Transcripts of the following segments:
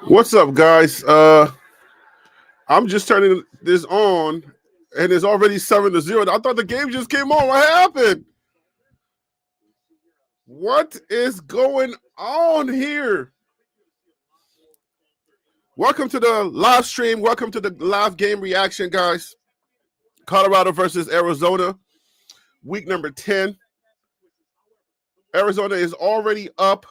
What's up, guys? I'm just turning this on, and it's already 7-0. I thought the game just came on. What happened? What is going on here? Welcome to the live stream. Welcome to the live game reaction, guys. Colorado versus Arizona, week number 10. Arizona is already up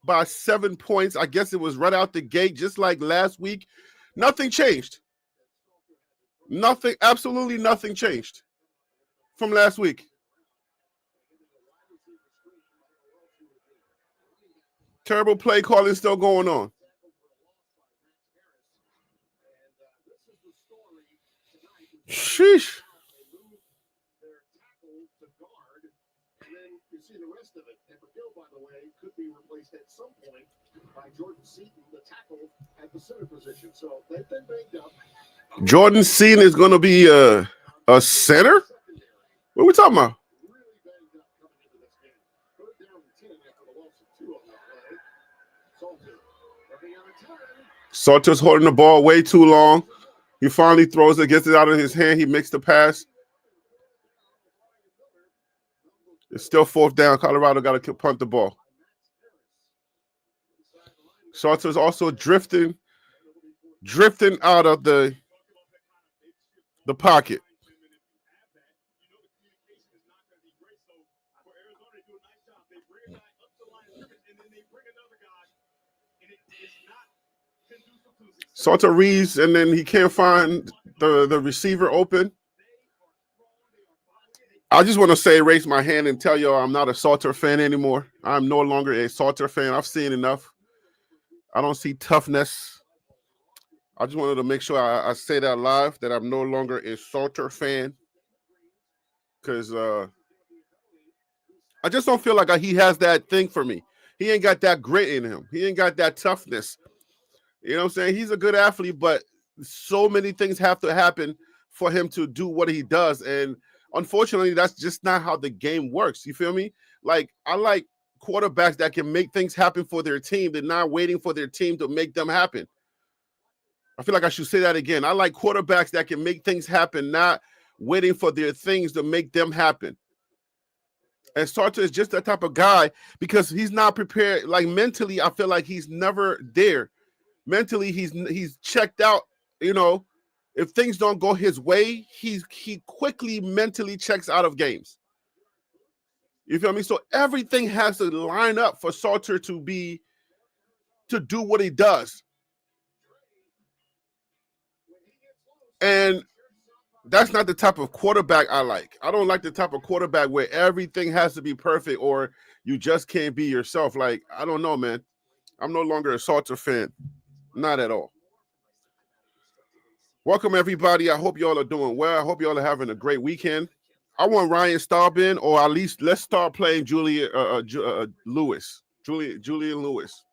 by 7 points. I guess it was right out the gate, just like last week. Nothing changed. Nothing, absolutely nothing changed from last week. Terrible play calling still going on. Sheesh. You see the rest of it. And McGill, by the way, could be replaced at some point by Jordan Seaton, the tackle at the center position. So they've been banged up. Jordan Seaton is going to be a center? What are we talking about? Salter's holding the ball way too long. He finally throws it, gets it out of his hand. He makes the pass. It's still fourth down. Colorado got to punt the ball. Salter's also drifting out of the pocket. Salter reads, and then he can't find the receiver open. I just want to raise my hand and tell y'all I'm not a Salter fan anymore. I'm no longer a Salter fan. I've seen enough. I don't see toughness. I just wanted to make sure I say that live, that I'm no longer a Salter fan. Because I just don't feel like he has that thing for me. He ain't got that grit in him. He ain't got that toughness. You know what I'm saying? He's a good athlete, but so many things have to happen for him to do what he does. And unfortunately, that's just not how the game works. You feel me? Like, I like quarterbacks that can make things happen for their team. They're not waiting for their team to make them happen. I feel like I should say that again. I like quarterbacks that can make things happen, not waiting for their things to make them happen. And Salter is just that type of guy because he's not prepared. Like, mentally, I feel like he's never there. Mentally, he's checked out. You know, if things don't go his way, he quickly mentally checks out of games. You feel me? So everything has to line up for Salter to do what he does. And that's not the type of quarterback I like. I don't like the type of quarterback where everything has to be perfect or you just can't be yourself. Like, I don't know, man. I'm no longer a Salter fan. Not at all. Welcome, everybody. I hope y'all are doing well. I hope y'all are having a great weekend. I want Ryan Staub in, or at least let's start playing Julian Lewis. Julian Lewis.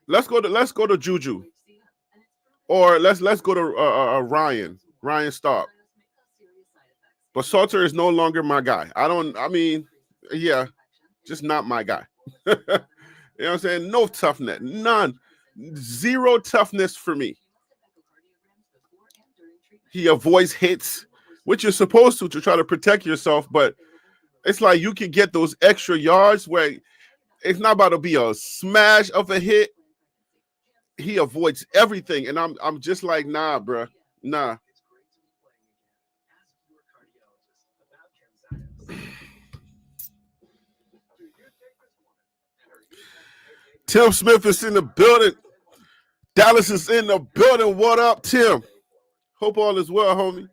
Let's go to Juju. Or let's go to Ryan Staub. But Salter is no longer my guy. Just not my guy. You know what I'm saying? No toughness. None. Zero toughness for me. He avoids hits, which you're supposed to try to protect yourself, but it's like you can get those extra yards where it's not about to be a smash of a hit. He avoids everything, and I'm just like, nah, bro. Nah. Tim Smith is in the building. Dallas is in the building. What up, Tim? Hope all is well, homie.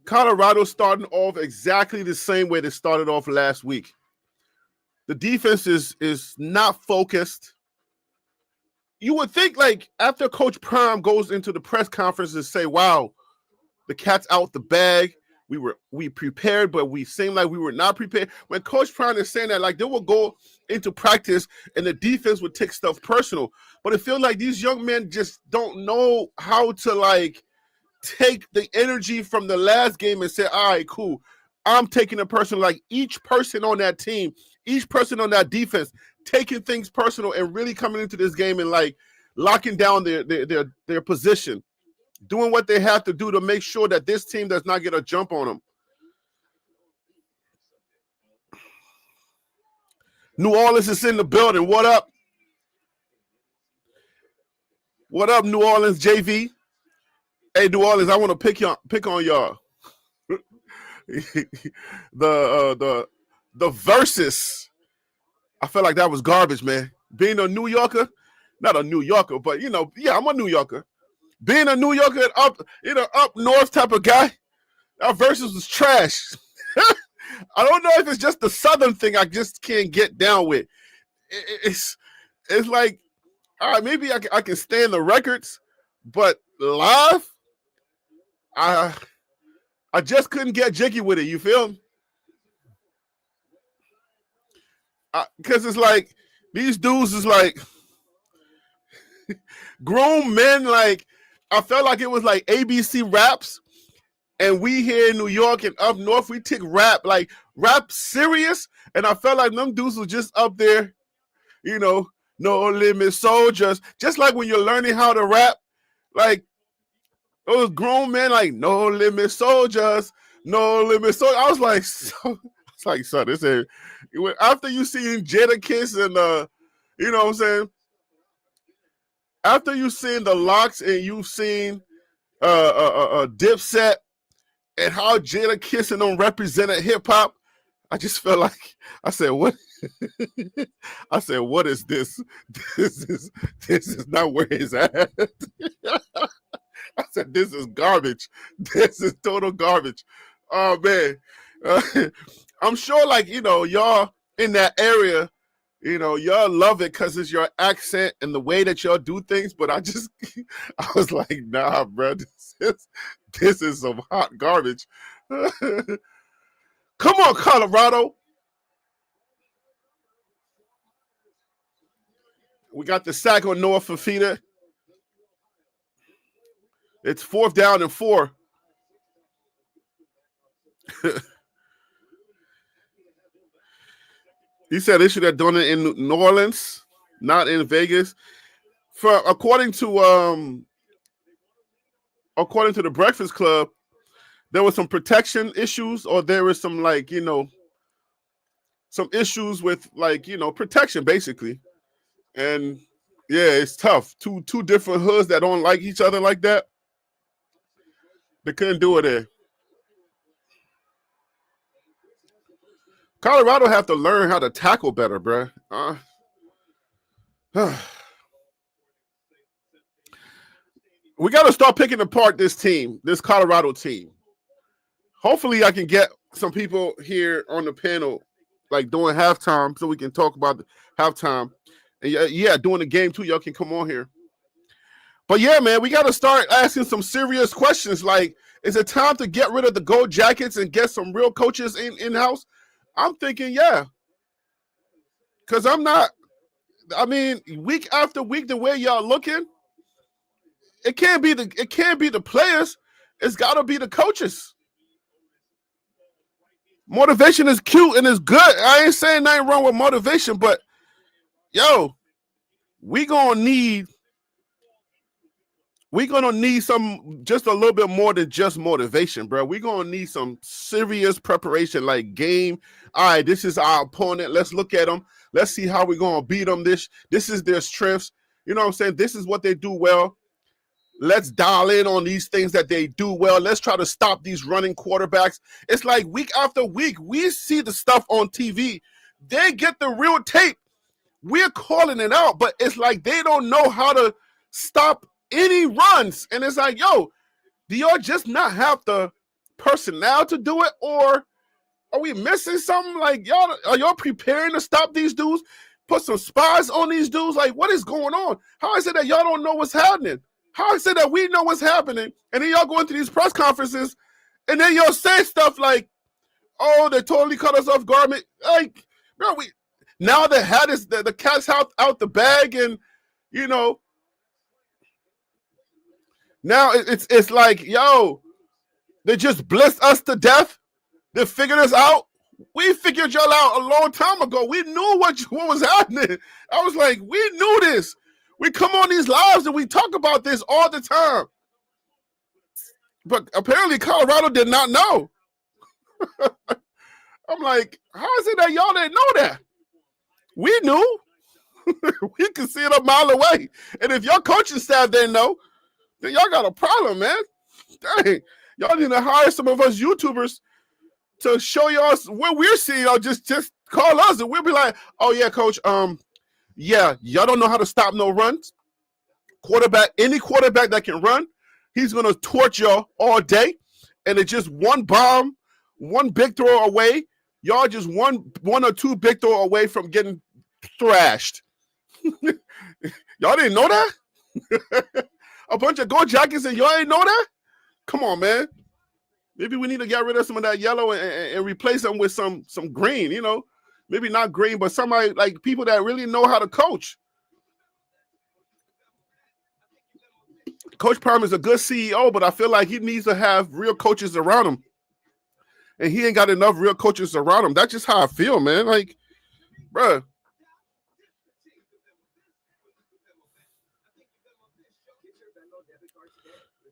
Colorado starting off exactly the same way they started off last week. The defense is not focused. You would think, like, after Coach Prime goes into the press conference and say, wow, the cat's out the bag. We prepared, but we seemed like we were not prepared. When Coach Prime is saying that, like, they will go into practice and the defense would take stuff personal. But it feels like these young men just don't know how to, like, take the energy from the last game and say, all right, cool. I'm taking it personal. Like each person on that team, each person on that defense, taking things personal and really coming into this game and like locking down their position, doing what they have to do to make sure that this team does not get a jump on them. New Orleans is in the building. What up? What up, New Orleans JV? Hey, New Orleans, I want to pick on y'all. the versus. I felt like that was garbage, man. Being a New Yorker, not a New Yorker, but I'm a New Yorker. Being a New Yorker up north type of guy, that versus was trash. I don't know if it's just the Southern thing I just can't get down with. It's like, all right, maybe I can stand the records, but live, I just couldn't get jiggy with it. You feel? Because it's like these dudes is like grown men. Like I felt like it was like ABC Raps. And we here in New York and up north, we take rap serious. And I felt like them dudes was just up there, no limit soldiers. Just like when you're learning how to rap, like those grown men, like no limit soldiers, no limit soldiers. I was like, son, this is after you seen Jadakiss and you know what I'm saying? After you seen the Locks and you've seen Dipset, and how Jadakiss and them represented hip hop, I just felt like I said, "What?" I said, "What is this? This is not where it's at." I said, "This is garbage. This is total garbage." Oh man, I'm sure, like y'all in that area, y'all love it because it's your accent and the way that y'all do things. But I was like, nah, bro, this is some hot garbage. Come on, Colorado. We got the sack on Noah Fifita. It's 4th down and 4. He said they should have done it in New Orleans, not in Vegas. According to the Breakfast Club, there was some protection issues, or there was some some issues with protection basically. And yeah, it's tough. Two different hoods that don't like each other like that. They couldn't do it there. Colorado have to learn how to tackle better, bro. We got to start picking apart this Colorado team. Hopefully, I can get some people here on the panel, like during halftime, so we can talk about the halftime. And during the game too, y'all can come on here. But yeah, man, we got to start asking some serious questions. Like, is it time to get rid of the gold jackets and get some real coaches in-house? I'm thinking, yeah. Because week after week, the way y'all looking, it can't be the players. It's got to be the coaches. Motivation is cute and it's good. I ain't saying nothing wrong with motivation, but we're gonna need some, just a little bit more than just motivation, bro. We're gonna need some serious preparation, like game. All right, this is our opponent. Let's look at them. Let's see how we're gonna beat them. This is their strengths. You know what I'm saying? This is what they do well. Let's dial in on these things that they do well. Let's try to stop these running quarterbacks. It's like week after week, we see the stuff on TV. They get the real tape. We're calling it out, but it's like they don't know how to stop any runs. And it's like, do y'all just not have the personnel to do it? Or are we missing something? Like, are y'all preparing to stop these dudes? Put some spies on these dudes? Like, what is going on? How is it that y'all don't know what's happening? How is it that we know what's happening? And then y'all going to these press conferences and then y'all say stuff like, oh, they totally cut us off guard. Like, bro, now the cat's out the bag, and now it's like, they just blessed us to death. They figured us out. We figured y'all out a long time ago. We knew what was happening. I was like, we knew this. We come on these lives and we talk about this all the time. But apparently Colorado did not know. I'm like, how is it that y'all didn't know that? We knew. We could see it a mile away. And if your coaching staff didn't know, then y'all got a problem, man. Dang. Y'all need to hire some of us YouTubers to show y'all what we're seeing. Or just call us and we'll be like, oh yeah, coach, yeah, y'all don't know how to stop no runs. Any quarterback that can run, he's gonna torch y'all all day. And it's just one bomb, one big throw away. Y'all just one or two big throw away from getting thrashed. Y'all didn't know that? A bunch of gold jackets and y'all ain't know that? Come on, man. Maybe we need to get rid of some of that yellow and replace them with some green, you know. Maybe not green, but somebody like people that really know how to coach. Coach Prime is a good CEO, but I feel like he needs to have real coaches around him. And he ain't got enough real coaches around him. That's just how I feel, man. Like, bruh.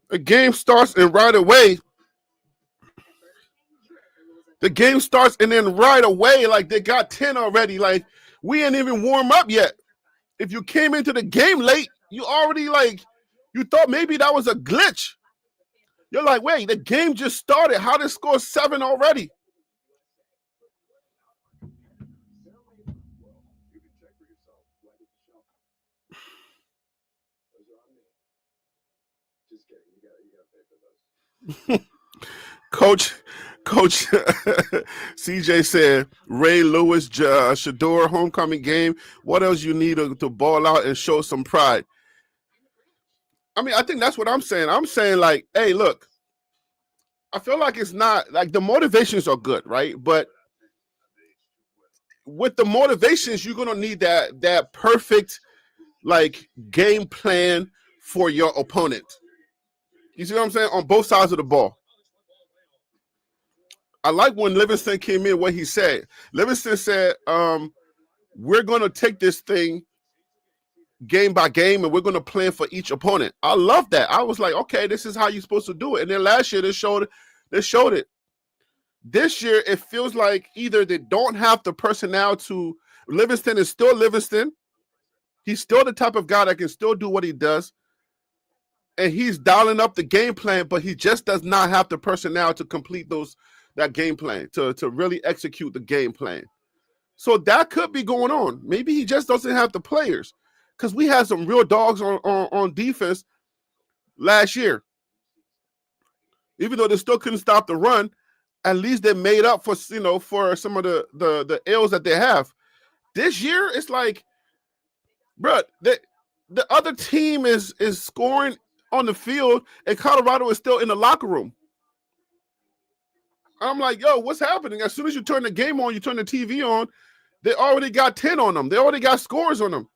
The game starts and right away. The game starts and then right away, like they got 10 already. Like, we ain't even warm up yet. If you came into the game late, you already like, you thought maybe that was a glitch. You're like, wait, the game just started. How did it score 7 already? Coach CJ said, Ray Lewis, Shador, homecoming game. What else you need to ball out and show some pride? I mean, I think that's what I'm saying. I'm saying like, hey, look, I feel like it's not like the motivations are good, right? But with the motivations, you're gonna need that perfect like game plan for your opponent. You see what I'm saying? On both sides of the ball. I like when Livingston came in, what he said. Livingston said, we're going to take this thing game by game and we're going to plan for each opponent. I love that. I was like, okay, this is how you're supposed to do it. And then last year they showed it. This year it feels like either they don't have the personnel to. Livingston is still Livingston. He's still the type of guy that can still do what he does. And he's dialing up the game plan, but he just does not have the personnel to complete that game plan, to really execute the game plan. So that could be going on. Maybe he just doesn't have the players, because we had some real dogs on defense last year. Even though they still couldn't stop the run, at least they made up for some of the ills that they have. This year, it's like, bro, the other team is scoring on the field, and Colorado is still in the locker room. I'm like, yo, what's happening? As soon as you turn the game on, you turn the TV on, they already got 10 on them. They already got scores on them.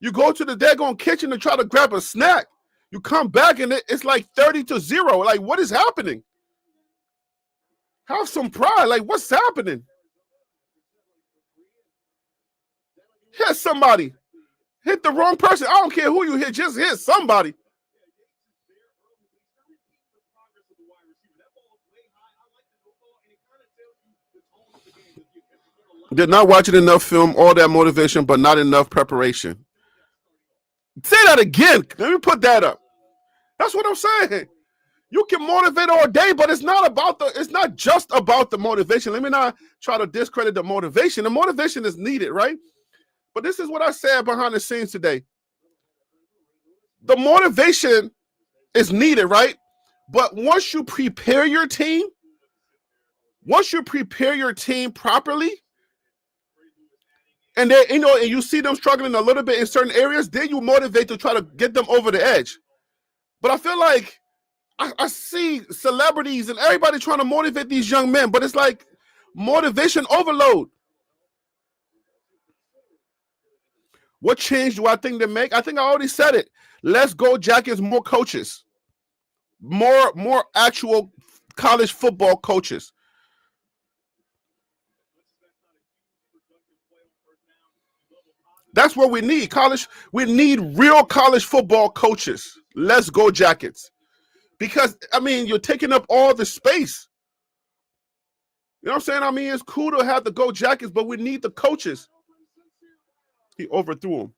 You go to the daggone kitchen to try to grab a snack. You come back and it's like 30-0. Like, what is happening? Have some pride. Like, what's happening? Hit somebody. Hit the wrong person. I don't care who you hit. Just hit somebody. Did not watching enough film, all that motivation, but not enough preparation. Say that again. Let me put that up. That's what I'm saying. You can motivate all day, but it's not just about the motivation. Let me not try to discredit the motivation. The motivation is needed, right? But this is what I said behind the scenes today. The motivation is needed, right? But once you prepare your team properly, and then, and you see them struggling a little bit in certain areas, then you motivate to try to get them over the edge. But I feel like I see celebrities and everybody trying to motivate these young men, but it's like motivation overload. What change do I think they make? I think I already said it. Let's go, Jackets, more coaches. More actual college football coaches. That's what we need. We need real college football coaches. Let's go Jackets. Because, I mean, you're taking up all the space. You know what I'm saying? I mean, it's cool to have the Go Jackets, but we need the coaches. He overthrew him.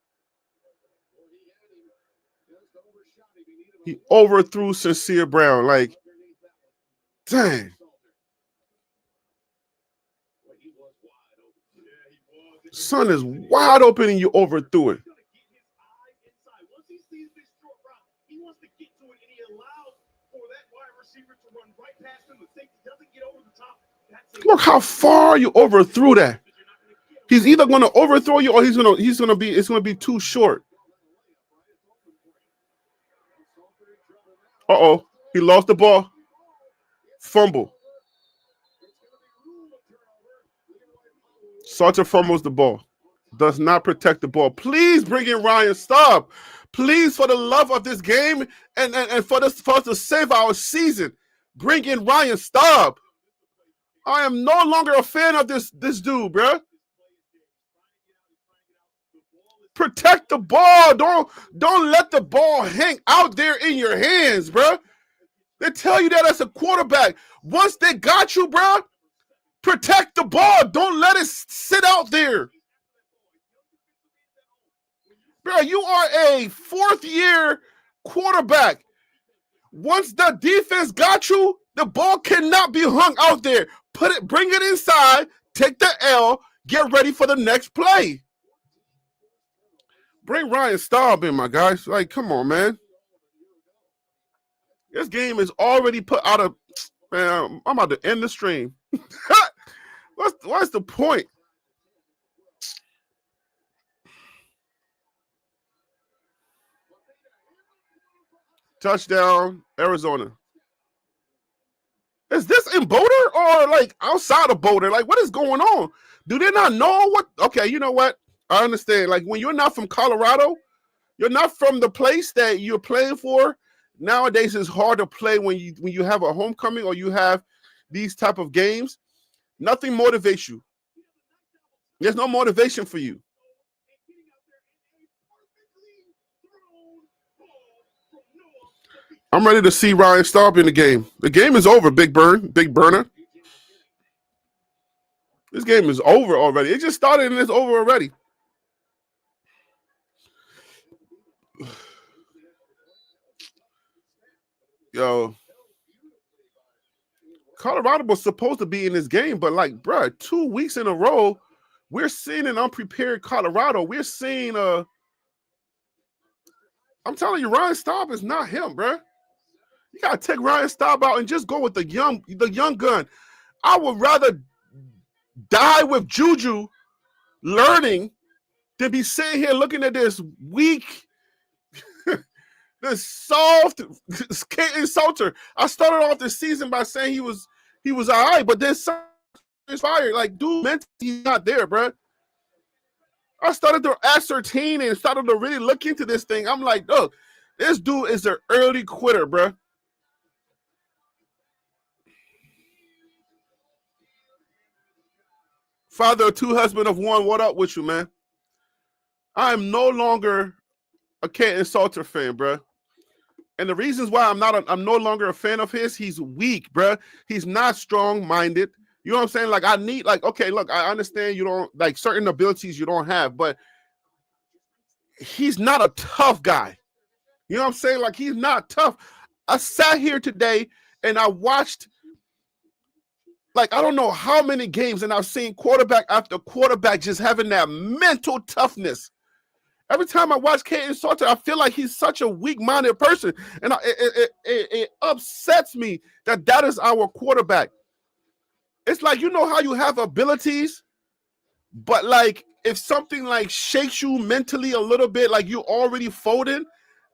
He overthrew Sincere Brown. Like, dang. Son is wide open and you overthrew it. Look how far you overthrew that. He's either going to overthrow you or it's going to be too short. Uh-oh. He lost the ball. Fumble. Salter fumbles the ball. Does not protect the ball. Please bring in Ryan Staub. Please, for the love of this game and for us to save our season, bring in Ryan Staub. I am no longer a fan of this dude, bro. Protect the ball. Don't let the ball hang out there in your hands, bro. They tell you that as a quarterback. Once they got you, bro, protect the ball. Don't let it sit out there. Bro, you are a fourth-year quarterback. Once the defense got you, the ball cannot be hung out there. Bring it inside, take the L, get ready for the next play. Bring Ryan Staub in, my guys. Like, come on, man. This game is already put out of, man, I'm about to end the stream. What's the point? Touchdown, Arizona. Is this in Boulder or like outside of Boulder? Like, what is going on? Do they not know what? Okay, you know what? I understand. Like, when you're not from Colorado, you're not from the place that you're playing for. Nowadays, it's hard to play when you have a homecoming or you have these type of games. Nothing motivates you. There's no motivation for you. I'm ready to see Ryan Staub in the game. The game is over, Big Burner. This game is over already. It just started and it's over already. Yo, Colorado was supposed to be in this game, but like, bro, 2 weeks in a row, we're seeing an unprepared Colorado. We're seeing I'm telling you, Ryan Staub is not him, bro. You gotta take Ryan Staub out and just go with the young gun. I would rather die with Juju learning than be sitting here looking at this weak, this soft Katin Salter. I started off the season by saying he was all right, but then is fired. Like, dude, mentally he's not there, bro. I started to ascertain and started to really look into this thing. I'm like, look, this dude is an early quitter, bro. Father of two, husband of one, what up with you, man? I am no longer a Katin Salter fan, bro. And the reasons why I'm no longer a fan of his, he's weak, bro. He's not strong-minded. You know what I'm saying? Like, okay, look, I understand you don't, like, certain abilities you don't have, but he's not a tough guy. You know what I'm saying? Like, he's not tough. I sat here today and I watched, like, I don't know how many games, and I've seen quarterback after quarterback just having that mental toughness. Every time I watch Katin Salter, I feel like he's such a weak-minded person, and it upsets me that is our quarterback. It's like, you know how you have abilities, but like if something like shakes you mentally a little bit, like you're already folding,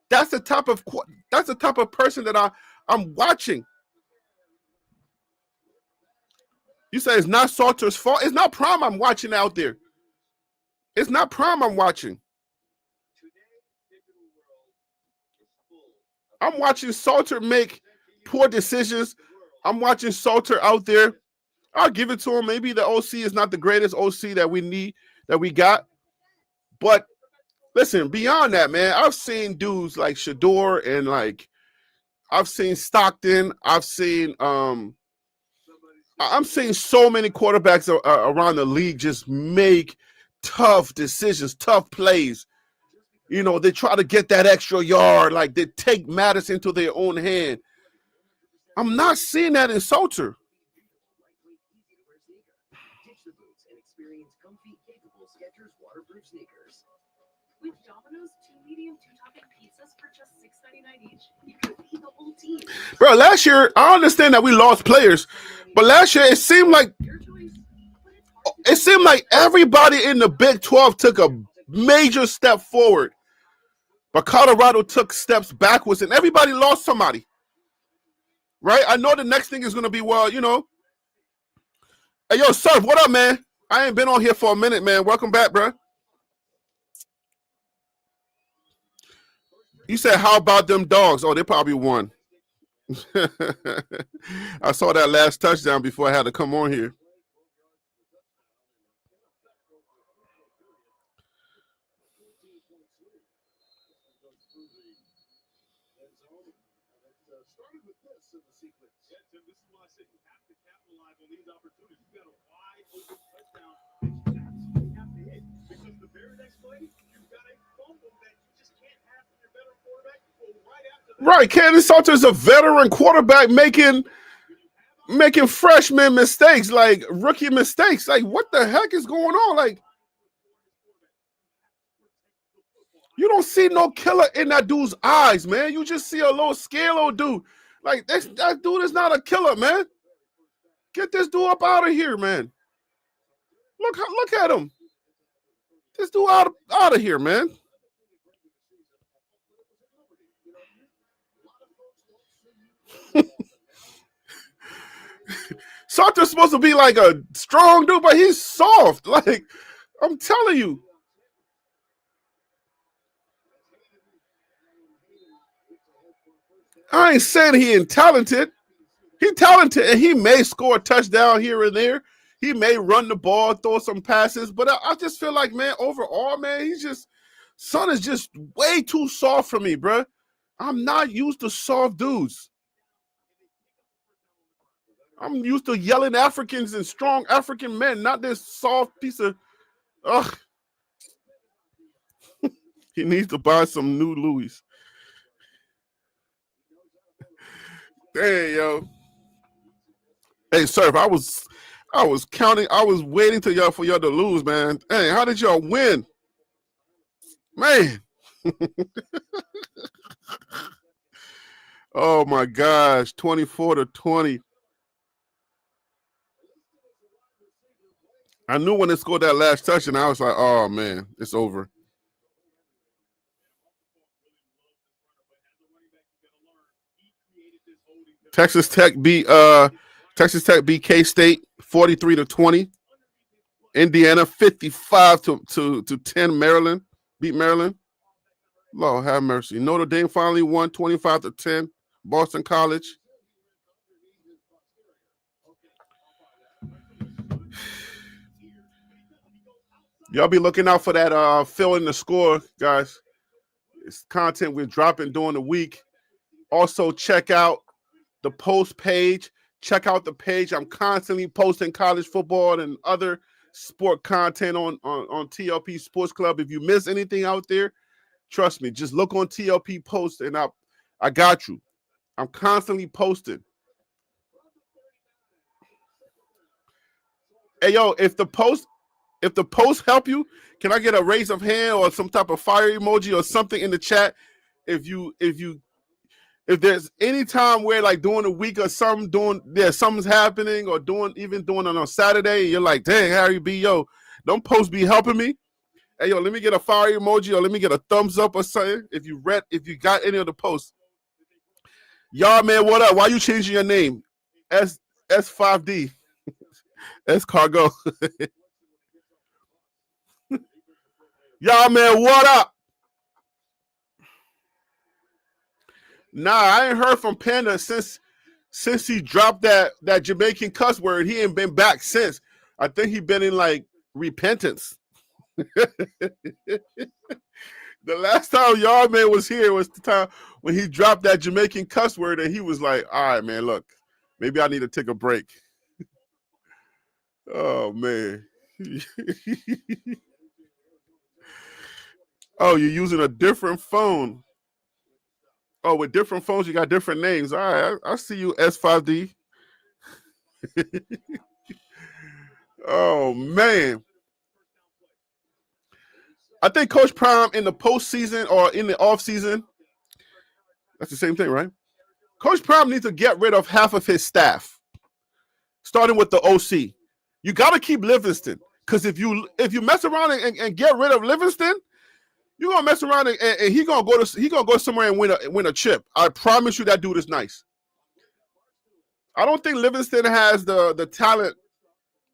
that's the type of person that I'm watching. You say it's not Salter's fault. It's not Prime I'm watching out there. It's not Prime I'm watching. I'm watching Salter make poor decisions. I'm watching Salter out there. I'll give it to him. Maybe the OC is not the greatest OC that we got. But listen, beyond that, man, I've seen dudes like Shador and like I've seen Stockton. I'm seeing so many quarterbacks around the league just make tough decisions, tough plays. You know, they try to get that extra yard, like they take matters into their own hand. I'm not seeing that in Salter. With Domino's 2 medium 2-topping pizzas for just $6.99 each, you can feed the whole team. Bro, last year, I understand that we lost players, but last year it seemed like everybody in the Big 12 took a major step forward. But Colorado took steps backwards, and everybody lost somebody. Right? I know the next thing is going to be, well, you know. Hey, yo, Surf, what up, man? I ain't been on here for a minute, man. Welcome back, bro. You said, how about them dogs? Oh, they probably won. I saw that last touchdown before I had to come on here. Right, Cannon Salter's a veteran quarterback making freshman mistakes, like rookie mistakes. Like, what the heck is going on? Like, you don't see no killer in that dude's eyes, man. You just see a little scale dude. Like, that dude is not a killer, man. Get this dude up out of here, man. Look at him. This dude out of here, man. Salter's supposed to be like a strong dude, but he's soft. Like, I'm telling you. I ain't saying he ain't talented. He's talented, and he may score a touchdown here and there. He may run the ball, throw some passes, but I just feel like, man, overall, man, Son is just way too soft for me, bro. I'm not used to soft dudes. I'm used to yelling Africans and strong African men, not this soft piece of, ugh. He needs to buy some new Louis. Hey, yo. Hey, Surf, I was counting. I was waiting for y'all to lose, man. Hey, how did y'all win? Man. Oh, my gosh. 24-20. I knew when they scored that last touch, and I was like, oh, man, it's over. Texas Tech beat K-State 43-20. Indiana 55-10. Maryland beat Maryland. Lord have mercy. Notre Dame finally won 25-10. Boston College. Y'all be looking out for that fill in the score, guys. It's content we're dropping during the week. Also, check out the post page. Check out the page. I'm constantly posting college football and other sport content on TLP Sports Club. If you miss anything out there, trust me, just look on TLP Post and I got you. I'm constantly posting. Hey, yo, if the post help you, can I get a raise of hand or some type of fire emoji or something in the chat? If there's any time where like during the week or something's happening or doing it on a Saturday, and you're like, dang, Harry B, yo, don't post be helping me. Hey, yo, let me get a fire emoji or let me get a thumbs up or something. If you got any of the posts. Y'all, man, what up? Why you changing your name? S5D. S Cargo. Y'all, man, what up? Nah, I ain't heard from Panda since he dropped that Jamaican cuss word. He ain't been back since. I think he been in like repentance. The last time Yardman was here was the time when he dropped that Jamaican cuss word, and he was like, "All right, man, look, maybe I need to take a break." Oh man. Oh, you're using a different phone. Oh, with different phones, you got different names. All right, I see you, S5D. Oh man. I think Coach Prime in the postseason or in the offseason, that's the same thing, right? Coach Prime needs to get rid of half of his staff, starting with the OC. You got to keep Livingston, because if you mess around and get rid of Livingston, you're gonna mess around and he's gonna go somewhere and win a chip. I promise you that dude is nice. I don't think Livingston has the talent,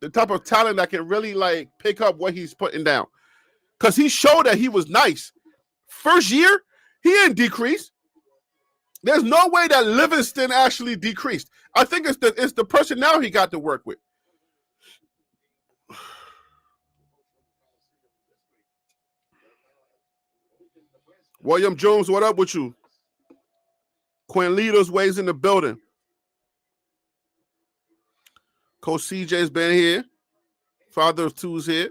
the type of talent that can really like pick up what he's putting down. Because he showed that he was nice. First year, he didn't decrease. There's no way that Livingston actually decreased. I think it's the personnel he got to work with. William Jones, what up with you? Quinn Leaders ways in the building. Coach CJ's been here. Father of Two's here.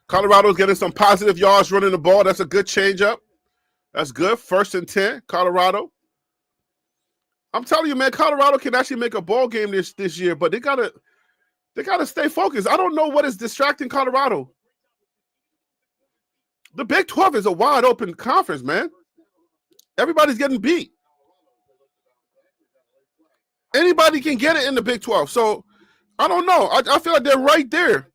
Colorado's getting some positive yards running the ball. That's a good changeup. That's good. 1st and 10, Colorado. I'm telling you, man, Colorado can actually make a ball game this year, but they gotta stay focused. I don't know what is distracting Colorado. The Big 12 is a wide open conference, man. Everybody's getting beat. Anybody can get it in the Big 12. So I don't know. I feel like they're right there.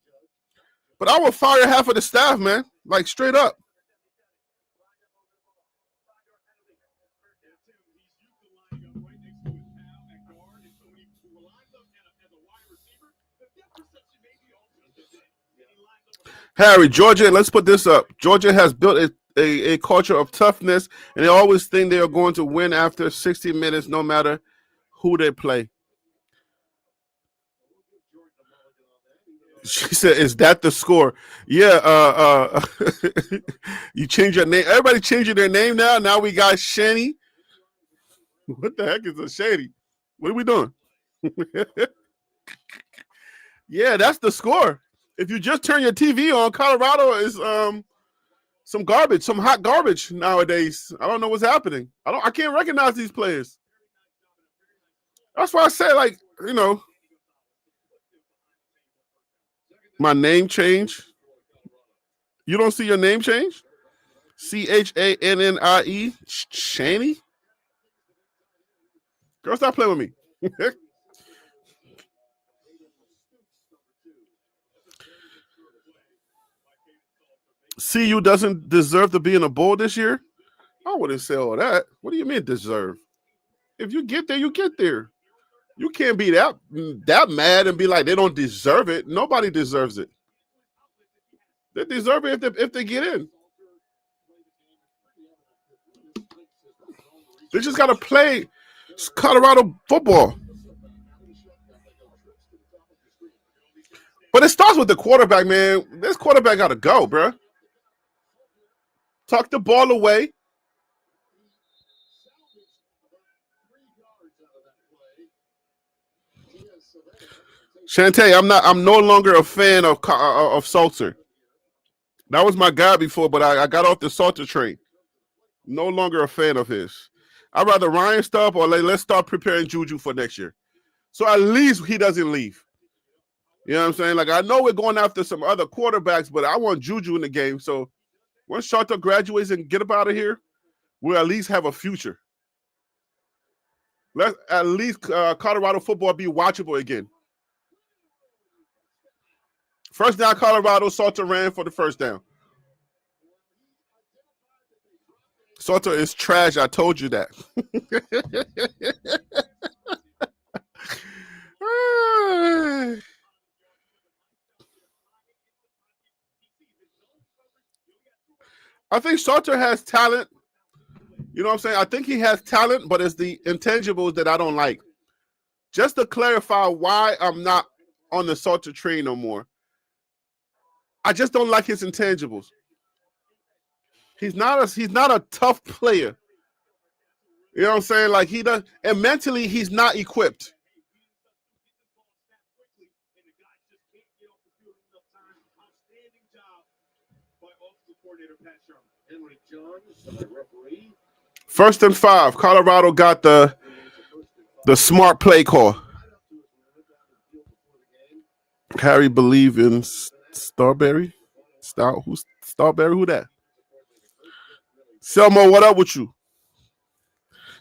But I will fire half of the staff, man. Like straight up. Harry, Georgia, let's put this up. Georgia has built a culture of toughness, and they always think they are going to win after 60 minutes, no matter who they play. She said, "Is that the score?" Yeah. You change your name. Everybody changing their name now. Now we got Shanny. What the heck is a Shady? What are we doing? Yeah, that's the score. If you just turn your TV on, Colorado is some garbage, some hot garbage nowadays. I don't know what's happening. I can't recognize these players. That's why I say, like, you know, my name change. You don't see your name change? CHANNIE? Shani? Girl, stop playing with me. CU doesn't deserve to be in a bowl this year? I wouldn't say all that. What do you mean deserve? If you get there, you get there. You can't be that mad and be like they don't deserve it. Nobody deserves it. They deserve it if they get in. They just got to play Colorado football. But it starts with the quarterback, man. This quarterback got to go, bro. Tuck the ball away. Shantae, I'm no longer a fan of Salter. That was my guy before, but I got off the Salter train. No longer a fan of his. I'd rather Ryan stop or let's start preparing Juju for next year. So at least he doesn't leave. You know what I'm saying? Like, I know we're going after some other quarterbacks, but I want Juju in the game. So once Salter graduates and get up out of here, we'll at least have a future. Let at least Colorado football be watchable again. First down, Colorado. Salter ran for the first down. Salter is trash. I told you that. I think Salter has talent, You know what I'm saying? I think he has talent, but it's the intangibles that I don't like. Just to clarify why I'm not on the Salter train no more. I just don't like his intangibles. He's not a tough player. You know what I'm saying? Like he does, and mentally he's not equipped. First and 5. Colorado got the smart play call. Harry believe in Starberry? Who's Starberry? Who that? Selmo, what up with you?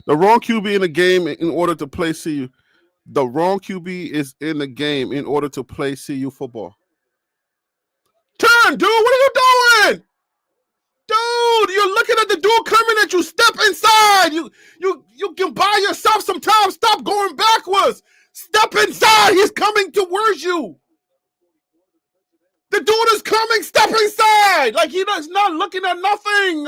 The wrong QB in the game in order to play CU. The wrong QB is in the game in order to play CU football. Turn, dude. What are you doing? Dude, you're looking at the dude coming at you. Step inside. You can buy yourself some time. Stop going backwards. Step inside. He's coming towards you. The dude is coming. Step inside. Like he's not looking at nothing.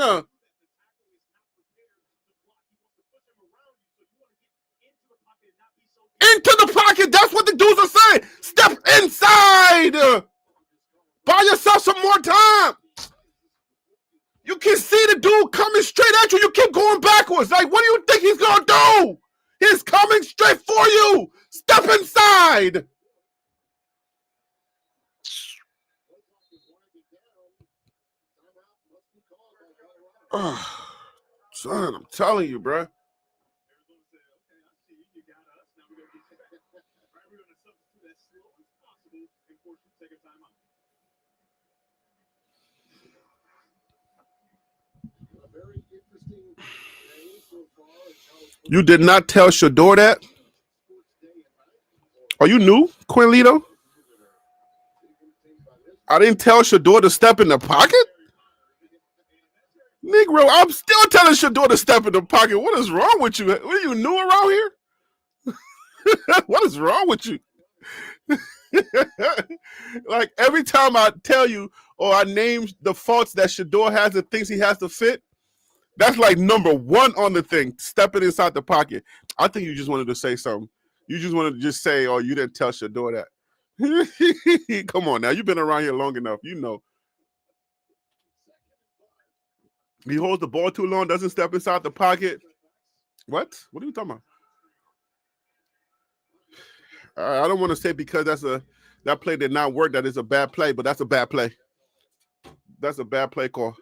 Into the pocket. That's what the dudes are saying. Step inside. Buy yourself some more time. You can see the dude coming straight at you. You keep going backwards. Like, what do you think he's going to do? He's coming straight for you. Step inside. Oh, son, I'm telling you, bro. You did not tell Shador that? Are you new, Quinlito? I didn't tell Shador to step in the pocket? Negro, I'm still telling Shador to step in the pocket. What is wrong with you? Are you new around here? What is wrong with you? Like every time I tell you or I name the faults that Shador has and thinks he has to fit, that's like number one on the thing, stepping inside the pocket. I think you just wanted to say something. You just wanted to just say, oh, you didn't tell Shador that. Come on now. You've been around here long enough. You know. He holds the ball too long, doesn't step inside the pocket. What? What are you talking about? I don't want to say because that play did not work, that is a bad play, but that's a bad play. That's a bad play call.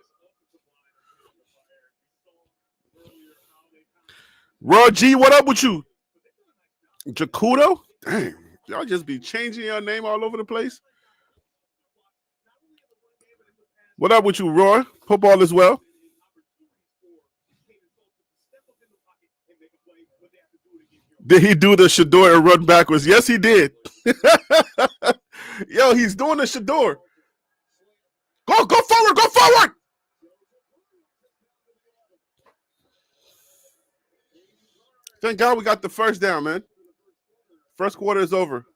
Raw G, what up with you? Jacudo? Dang, y'all just be changing your name all over the place. What up with you, Roy? Football as well. Did he do the Shador and run backwards? Yes, he did. Yo, he's doing the Shador. Go forward, go forward. Thank God we got the first down, man. First quarter is over.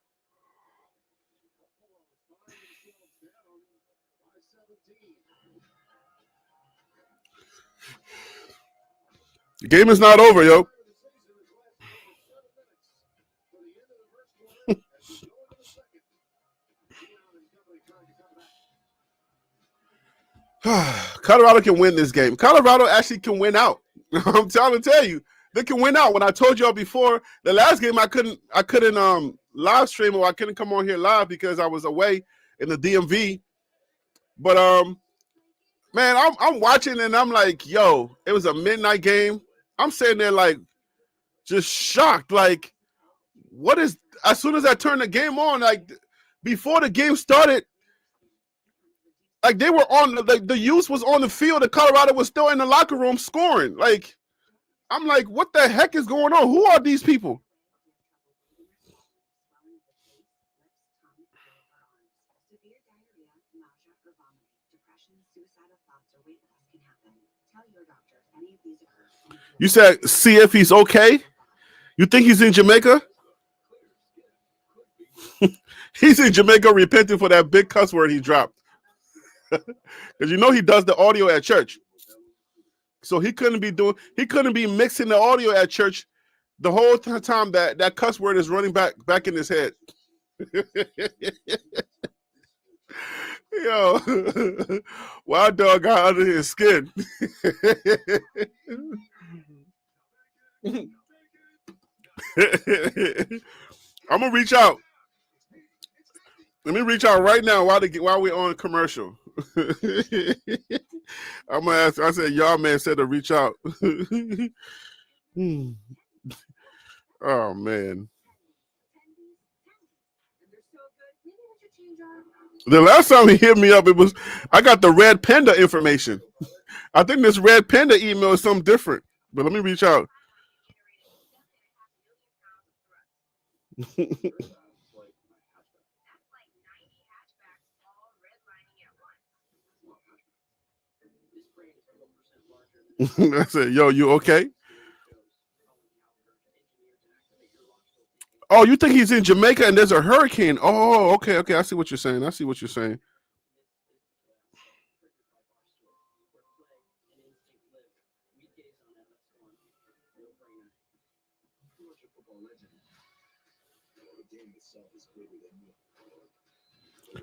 The game is not over, yo. Colorado can win this game. Colorado actually can win out. I'm trying to tell you, they can win out. When I told y'all before, the last game I couldn't live stream or I couldn't come on here live because I was away in the DMV. But man, I'm watching and I'm like, yo, it was a midnight game. I'm sitting there like just shocked. Like, what is? As soon as I turned the game on, like before the game started. Like they were on the youth was on the field and Colorado was still in the locker room scoring. Like, I'm like, what the heck is going on? Who are these people? You said see if he's okay? You think he's in Jamaica? He's in Jamaica repenting for that big cuss word he dropped. Because you know he does the audio at church. So he couldn't be mixing the audio at church the whole time that cuss word is running back in his head. Yo, Wild Dog got under his skin. I'm gonna reach out. Let me reach out right now while we're on commercial. I'm gonna ask. I said, y'all man said to reach out. Oh man. The last time he hit me up, I got the Red Panda information. I think this Red Panda email is something different. But let me reach out. I said, yo, you okay? Oh, you think he's in Jamaica and there's a hurricane? Oh, okay. I see what you're saying.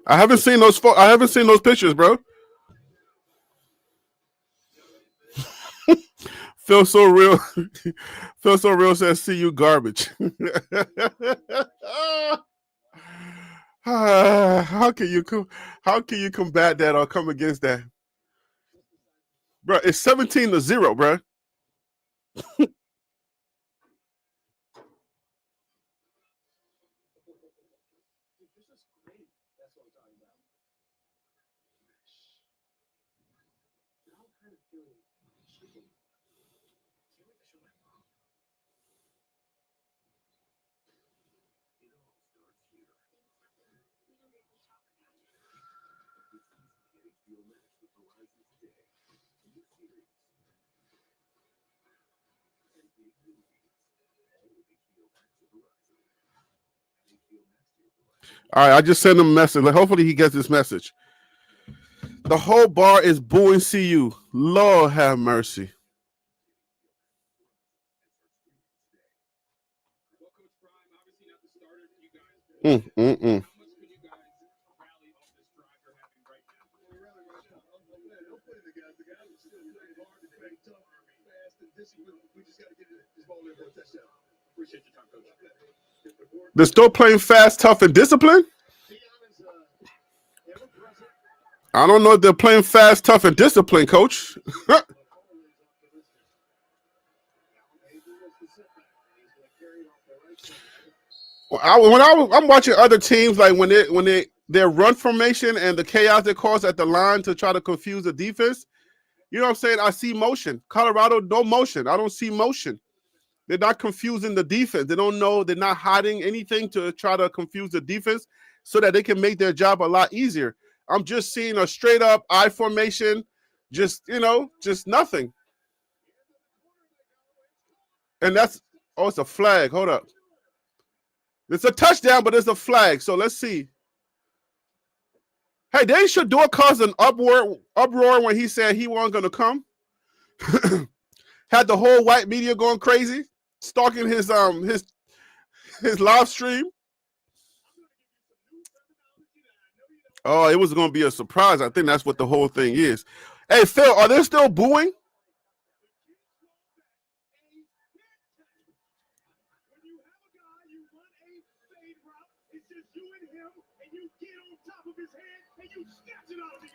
I haven't seen those pictures, bro. Feel so real. Feel so real says, see you garbage. How can you combat that or come against that? Bro, it's 17-0, bro. All right, I just sent him a message. Hopefully he gets this message. The whole bar is booing CU. Lord have mercy. They're still playing fast, tough, and disciplined? I don't know if they're playing fast, tough, and disciplined, coach. I'm watching other teams, like when their run formation and the chaos they cause at the line to try to confuse the defense. You know what I'm saying? I see motion. Colorado, no motion. I don't see motion. They're not confusing the defense. They don't know. They're not hiding anything to try to confuse the defense so that they can make their job a lot easier. I'm just seeing a straight up I formation, just nothing. And it's a flag. Hold up. It's a touchdown, but it's a flag. So let's see. Hey, didn't Shedeur cause an uproar when he said he wasn't going to come? Had the whole white media going crazy, stalking his live stream. Oh, it was going to be a surprise. I think that's what the whole thing is. Hey, Phil, are they still booing?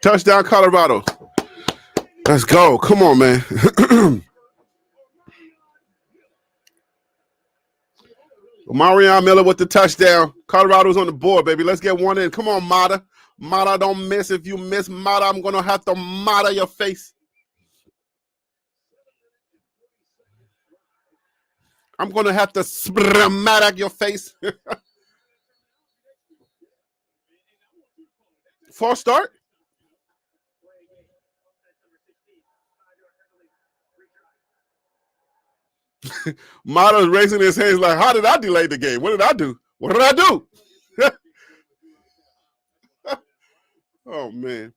Touchdown, Colorado. Let's go. Come on, man. Marion Miller with the touchdown. Colorado's on the board, baby. Let's get one in. Come on, Mata. Mata, don't miss. If you miss Mata, I'm going to have to Mata your face. I'm going to have to Mata your face. False start? Mata's raising his hands like, how did I delay the game? What did I do? Oh, man.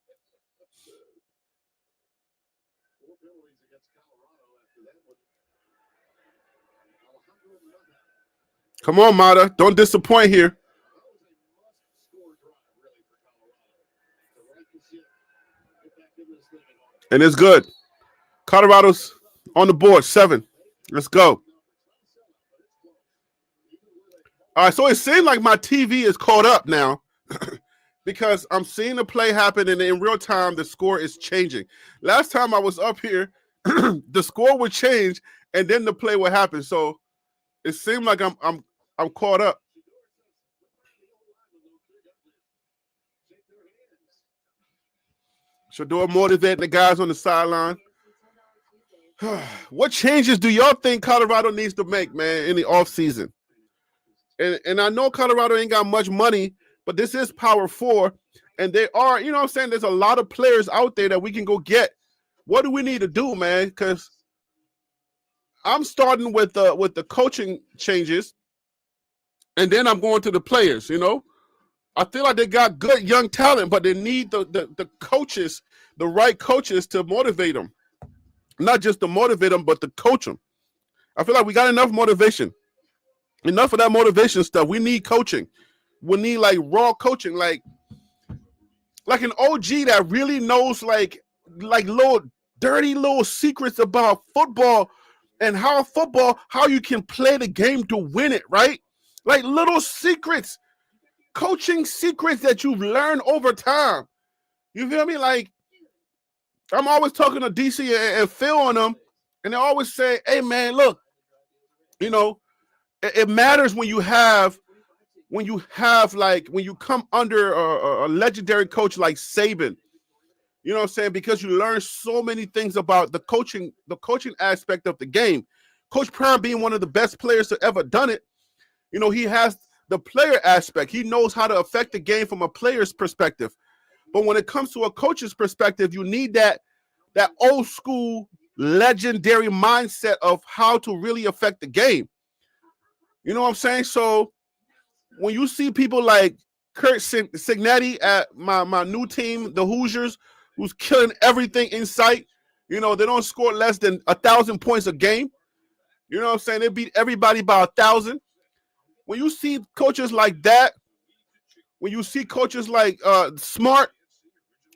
Come on, Mata. Don't disappoint here. And it's good. Colorado's on the board, 7. Let's go. All right, so it seems like my TV is caught up now because I'm seeing the play happen, and in real time, the score is changing. Last time I was up here, the score would change, and then the play would happen. So it seemed like I'm caught up. Shedeur motivating the guys on the sideline. What changes do y'all think Colorado needs to make, man, in the offseason? And I know Colorado ain't got much money, but this is Power 4, and they are, you know what I'm saying, there's a lot of players out there that we can go get. What do we need to do, man? Because I'm starting with the coaching changes, and then I'm going to the players, you know? I feel like they got good young talent, but they need the coaches, the right coaches to motivate them. Not just to motivate them, but to coach them. I feel like we got enough motivation. Enough of that motivation stuff. We need coaching. We need like raw coaching, like an OG that really knows like little dirty little secrets about football and how you can play the game to win it, right? Like little secrets, coaching secrets that you've learned over time. You feel me? Like I'm always talking to DC and Phil on them, and they always say, "Hey man, look, you know, it matters when you come under a legendary coach like Saban. You know what I'm saying? Because you learn so many things about the coaching aspect of the game. Coach Prime being one of the best players to ever done it, you know, he has the player aspect. He knows how to affect the game from a player's perspective. But when it comes to a coach's perspective, you need that old school legendary mindset of how to really affect the game. You know what I'm saying? So when you see people like Kurt Cignetti at my new team, the Hoosiers, who's killing everything in sight, you know, they don't score less than 1,000 points a game. You know what I'm saying? They beat everybody by 1,000. When you see coaches like that, when you see coaches like Smart,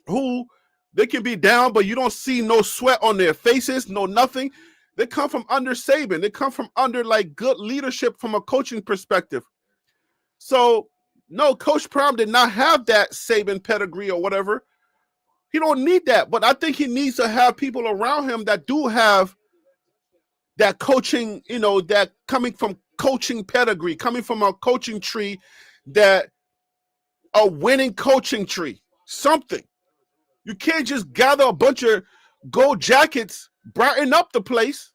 who they can be down, but you don't see no sweat on their faces, no nothing. They come from under Saban. They come from under like good leadership from a coaching perspective. So, no, Coach Prime did not have that Saban pedigree or whatever. He don't need that, but I think he needs to have people around him that do have that coaching, you know, that coming from coaching pedigree, coming from a coaching tree, that a winning coaching tree, something. You can't just gather a bunch of gold jackets, brighten up the place,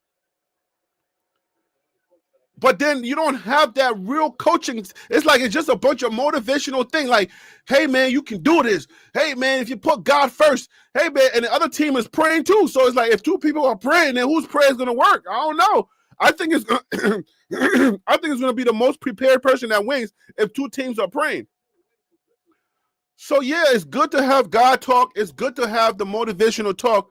but then you don't have that real coaching. It's like it's just a bunch of motivational thing. Like, hey, man, you can do this. Hey, man, if you put God first. Hey, man, and the other team is praying too. So it's like if two people are praying, then whose prayer is going to work? I don't know. I think it's I think it's going to be the most prepared person that wins if two teams are praying. So, yeah, it's good to have God talk. It's good to have the motivational talk.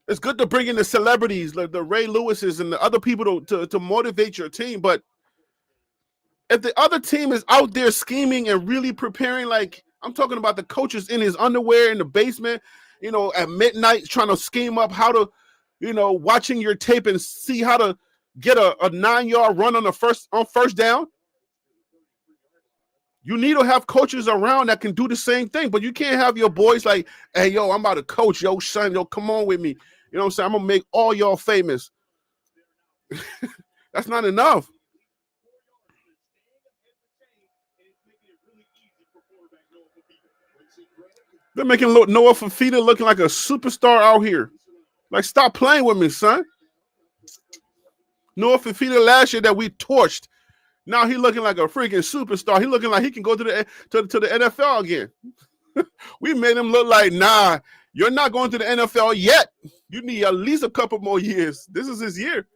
It's good to bring in the celebrities, like the Ray Lewises and the other people to motivate your team. But if the other team is out there scheming and really preparing, like I'm talking about the coaches in his underwear in the basement, you know, at midnight trying to scheme up how to, you know, watching your tape and see how to get a 9-yard run on first down. You need to have coaches around that can do the same thing, but you can't have your boys like, hey, yo, I'm about to coach. Yo, son, yo, come on with me. You know what I'm saying? I'm going to make all y'all famous. That's not enough. They're making Noah Fafita looking like a superstar out here. Like, stop playing with me, son. Noah Fafita last year that we torched. Now he looking like a freaking superstar. He looking like he can go to the NFL again. We made him look like, nah, you're not going to the NFL yet. You need at least a couple more years. This is his year.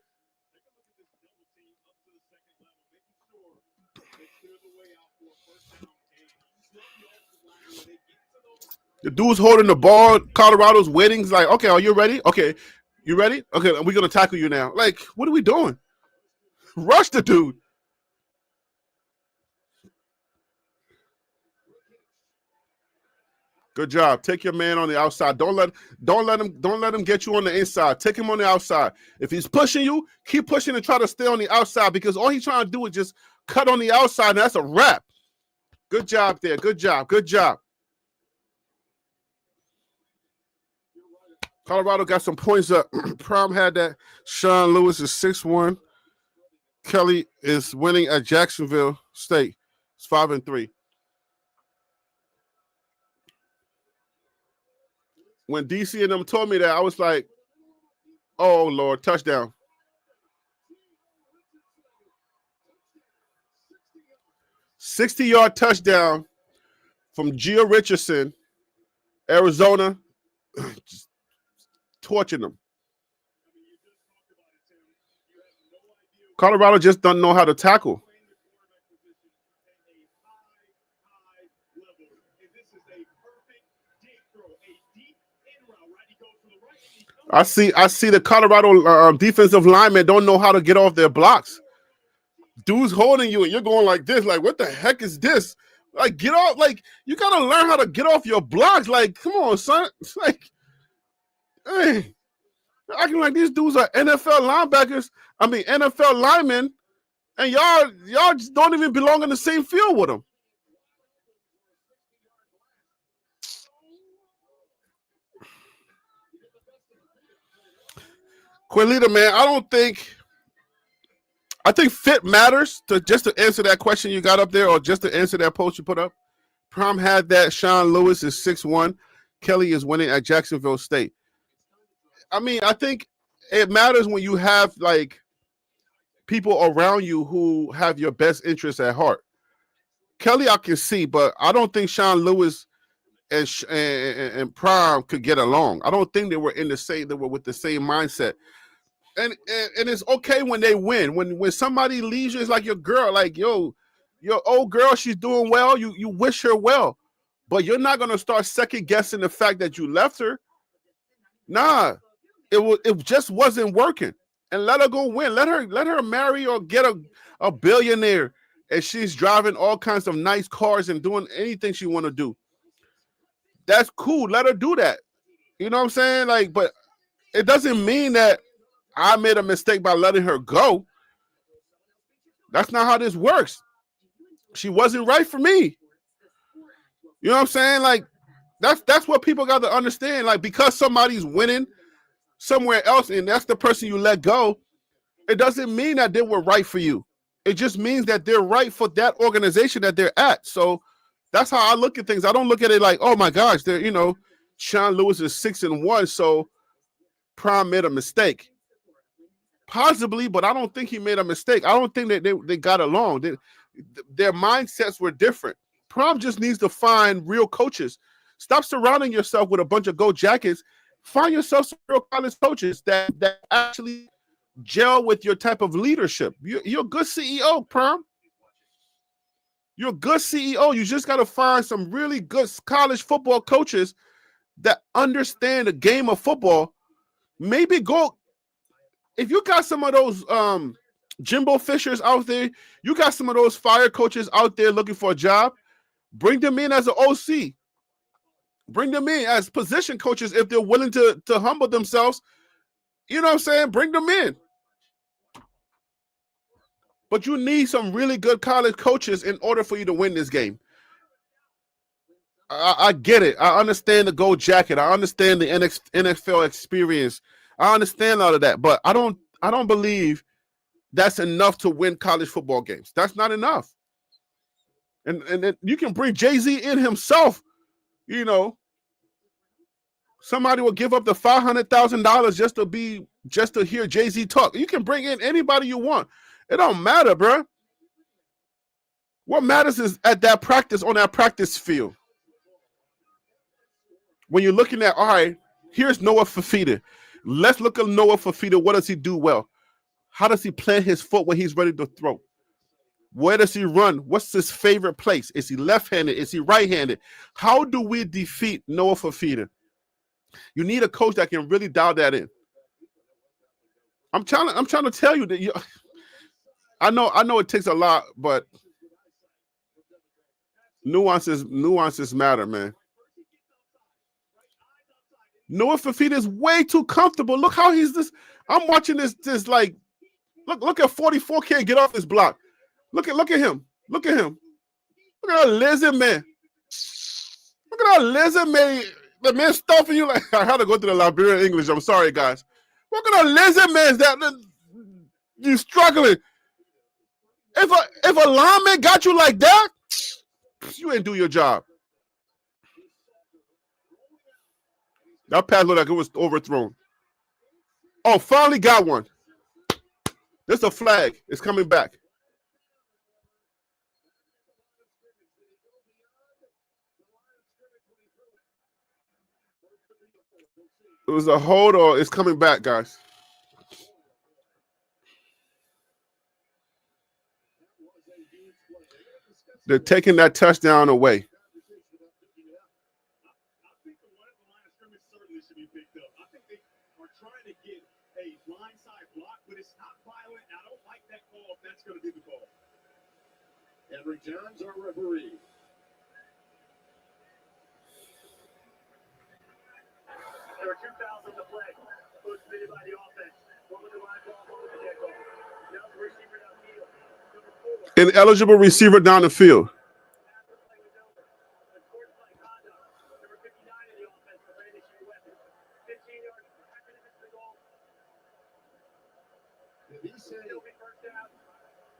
The dude's holding the ball. Colorado's waiting. He's like, okay, are you ready? Okay, you ready? Okay, we're going to tackle you now. Like, what are we doing? Rush the dude. Good job. Take your man on the outside. Don't let him get you on the inside. Take him on the outside. If he's pushing you, keep pushing and try to stay on the outside, because all he's trying to do is just cut on the outside, and that's a wrap. Good job there. Good job. Good job. Colorado got some points up. Prom had that. Sean Lewis is 6-1. Kelly is winning at Jacksonville State. It's 5-3. When DC and them told me that, I was like, oh, Lord, touchdown. "60-yard touchdown from Gio Richardson, Arizona." Just torching them. Colorado just doesn't know how to tackle. I see the Colorado defensive linemen don't know how to get off their blocks. Dude's holding you, and you're going like this. Like, what the heck is this? Like, get off. Like, you got to learn how to get off your blocks. Like, come on, son. It's like, hey, acting like these dudes are NFL linebackers. I mean, NFL linemen, and y'all just don't even belong in the same field with them. Quilita, man, I think fit matters. Just to answer that question you got up there, or just to answer that post you put up. Prom had that. Sean Lewis is 6-1. Kelly is winning at Jacksonville State. I mean, I think it matters when you have like people around you who have your best interests at heart. Kelly, I can see, but I don't think Sean Lewis and Prom could get along. I don't think they were with the same mindset. And it's okay when they win. When somebody leaves you, it's like your girl, like, yo, your old girl, she's doing well. You wish her well, but you're not gonna start second guessing the fact that you left her. Nah, it just wasn't working. And let her go win. Let her marry or get a billionaire, and she's driving all kinds of nice cars and doing anything she want to do. That's cool. Let her do that. You know what I'm saying? Like, but it doesn't mean that I made a mistake by letting her go. That's not how this works. She wasn't right for me. You know what I'm saying? Like, that's what people got to understand. Like, because somebody's winning somewhere else and that's the person you let go, it doesn't mean that they were right for you. It just means that they're right for that organization that they're at. So that's how I look at things. I don't look at it like, oh my gosh, Sean Lewis is 6-1, so Prom made a mistake. Possibly, but I don't think he made a mistake. I don't think that they got along. Their mindsets were different. Prom just needs to find real coaches. Stop surrounding yourself with a bunch of gold jackets. Find yourself some real college coaches that actually gel with your type of leadership. You're a good CEO, Prom. You're a good CEO. You just got to find some really good college football coaches that understand the game of football. Maybe go. If you got some of those Jimbo Fishers out there, you got some of those fire coaches out there looking for a job, bring them in as an OC. Bring them in as position coaches if they're willing to humble themselves. You know what I'm saying? Bring them in. But you need some really good college coaches in order for you to win this game. I get it. I understand the gold jacket. I understand the NFL experience. I understand all of that, but I don't believe that's enough to win college football games. That's not enough. And you can bring Jay-Z in himself. Somebody will give up the $500,000 just to hear Jay-Z talk. You can bring in anybody you want. It don't matter, bro. What matters is at that practice, on that practice field. When you're looking at, all right, here's Noah Fifita. Let's look at Noah Fifita. What does he do well? How does he plant his foot when he's ready to throw? Where does he run? What's his favorite place? Is he left-handed? Is he right-handed? How do we defeat Noah Fifita? You need a coach that can really dial that in. I'm trying to tell you that I know it takes a lot, but nuances matter, man. Noah Fafita is way too comfortable. Look how he's this. I'm watching this like look at 44K get off this block. Look at him. Look at him. Look at that lizard man. Look at that lizard man. The man stuffing you like I had to go to the Liberian English. I'm sorry, guys. Look at that lizard man. That you struggling. If a lineman got you like that, you ain't do your job. That pass looked like it was overthrown. Oh, finally got one. This is a flag. It's coming back. It was a hold or it's coming back, guys. They're taking that touchdown away. Going to be the call. Henry Jones, our referee. There are 2,000 to play. Push made by the offense. One with the line ball, one with the dead ball. Now the receiver downfield. Number 4. Ineligible receiver down the field. Number 59 in the offense, the brandishing weapon. 15 yards, 5 minutes to the goal. He said he'll be first down.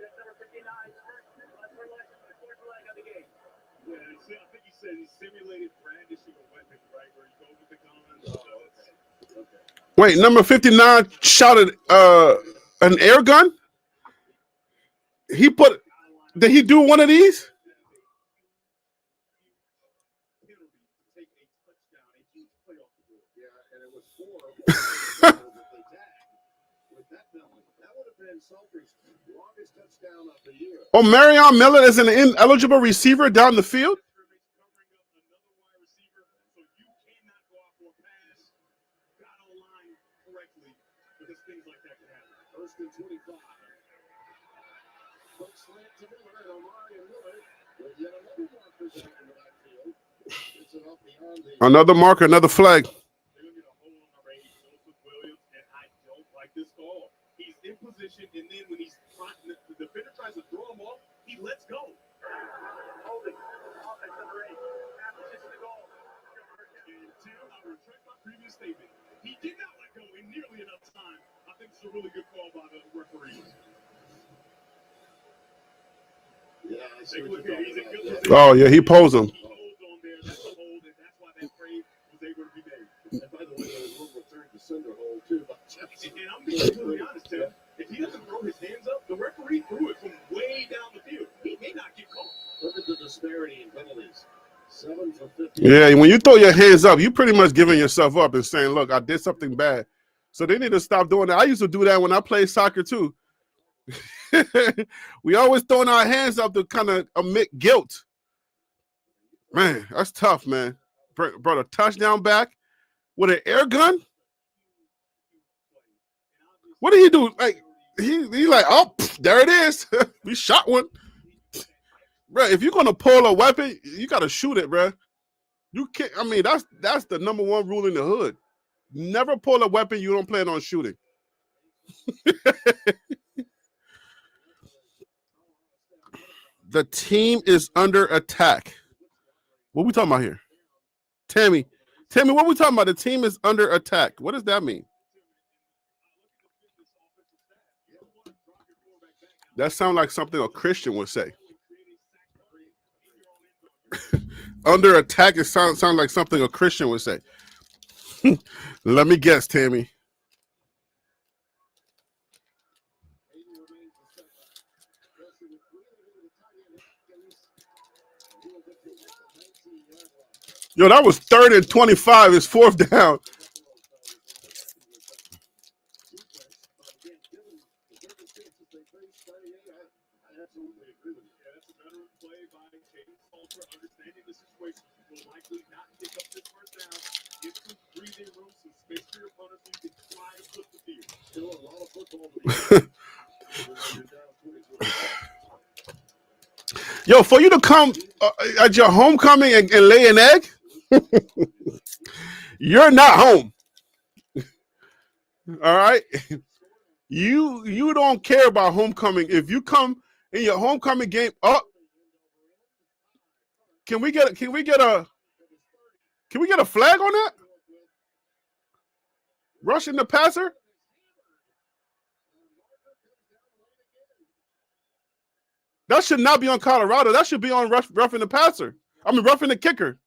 That's number 59. Let's relax for the fourth leg of the game. Yeah, I think he said he simulated brandishing a weapon, right? Where he goes with the gun. Okay. Wait, number 59 shouted an air gun? Did he do one of these? Oh, Marion Miller is an ineligible receiver down the field? Another marker, another flag. He's in position, and then when he's the defender tries to throw him off, he lets go. Holding. Offense number 8. Position to goal. And Tim, I retract my previous statement. He did not let go in nearly enough time. I think it's a really good call by the referee. Yeah, take a look here. He's in good position. Oh, yeah, he posed him. He holds on there. That's a hold, and that's why that trade was able to be made. And by the way, there was one return to sender hold, too. And I'm being totally honest, Tim. If he doesn't throw his hands up, the referee threw it from way down the field. He may not get caught. Look at the disparity in penalties. 7 for 50. Yeah, when you throw your hands up, you pretty much giving yourself up and saying, look, I did something bad. So they need to stop doing that. I used to do that when I played soccer, too. We always throwing our hands up to kind of admit guilt. Man, that's tough, man. Brought a touchdown back with an air gun? What did he do? Like he like, oh, there it is. We shot one. Bro, if you're gonna pull a weapon, you gotta shoot it, bro. You can't. I mean, that's the number one rule in the hood. Never pull a weapon you don't plan on shooting. The team is under attack. What are we talking about here? Tammy, what are we talking about? The team is under attack. What does that mean? That sounds like something a Christian would say. Under attack, it sounds like something a Christian would say. Let me guess, Tammy. Yo, that was 3rd and 25. It's 4th down. Yo, for you to come at your homecoming and lay an egg, you're not home. All right, you don't care about homecoming. If you come in your homecoming game, can we get a flag on that? Rushing the passer. That should not be on Colorado. That should be on roughing the passer. I mean, roughing the kicker.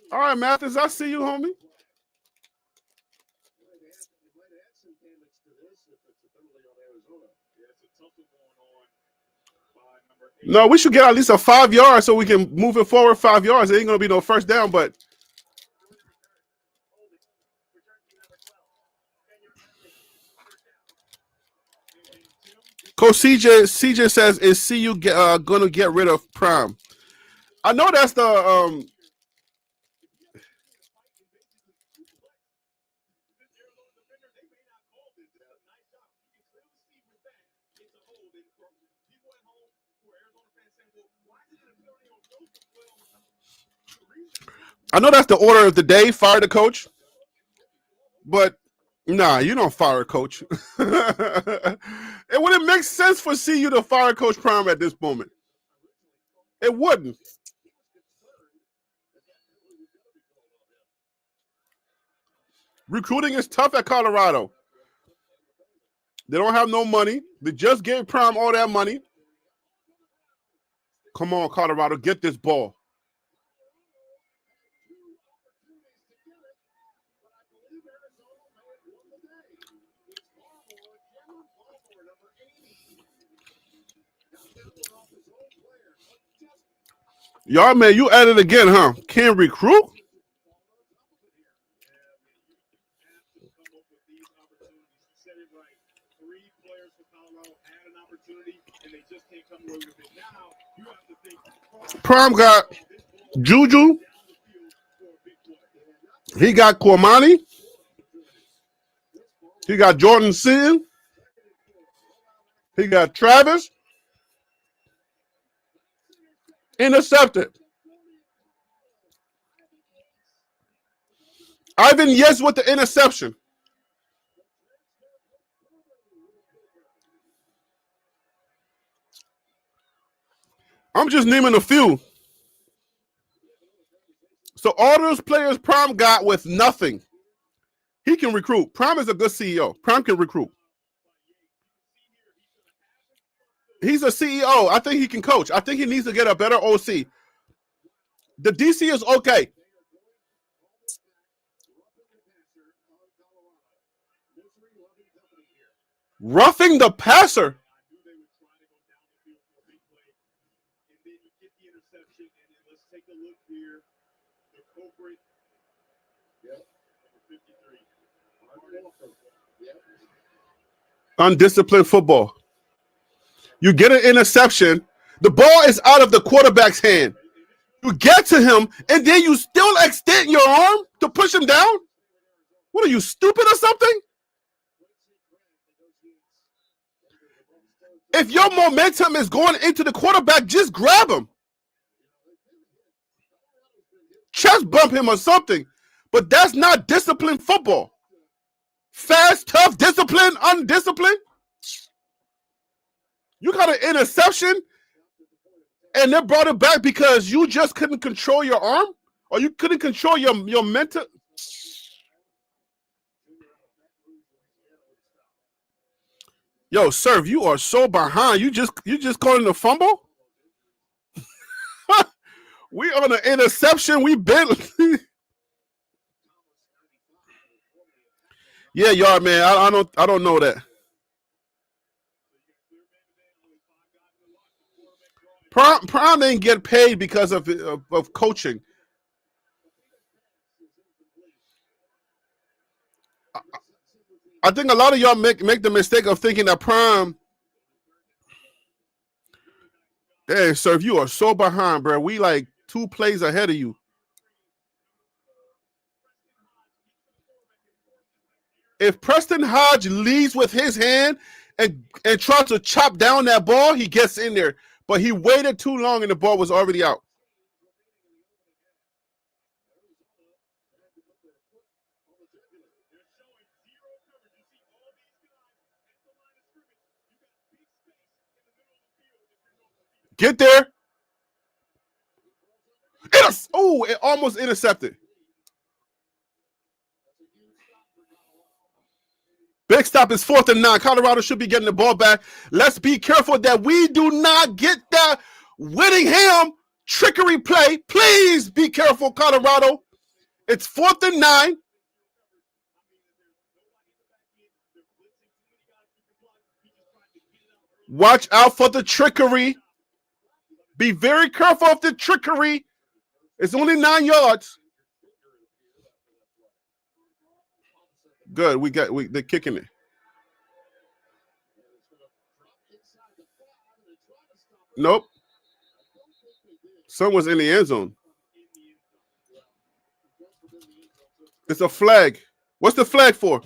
All right, Mathis, I see you, homie. No, we should get at least a 5 yards so we can move it forward 5 yards. It ain't going to be no first down, but Coach CJ says, is CU going to get rid of Prime? I know that's the order of the day, fire the coach. But nah, you don't fire a coach. It wouldn't make sense for CU to fire Coach Prime at this moment. It wouldn't. Recruiting is tough at Colorado. They don't have no money. They just gave Prime all that money. Come on, Colorado, get this ball. Y'all, man, you at it again, huh? Can't recruit? Prime got Juju. He got Cormani. He got Jordan Seaton. He got Travis. Intercepted. Ivan Yes with the interception. I'm just naming a few. So all those players Prime got with nothing. He can recruit. Prime is a good CEO. Prime can recruit. He's a CEO. I think he can coach. I think he needs to get a better OC. The DC is okay. Roughing the passer. Undisciplined football. You get an interception. The ball is out of the quarterback's hand. You get to him, and then you still extend your arm to push him down? What are you, stupid or something? If your momentum is going into the quarterback, just grab him. Chest bump him or something. But that's not disciplined football. Fast, tough, disciplined, undisciplined. You got an interception, and they brought it back because you just couldn't control your arm, or you couldn't control your mental. Yo, Serv, you are so behind. You just calling the fumble? We on an interception. We been. Yeah, yard man. I don't know that. Prime didn't get paid because of coaching. I think a lot of y'all make the mistake of thinking that Prime. Hey, Serv, you are so behind, bro. We like 2 plays ahead of you. If Preston Hodge leads with his hand and tries to chop down that ball, he gets in there. But he waited too long and the ball was already out. Get there. It almost intercepted. Big stop is 4th and 9. Colorado should be getting the ball back. Let's be careful that we do not get that Whittingham trickery play. Please be careful, Colorado. It's 4th and 9. Watch out for the trickery. Be very careful of the trickery. It's only 9 yards. Good. They're kicking it. Nope. Someone's in the end zone. It's a flag. What's the flag for?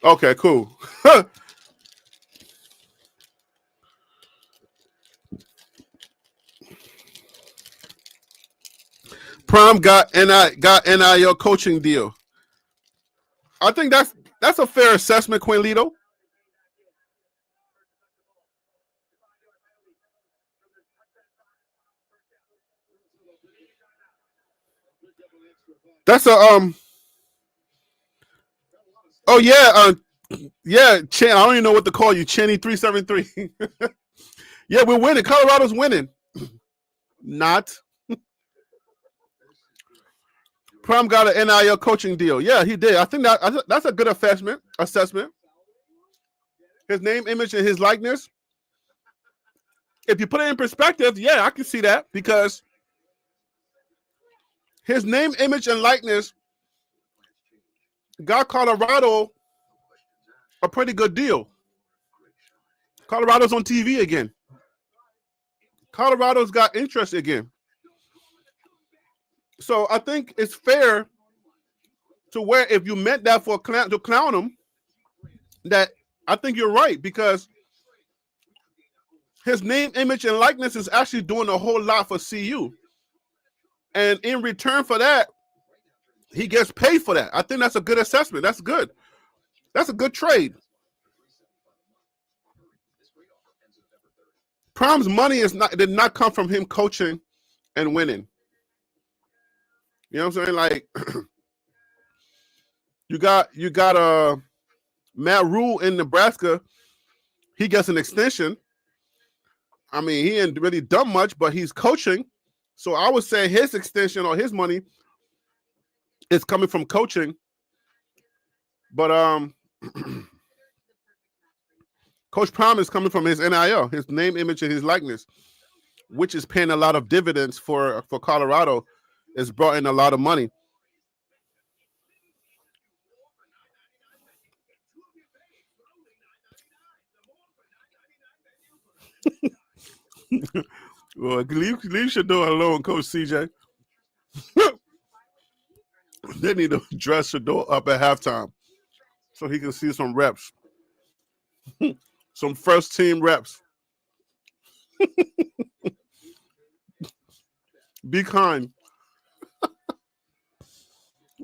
Okay, cool. Prime got NIL coaching deal. I think that's a fair assessment, Quinlito. That's a Oh yeah, yeah. I don't even know what to call you, Chenny 373. Yeah, we're winning. Colorado's winning. Not. Prime got an NIL coaching deal. Yeah, he did. I think that's a good assessment. His name, image, and his likeness. If you put it in perspective, yeah, I can see that because his name, image, and likeness got Colorado a pretty good deal. Colorado's on TV again. Colorado's got interest again. So I think it's fair to where if you meant that to clown him, that I think you're right because his name, image, and likeness is actually doing a whole lot for CU. And in return for that, he gets paid for that. I think that's a good assessment. That's good. That's a good trade. Prime's money did not come from him coaching and winning. You know what I'm saying? Like you got Matt Rule in Nebraska. He gets an extension. I mean, he ain't really done much, but he's coaching. So I would say his extension or his money is coming from coaching. But Coach Prime is coming from his NIL, his name, image, and his likeness, which is paying a lot of dividends for Colorado. It's brought in a lot of money. Well, leave Shador alone, Coach CJ. They need to dress Shador up at halftime so he can see some reps. Some first team reps. Be kind.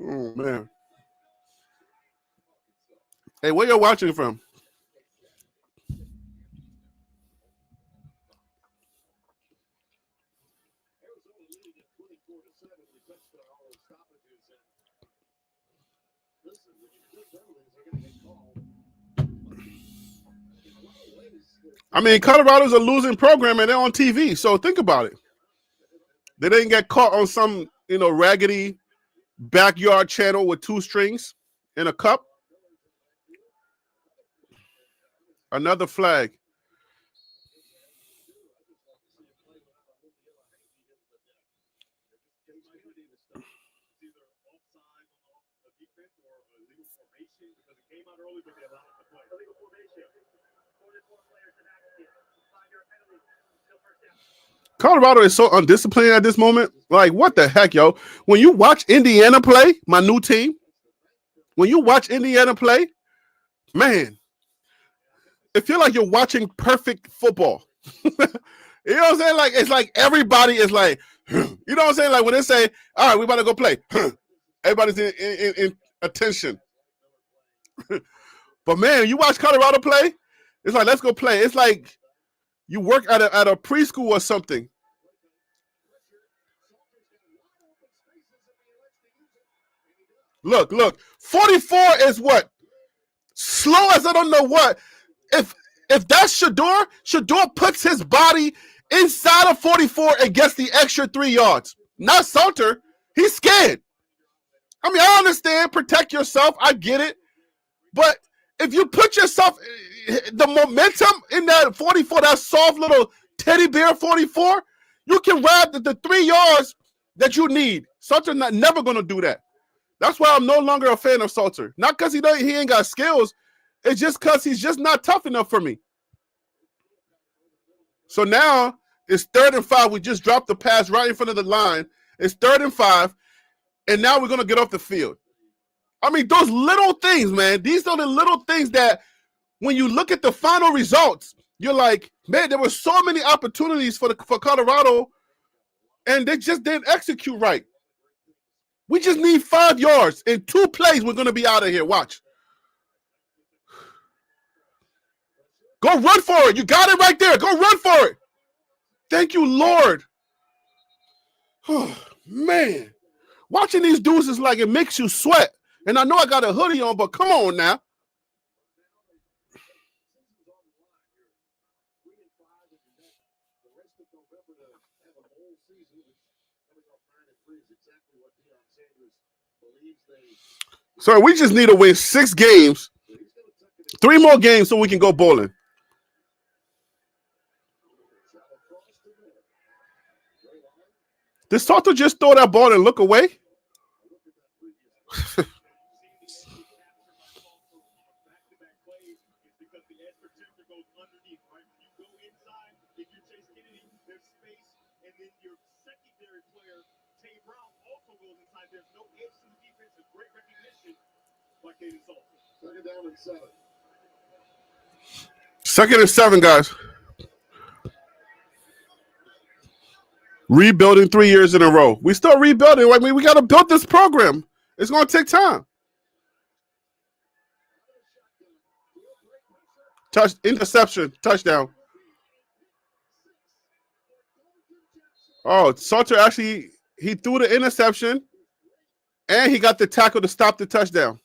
Oh, man. Hey, where you watching from? I mean, Colorado's a losing program and they're on TV, so think about it. They didn't get caught on some, raggedy backyard channel with 2 strings in a cup. Another flag. Colorado is so undisciplined at this moment. Like, what the heck, yo? When you watch Indiana play, my new team, When you watch Indiana play, man, it feels like you're watching perfect football. You know what I'm saying? Like, it's like everybody is like, you know what I'm saying? Like when they say, all right, we about to go play. Everybody's in attention. But man, you watch Colorado play, it's like, let's go play. It's like you work at a preschool or something. Look. 44 is what? Slow as I don't know what. If that's Shedeur puts his body inside of 44 and gets the extra 3 yards. Not Salter. He's scared. I mean, I understand. Protect yourself. I get it. But if you put yourself, the momentum in that 44, that soft little teddy bear 44, you can grab the 3 yards that you need. Salter never going to do that. That's why I'm no longer a fan of Salter. Not because he ain't got skills. It's just because he's just not tough enough for me. So now it's 3rd and 5. We just dropped the pass right in front of the line. It's 3rd and 5. And now we're going to get off the field. I mean, those little things, man. These are the little things that when you look at the final results, you're like, man, there were so many opportunities for Colorado, and they just didn't execute right. We just need 5 yards. In 2 plays, we're going to be out of here. Watch. Go run for it. You got it right there. Go run for it. Thank you, Lord. Oh, man. Watching these dudes is like it makes you sweat. And I know I got a hoodie on, but come on now. So we just need to win 6 games, 3 more games so we can go bowling. Did Salter just throw that ball and look away? Second and 7, guys. Rebuilding 3 years in a row. We still rebuilding. I mean, we got to build this program. It's going to take time. Interception, touchdown. Oh, Salter actually, he threw the interception, and he got the tackle to stop the touchdown.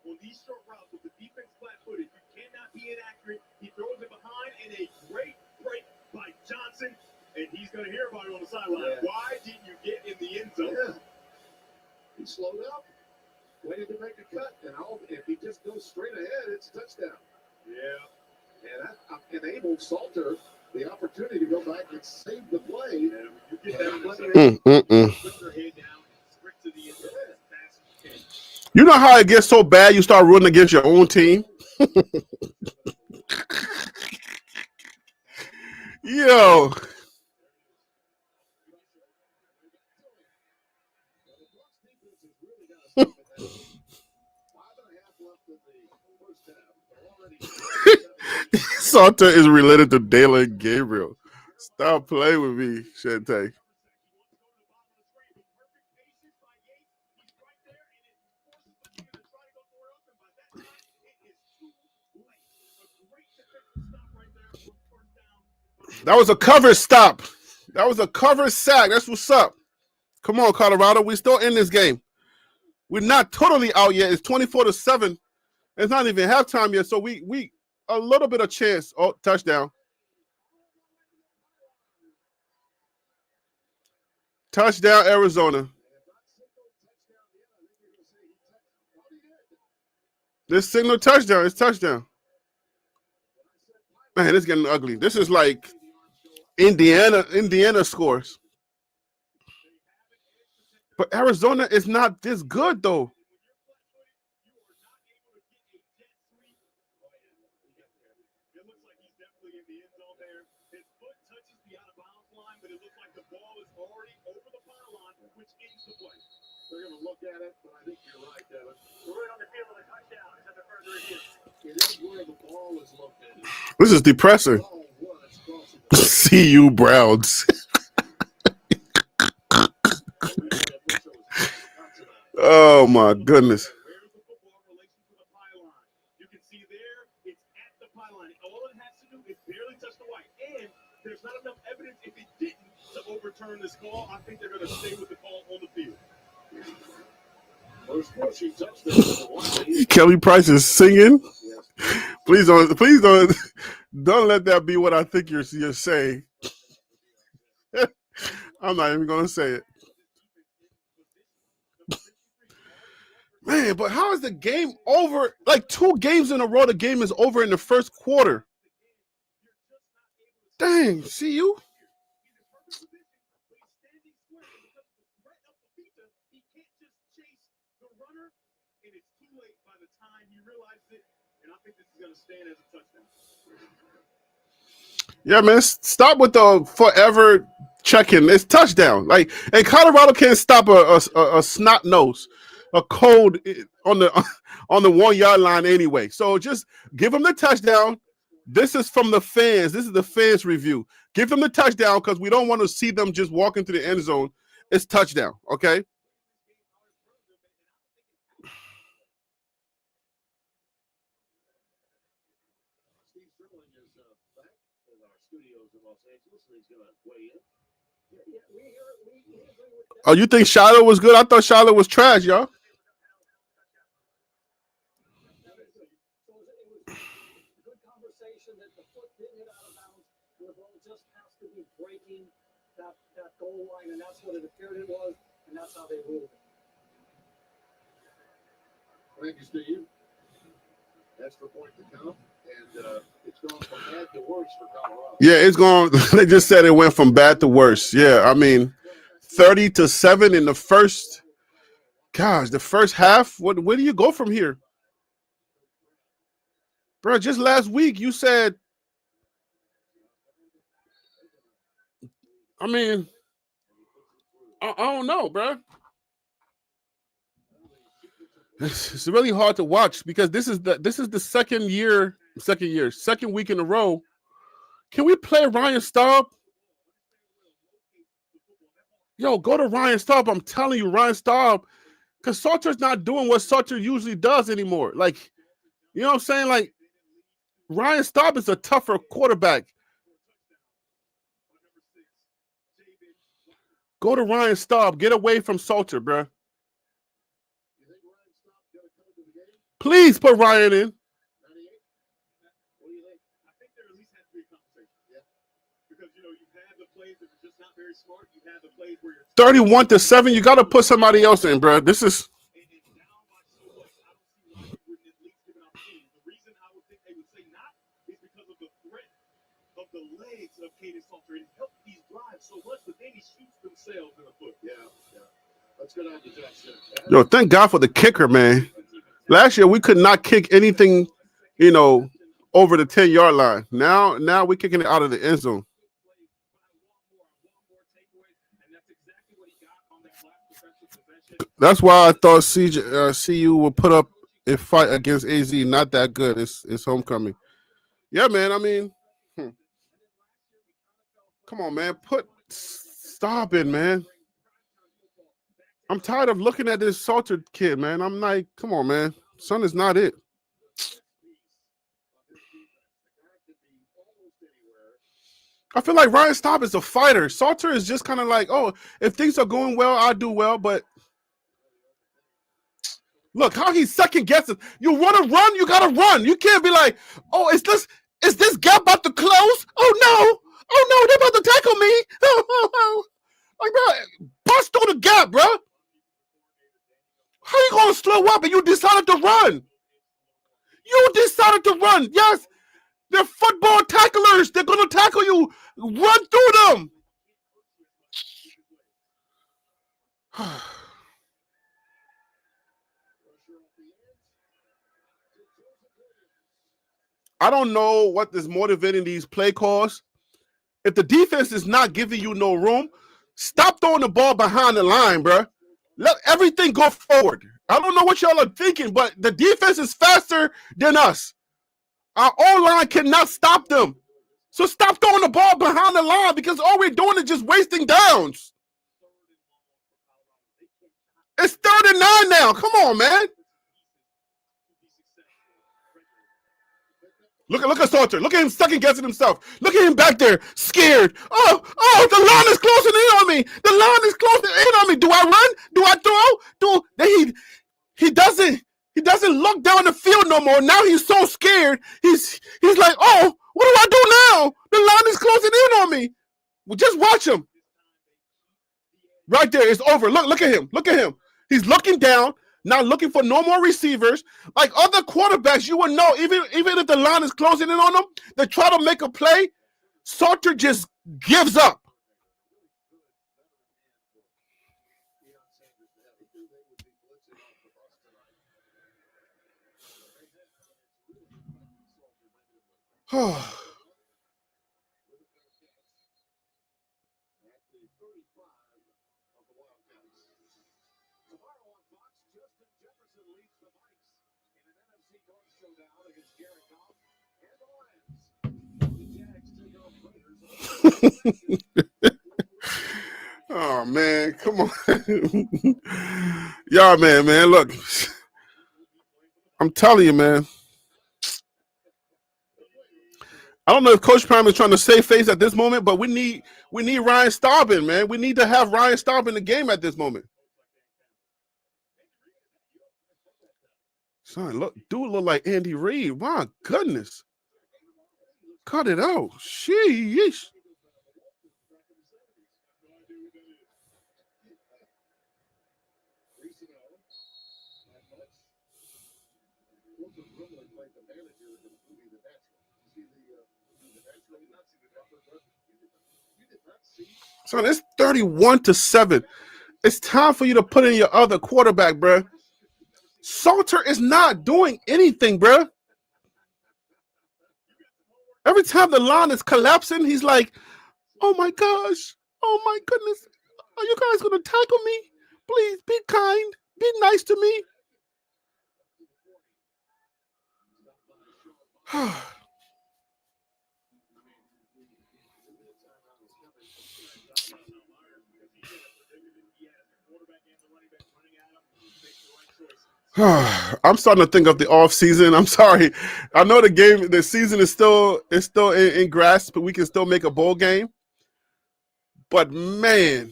On these short routes with the defense flat-footed, you cannot be inaccurate. He throws it behind, and a great break by Johnson, and he's going to hear about it on the sideline. Yeah. Why didn't you get in the end zone? Yeah. He slowed up, waited to make a cut, and if he just goes straight ahead, it's a touchdown. Yeah. And that enabled Salter the opportunity to go back and save the play. Yeah, you get down put your head down and sprint to the end zone as fast as you can. You know how it gets so bad you start rooting against your own team? Yo. Salter is related to Dalen Gabriel. Stop playing with me, Shante. That was a cover stop. That was a cover sack. That's what's up. Come on, Colorado. We're still in this game. We're not totally out yet. It's 24-7. It's not even halftime yet, so we a little bit of chance. Oh, touchdown. Touchdown, Arizona. This signal touchdown. It's touchdown. Man, it's getting ugly. This is like Indiana scores. But Arizona is not this good, though. It looks like he's definitely in the end zone there. His foot touches the out of bounds line, but it looks like the ball is already over the pylon, which ends the play. They're going to look at it, but I think you're right, Devin. We're right on the field of the touchdown. Is that the further review? It is where the ball is located. This is depressing. See you, Browns. Oh my goodness. Where's the football in relation to the pylon? You can see there, it's at the pylon. All it has to do is barely touch the white. And there's not enough evidence if it didn't to overturn this call. I think they're going to stay with the call on the field. Kelly Price is singing. Please don't let that be what I think you're saying. I'm not even gonna say it. Man, but how is the game over? Like 2 games in a row, the game is over in the first quarter. Dang, see you? Yeah, man, stop with the forever checking. It's touchdown. Like, and Colorado can't stop a snot nose, a cold on the 1 yard line anyway. So just give them the touchdown. This is from the fans. This is the fans review. Give them the touchdown because we don't want to see them just walk into the end zone. It's touchdown, okay? Oh, you think Shiloh was good? I thought Shiloh was trash, y'all. Good conversation that the foot didn't hit out of bounds. The ball just has to be breaking that goal line, and that's what it appeared it was, and that's how they ruled it. Thank you, Steve. That's the point to count, and it's gone from bad to worse for Colorado. Yeah, it's gone. They just said it went from bad to worse. Yeah, I mean, 30-7 in the first. Gosh, the first half. Where do you go from here, bro? Just last week you said. I mean, I don't know, bro. It's really hard to watch because this is the second week in a row. Can we play Ryan Staub? Yo, go to Ryan Staub. I'm telling you, Ryan Staub, because Salter's not doing what Salter usually does anymore. Like, you know what I'm saying? Like, Ryan Staub is a tougher quarterback. Go to Ryan Staub. Get away from Salter, bro. Please put Ryan in. I think there at least has to be a conversation. Yeah. Because, you've had the plays that are just not very smart. You've had the plays where you're 31-7. You got to put somebody else in, bro. This is. and down by so much. I don't see why you wouldn't at least give an opportunity. The reason I would think they would say not is because of the threat of the legs of Kaden Salter. It helped these drives so much, but then he shoots themselves in the foot. Yeah. Let's go down to Jackson. Yo, thank God for the kicker, man. Last year we could not kick anything, over the 10-yard line. Now we're kicking it out of the end zone. That's why I thought CU would put up a fight against AZ. Not that good. It's homecoming. Yeah, man. I mean, come on, man. Stop it, man. I'm tired of looking at this Salter kid, man. I'm like, come on, man. Son is not it. I feel like Ryan Staub is a fighter. Salter is just kind of like, oh, if things are going well, I'll do well. But look how he's second guessing. You want to run, you gotta run. You can't be like, oh, is this gap about to close? Oh no, they're about to tackle me. Like, bro, bust through the gap, bro. How you gonna slow up and you decided to run? You decided to run. Yes, they're football tacklers. They're gonna tackle you. Run through them. I don't know what is motivating these play calls. If the defense is not giving you no room, stop throwing the ball behind the line, bro. Let everything go forward. I don't know what y'all are thinking, but the defense is faster than us. Our O-line cannot stop them. So stop throwing the ball behind the line because all we're doing is just wasting downs. It's 3rd and 9 now. Come on, man. Look at Salter. Look at him second guessing himself. Look at him back there, scared. Oh, the line is closing in on me. The line is closing in on me. Do I run? Do I throw? He doesn't look down the field no more. Now he's so scared. He's like, oh, what do I do now? The line is closing in on me. Well, just watch him. Right there, it's over. Look at him. Look at him. He's looking down. Not looking for no more receivers. Like other quarterbacks, you would know, even if the line is closing in on them, they try to make a play. Salter just gives up. Oh man, come on. Y'all, man, look. I'm telling you, man. I don't know if Coach Prime is trying to save face at this moment, but we need Ryan Staubin, man. We need to have Ryan Staubin in the game at this moment. Son, dude look like Andy Reid. My goodness. Cut it out. Sheesh. Son, it's 31-7. It's time for you to put in your other quarterback, bro. Salter is not doing anything, bro. Every time the line is collapsing, he's like, oh my gosh. Oh my goodness. Are you guys going to tackle me? Please be kind. Be nice to me. I'm starting to think of the off season. I'm sorry. I know the season is still in grasp, but we can still make a bowl game. But man,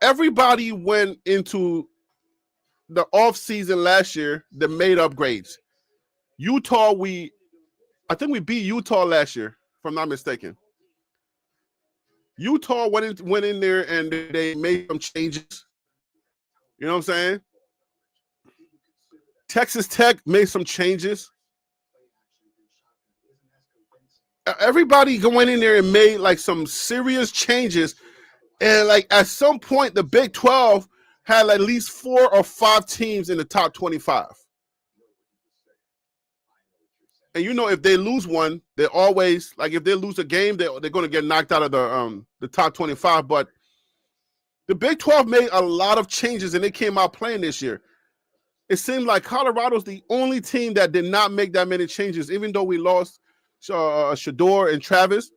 everybody went into the off season last year that made upgrades. Utah, I think we beat Utah last year, if I'm not mistaken. Utah went in there and they made some changes. You know what I'm saying? Texas Tech made some changes. Everybody went in there and made like some serious changes. And like at some point, the Big 12 had at least 4 or 5 teams in the top 25. And you know, if they lose one, they always, like if they lose a game, they're going to get knocked out of the top 25. But the Big 12 made a lot of changes, and they came out playing this year. It seemed like Colorado's the only team that did not make that many changes, even though we lost Shedeur and Travis.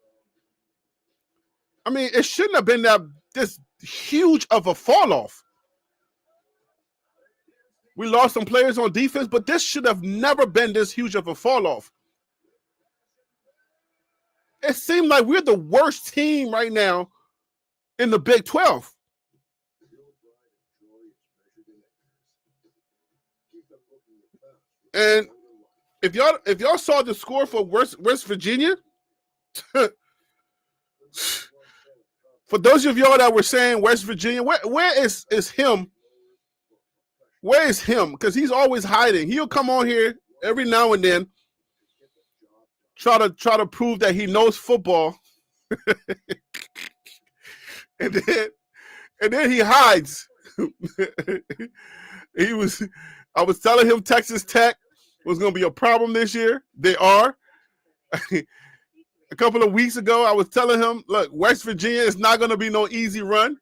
I mean, it shouldn't have been this huge of a fall off. We lost some players on defense, but this should have never been this huge of a fall off. It seemed like we're the worst team right now in the Big 12. And if y'all saw the score for West Virginia, for those of y'all that were saying West Virginia, where is him? Where is him? Because he's always hiding. He'll come on here every now and then, try to prove that he knows football, and then he hides. I was telling him Texas Tech was going to be a problem this year. They are. A couple of weeks ago, I was telling him, look, West Virginia is not going to be no easy run.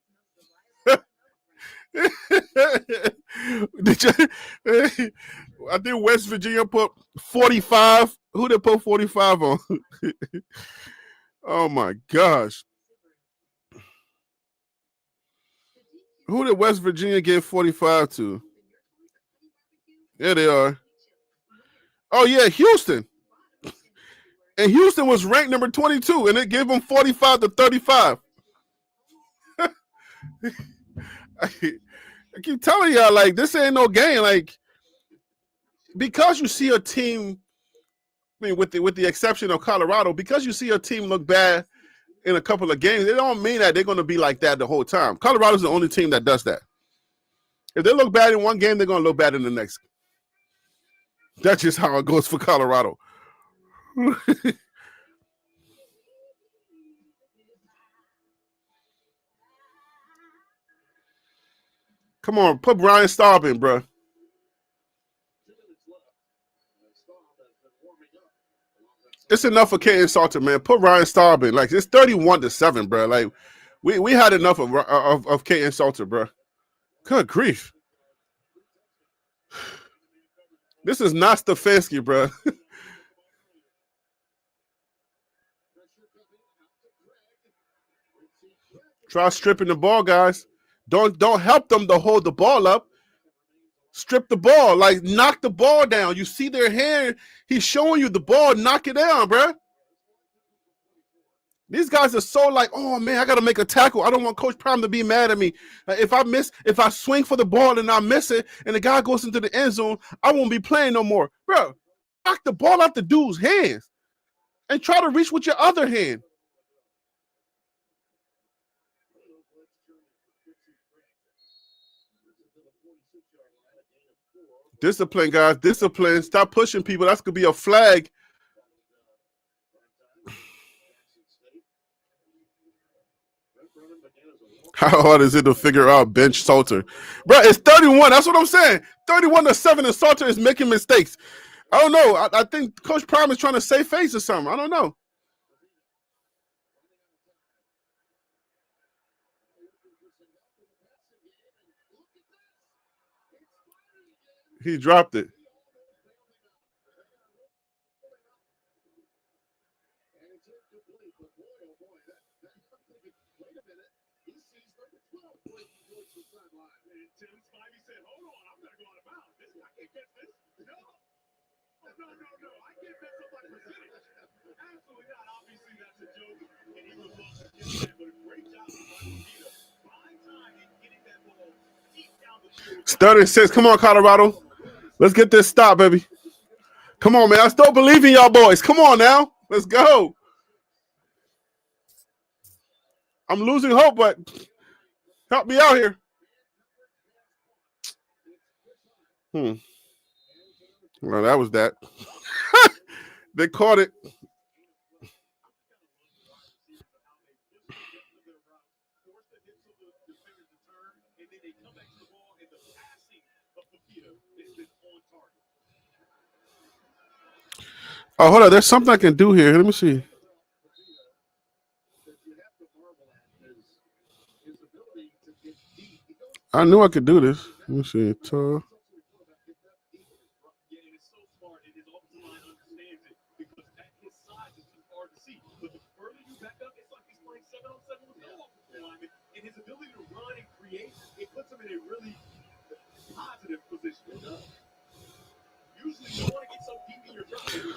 Did you, I think West Virginia put 45. Who did put 45 on? Oh, my gosh. Who did West Virginia give 45 to? Yeah, they are. Oh, yeah, Houston. And Houston was ranked number 22, and it gave them 45 to 35. I keep telling y'all, like, this ain't no game. Like, because you see a team, I mean, with the exception of Colorado, because you see a team look bad in a couple of games, it don't mean that they're going to be like that the whole time. Colorado's the only team that does that. If they look bad in one game, they're going to look bad in the next. That's just how it goes for Colorado. Come on, put Brian Staub in, bro. It's enough for Kaden Salter, man. Put Ryan Staub in. Like, it's 31-7, bro. Like, we had enough of Kaden Salter, bro. Good grief. This is not Stefanski, bro. Try stripping the ball, guys. Don't help them to hold the ball up. Strip the ball. Like, knock the ball down. You see their hand. He's showing you the ball. Knock it down, bro. These guys are so like, oh, man, I got to make a tackle. I don't want Coach Prime to be mad at me. If I swing for the ball and I miss it and the guy goes into the end zone, I won't be playing no more. Bro, knock the ball out the dude's hands and try to reach with your other hand. Discipline, guys. Discipline. Stop pushing people. That's going to be a flag. How hard is it to figure out bench Salter? Bro, it's 31. That's what I'm saying. 31-7, and Salter is making mistakes. I don't know. I think Coach Prime is trying to save face or something. I don't know. He dropped it. Third and 6. Come on, Colorado. Let's get this stop, baby. Come on, man. I still believe in y'all boys. Come on now. Let's go. I'm losing hope, but help me out here. Well, that was that. They caught it. Oh, hold on. There's something I can do here. Let me see. I knew I could do this. Let me see.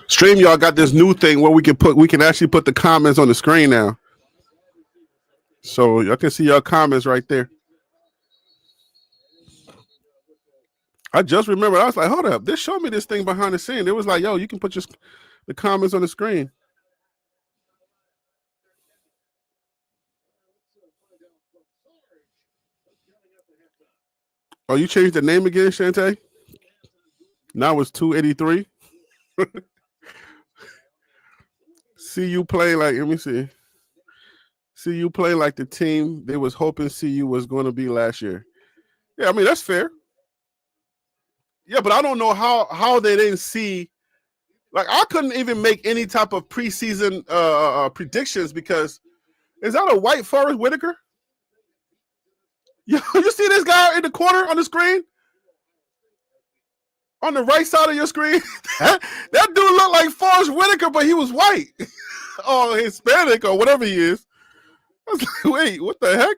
Stream, y'all got this new thing where we can actually put the comments on the screen now. So y'all can see your comments right there. I just remembered. I was like, hold up. They showed me this thing behind the scene. It was like, yo, you can put the comments on the screen. Oh, you changed the name again, Shante? Now it's 283. See you play like, let me see. See you play like the team they was hoping CU was going to be last year. Yeah, I mean, that's fair. Yeah, but I don't know how they didn't see. Like, I couldn't even make any type of preseason predictions because is that a white Forrest Whitaker? You see this guy in the corner on the screen? On the right side of your screen? that dude looked like Forrest Whitaker, but he was white. Or Hispanic or whatever he is. I was like, wait, what the heck?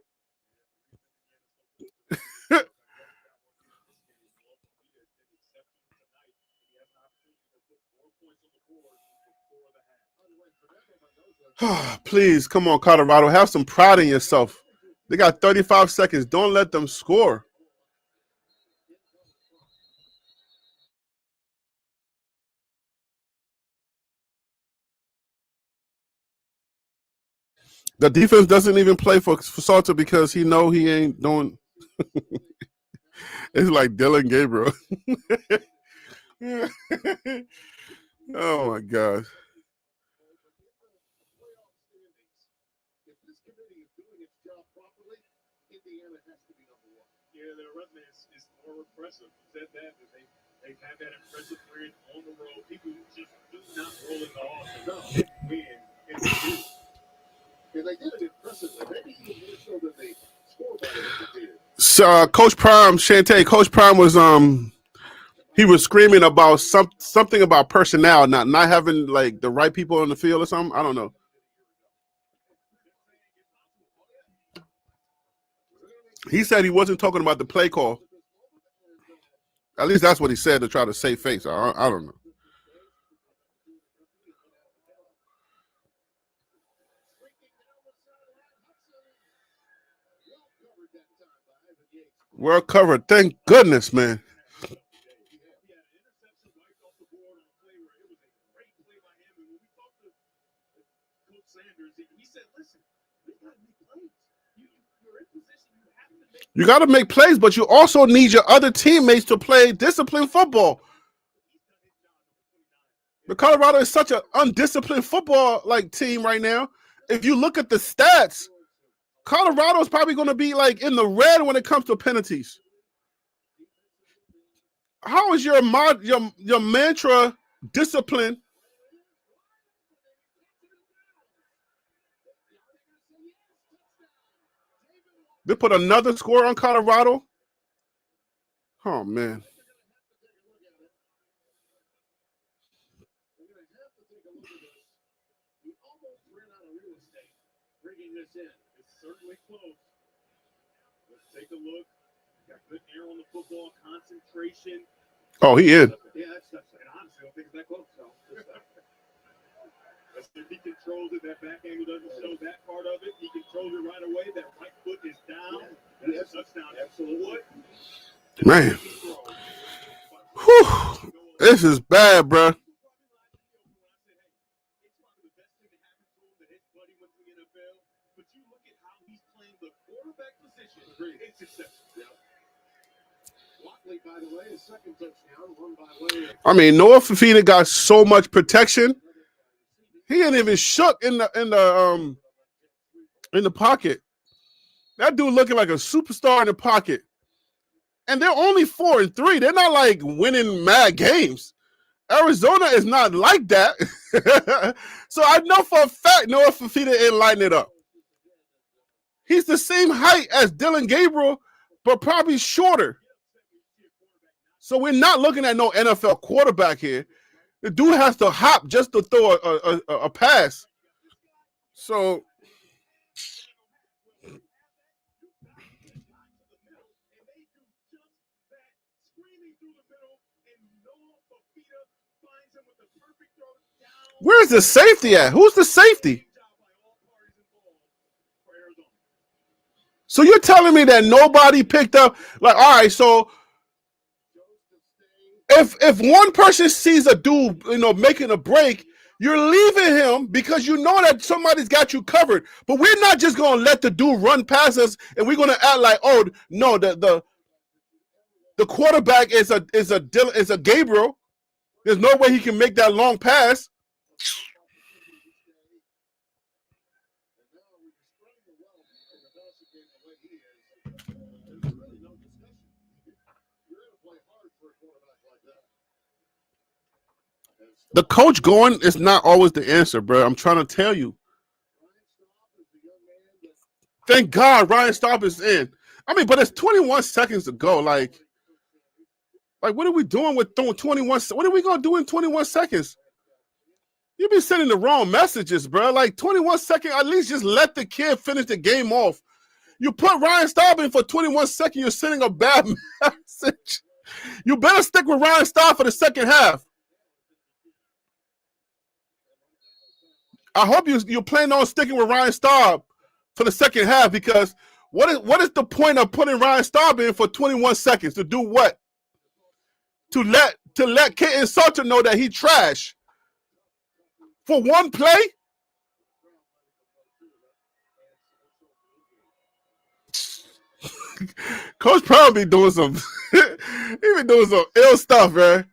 Please, come on, Colorado. Have some pride in yourself. They got 35 seconds. Don't let them score. The defense doesn't even play for Salter because he know he ain't doing. It's like Dylan Gabriel. Oh, my God. If this committee is doing its job properly, Indiana has to be number one. Yeah, their resume is more impressive. You said that they've had that impressive win on the road. People just do not roll in the offense win, and they do. And they did it impressively, maybe even more so than they scored by the did. So, Coach Prime, Shantae, Coach Prime was he was screaming about something about personnel, not having like the right people on the field or something. I don't know. He said he wasn't talking about the play call. At least that's what he said to try to save face. I don't know. Well covered. Thank goodness, man. You got to make plays, but you also need your other teammates to play disciplined football. The Colorado is such an undisciplined football like team right now. If you look at the stats, Colorado is probably going to be like in the red when it comes to penalties. How is your mantra discipline? They put another score on Colorado. Oh, man. It's certainly close. Let's take a look. Got good air on the football, concentration. Oh, he is. Yeah, that's and honestly, I don't think it's that close. So he controls it. That back angle doesn't show that part of it. He controls it right away. That right foot is down. That's a touchdown. Absolutely. Man. Whew. This is bad, bro. I mean, Noah Fafita got so much protection. He ain't even shook in the pocket. That dude looking like a superstar in the pocket. And they're only 4-3. They're not like winning mad games. Arizona is not like that. So I know for a fact Noah Fafita ain't lighting it up. He's the same height as Dylan Gabriel, but probably shorter. So we're not looking at no NFL quarterback here. The dude has to hop just to throw a pass. So where's the safety at? Who's the safety? So you're telling me that nobody picked up, like, all right, so if one person sees a dude, making a break, you're leaving him because you know that somebody's got you covered. But we're not just going to let the dude run past us and we're going to act like, oh, no, the quarterback is a Gabriel. There's no way he can make that long pass. The coach going is not always the answer, bro. I'm trying to tell you. Thank God Ryan Staub is in. I mean, but it's 21 seconds to go. Like what are we doing with 21? What are we going to do in 21 seconds? You be sending the wrong messages, bro. Like 21 seconds, at least just let the kid finish the game off. You put Ryan Staub in for 21 seconds, you're sending a bad message. You better stick with Ryan Staub for the second half. I hope you plan on sticking with Ryan Staub for the second half, because what is the point of putting Ryan Staub in for 21 seconds? To do what? To let Kaden Salter know that he trash for one play? Coach probably doing some he been doing some ill stuff, man.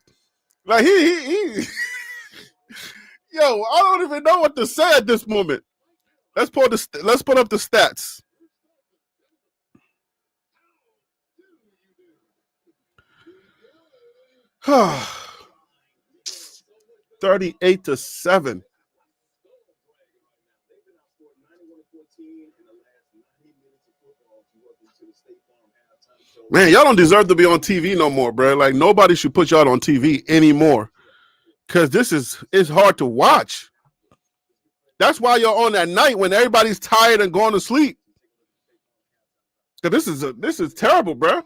Like he yo, I don't even know what to say at this moment. Let's put up the stats. $38-7. Man, y'all don't deserve to be on TV no more, bro. Like, nobody should put y'all on TV anymore, because it's hard to watch. That's why you're on at night when everybody's tired and going to sleep. Because this is terrible, bro.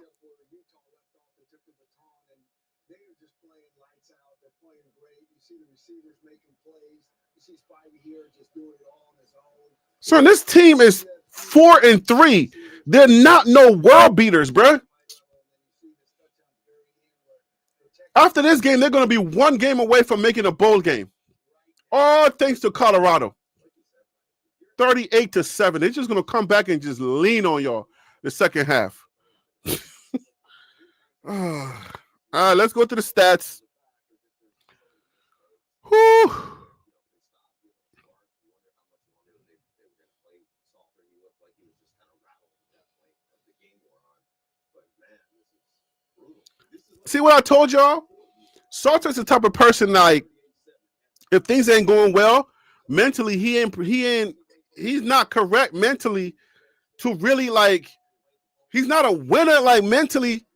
So this team is 4-3. They're not no world beaters, bro. After this game, they're going to be one game away from making a bowl game. All thanks to Colorado. 38-7. They're just going to come back and just lean on y'all the second half. All right, let's go to the stats. Whew. See what I told y'all? Salter's the type of person, like, if things ain't going well, mentally he's not correct mentally to really, like, he's not a winner, like, mentally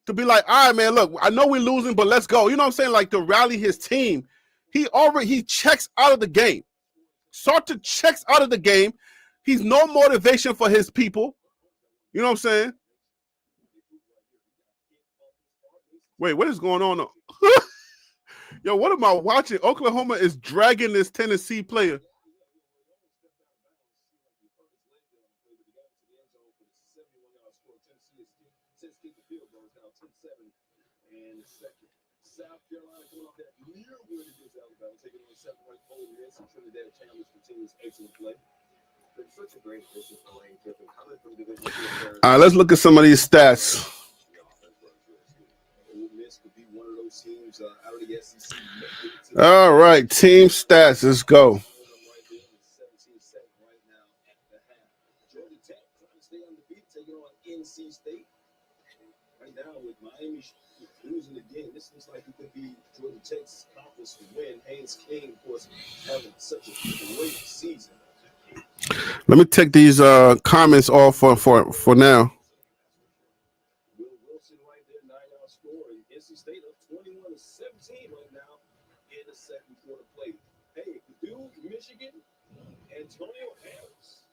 to be like, all right, man, look, I know we're losing, but let's go. You know what I'm saying? Like, to rally his team. He checks out of the game. Salter checks out of the game. He's no motivation for his people. You know what I'm saying? Wait, what is going on? Yo, what am I watching? Oklahoma is dragging this Tennessee player. South Carolina coming off that near win against Alabama, taking on 7-point favorites, and Trinidad Chandler's continues excellent play. Been such a great addition for Lane Kiffin coming from Division II. All right, let's look at some of these stats. Ole Miss could be one of those teams out of the SEC. All right, team stats. Let's go. 17-7 right now at the half. Georgia Tech trying to stay undefeated, taking on NC State. Right now with Miami losing the game, this looks like it could be Georgia Tech's conference win. Haynes King, of course, having such a great season. Let me take these comments off for now. Will Wilson right there, 9-yard score. NC State up 21-17 right now in the second quarter play. Hey, Purdue, Michigan, Antonio Harris.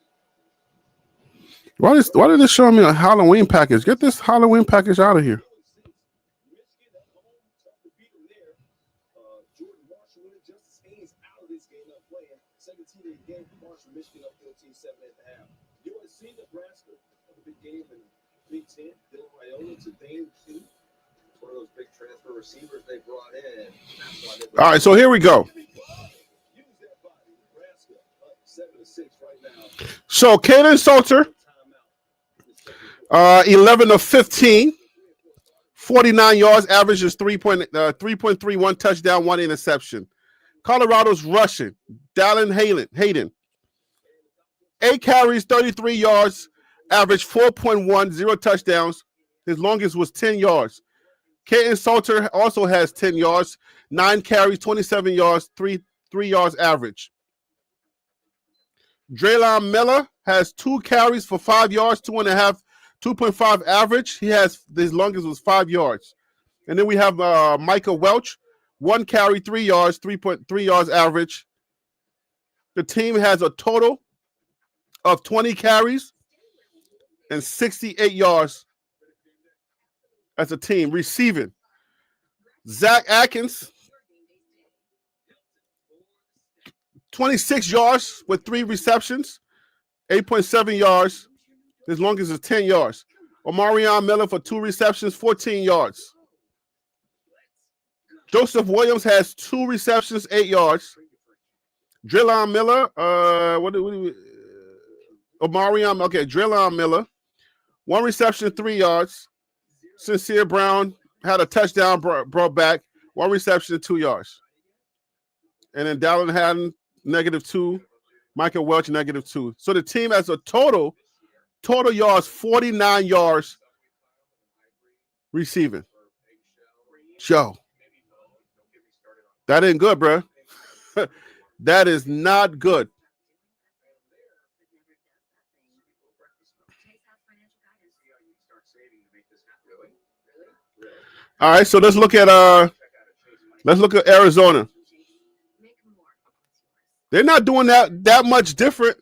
Why did it show me a Halloween package? Get this Halloween package out of here. Michigan at home, tough to beat them there. Jordan Marshall winning, Justice Haynes out of this game, not playing. Second team of the game for Marshall, Michigan up 14-7 at the half. USC, Nebraska, a big game in Big Ten. Dylan Raiola to Dane Key. One of those big transfer receivers they brought in. All right, so here we go. Use that body. Nebraska up 7-6 right now. So Kaden Salter, 11 of 15, 49 yards, average is 3.31 touchdown, 1 interception. Colorado's rushing. Dallin Hayden, 8 carries, 33 yards, average 4.1, 0 touchdowns. His longest was 10 yards. Kaden Salter also has 10 yards, 9 carries, 27 yards, 3 yards average. Draylon Miller has 2 carries for 5 yards, 2.5 average. He has his longest was 5 yards. And then we have Micah Welch, 1 carry, 3 yards, 3.3 yards average. The team has a total of 20 carries and 68 yards as a team. Receiving, Zach Atkins, 26 yards with 3 receptions, 8.7 yards. His longest is 10 yards. Omarion Miller for 2 receptions, 14 yards. Joseph Williams has 2 receptions, 8 yards. Drillon Miller, Drillon Miller, 1 reception, 3 yards. Sincere Brown had a touchdown brought back, 1 reception, 2 yards. And then Dallin Haddon, -2. Michael Welch, -2. So the team has a total yards, 49 yards receiving. Joe, that ain't good, bro. That is not good. All right, so let's look at Arizona. They're not doing that much different.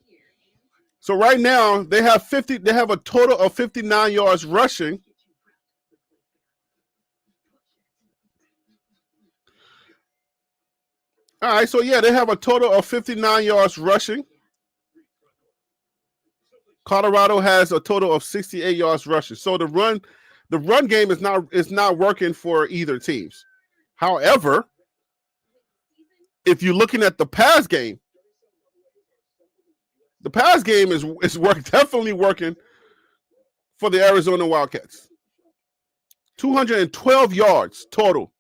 So right now they have a total of 59 yards rushing. All right, so yeah, they have a total of 59 yards rushing. Colorado has a total of 68 yards rushing. So the run game is not working for either teams. However, if you're looking at the pass game is definitely working for the Arizona Wildcats. 212 yards total.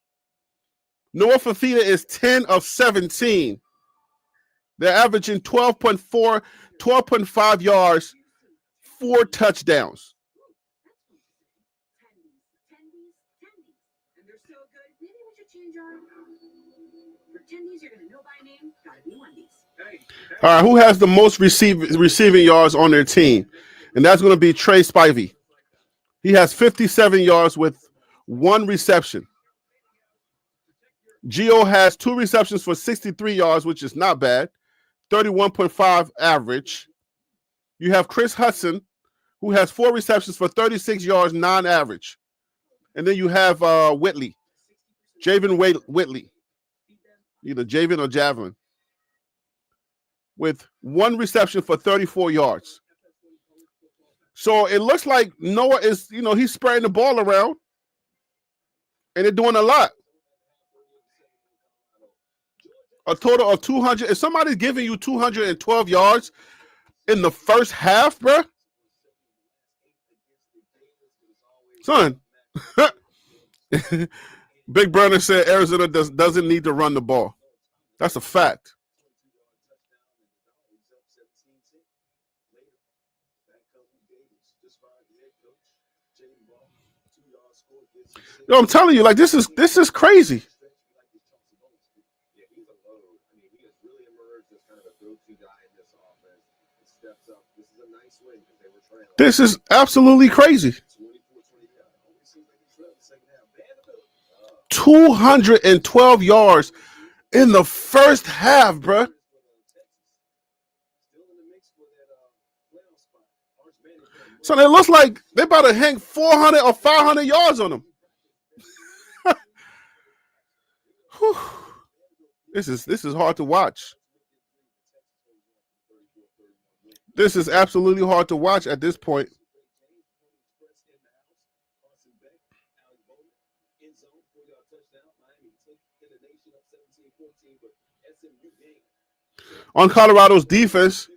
Noah Fafita is 10 of 17. They're averaging 12.5 yards, 4 touchdowns. And they're so good. Maybe we should change our for tendies. You're gonna know by name. Gotta be Wendy's. All right, who has the most receiving yards on their team? And that's going to be Trey Spivey. He has 57 yards with 1 reception. Gio has 2 receptions for 63 yards, which is not bad. 31.5 average. You have Chris Hudson, who has 4 receptions for 36 yards, non-average. And then you have Whitley, Javen Whitley, either Javen or Javelin, with 1 reception for 34 yards. So it looks like Noah is, he's spreading the ball around, and they're doing a lot. A total of 200. If somebody's giving you 212 yards in the first half, bro, son. Big Brother said Arizona doesn't need to run the ball. That's a fact. Yo, I'm telling you, like this is crazy. This is absolutely crazy. 212 yards in the first half, bruh. So it looks like they're about to hang 400 or 500 yards on them. This is hard to watch. This is absolutely hard to watch at this point. On Colorado's defense,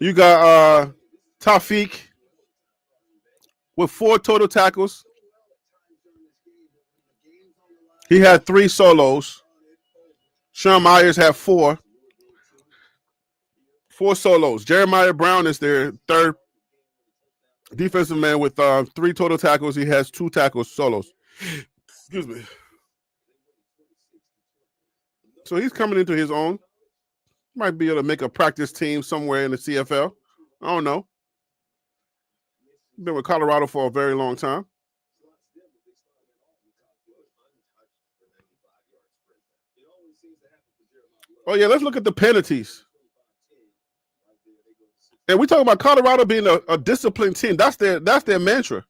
you got Taufik with 4 total tackles. He had 3 solos. Sean Myers had 4 solos. Jeremiah Brown is their third Defensive man with 3 total tackles. He has 2 tackles solos. Excuse me. So he's coming into his own. Might be able to make a practice team somewhere in the CFL. I don't know. Been with Colorado for a very long time. Oh, yeah, let's look at the penalties. And we talk about Colorado being a disciplined team. That's their mantra.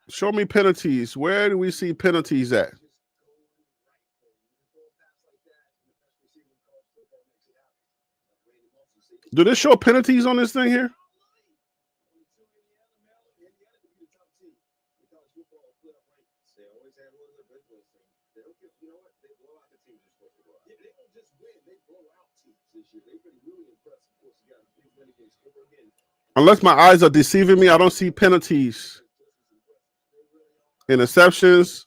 Show me penalties. Where do we see penalties at? Do they show penalties on this thing here? Unless my eyes are deceiving me, I don't see penalties. Interceptions.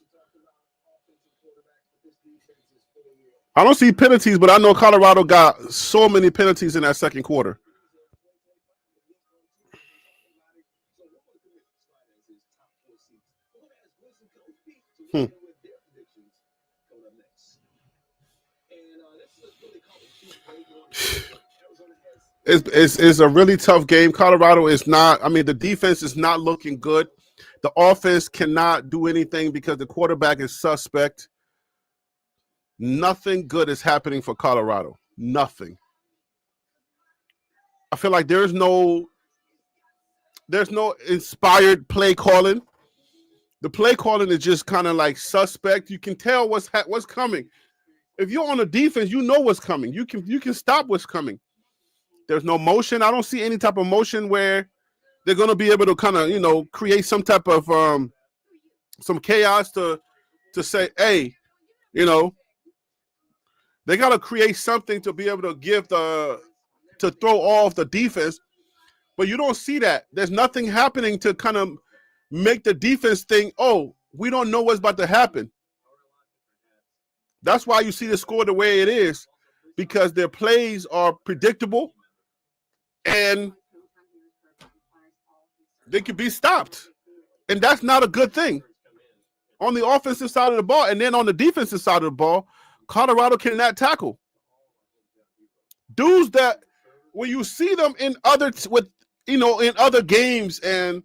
I don't see penalties, but I know Colorado got so many penalties in that second quarter. It's a really tough game. Colorado is not, the defense is not looking good. The offense cannot do anything because the quarterback is suspect. Nothing good is happening for Colorado. Nothing. I feel like there's no inspired play calling. The play calling is just kind of like suspect. You can tell what's coming. If you're on the defense, you know what's coming. You can stop what's coming. There's no motion. I don't see any type of motion where they're going to be able to kind of, create some type of some chaos to say, hey, they got to create something to be able to to throw off the defense. But you don't see that. There's nothing happening to kind of make the defense think, oh, we don't know what's about to happen. That's why you see the score the way it is, because their plays are predictable and they can be stopped. And that's not a good thing on the offensive side of the ball. And then on the defensive side of the ball, Colorado cannot tackle. Dudes that when you see them in other games and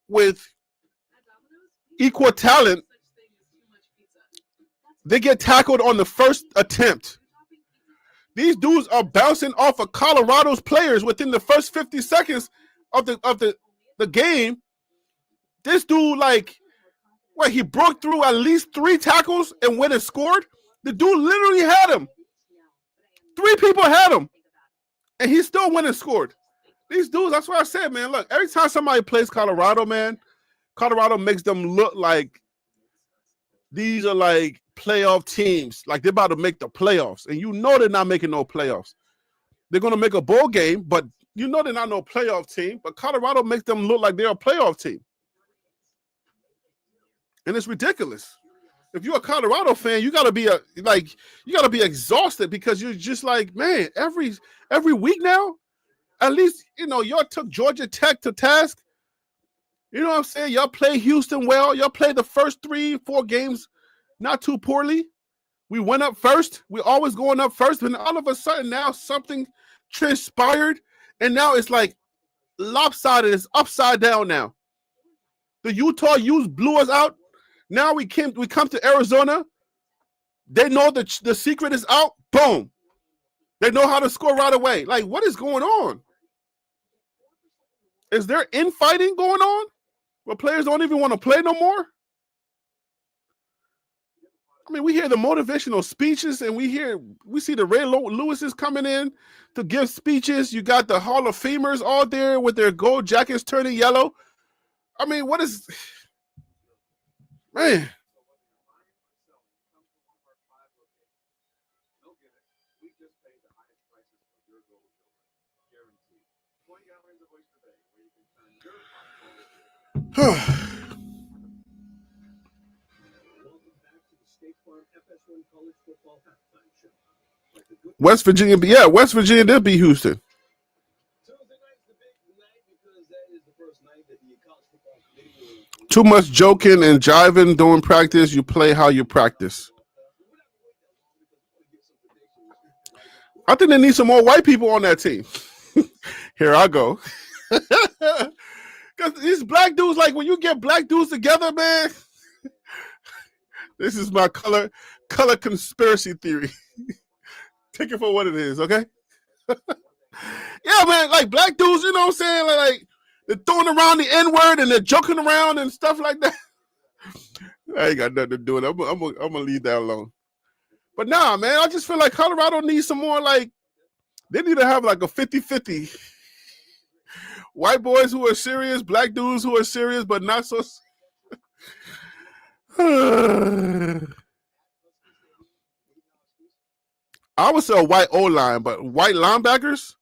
with equal talent, they get tackled on the first attempt. These dudes are bouncing off of Colorado's players within the first 50 seconds of the game. This dude, he broke through at least 3 tackles and went and scored. The dude literally had him. 3 people had him, and he still went and scored. These dudes, that's what I said, man. Look, every time somebody plays Colorado, man, Colorado makes them look like these are like playoff teams, like they're about to make the playoffs. And they're not making no playoffs. They're going to make a bowl game, but they're not no playoff team. But Colorado makes them look like they're a playoff team. And it's ridiculous. If you're a Colorado fan, you gotta be exhausted because you're just like, man, every week now, at least y'all took Georgia Tech to task. You know what I'm saying? Y'all play Houston well. Y'all play the first 3-4 games not too poorly. We went up first. We're always going up first. And all of a sudden now something transpired. And now it's like lopsided. It's upside down now. The Utah Utes blew us out. Now we come to Arizona. They know that the secret is out. Boom. They know how to score right away. Like, what is going on? Is there infighting going on where players don't even want to play no more? We hear the motivational speeches and we see the Ray Lewises coming in to give speeches. You got the Hall of Famers all there with their gold jackets turning yellow. What is... Man. Welcome back to the State Farm FS1 College Football Halftime Show. Like the West Virginia, yeah, West Virginia did beat Houston. Tuesday night's the big night because that is the first night that the college football committee will. Too much joking and jiving during practice. You play how you practice. I think they need some more white people on that team. Here I go. Because these black dudes, like when you get black dudes together, man, this is my color conspiracy theory. Take it for what it is, okay? Yeah, man, like black dudes, you know what I'm saying? Like they're throwing around the N-word and they're joking around and stuff like that. I ain't got nothing to do with it. I'm gonna leave that alone. But nah, man, I just feel like Colorado needs some more, like, they need to have like a 50-50. White boys who are serious, black dudes who are serious, but not so. I would say a white O-line, but white linebackers,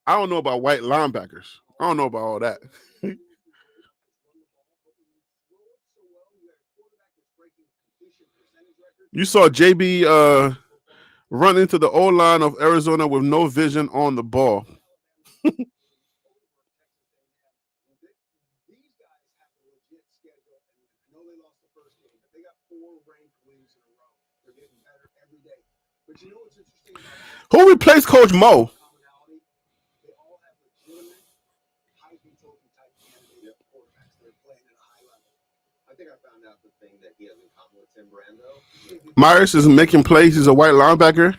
I don't know about white linebackers. I don't know about all that. You saw JB run into the O-line of Arizona with no vision on the ball. Who replaced Coach Mo? I think I found out the thing that he has in common with Tim Brando. Myers is making plays. He's a white linebacker.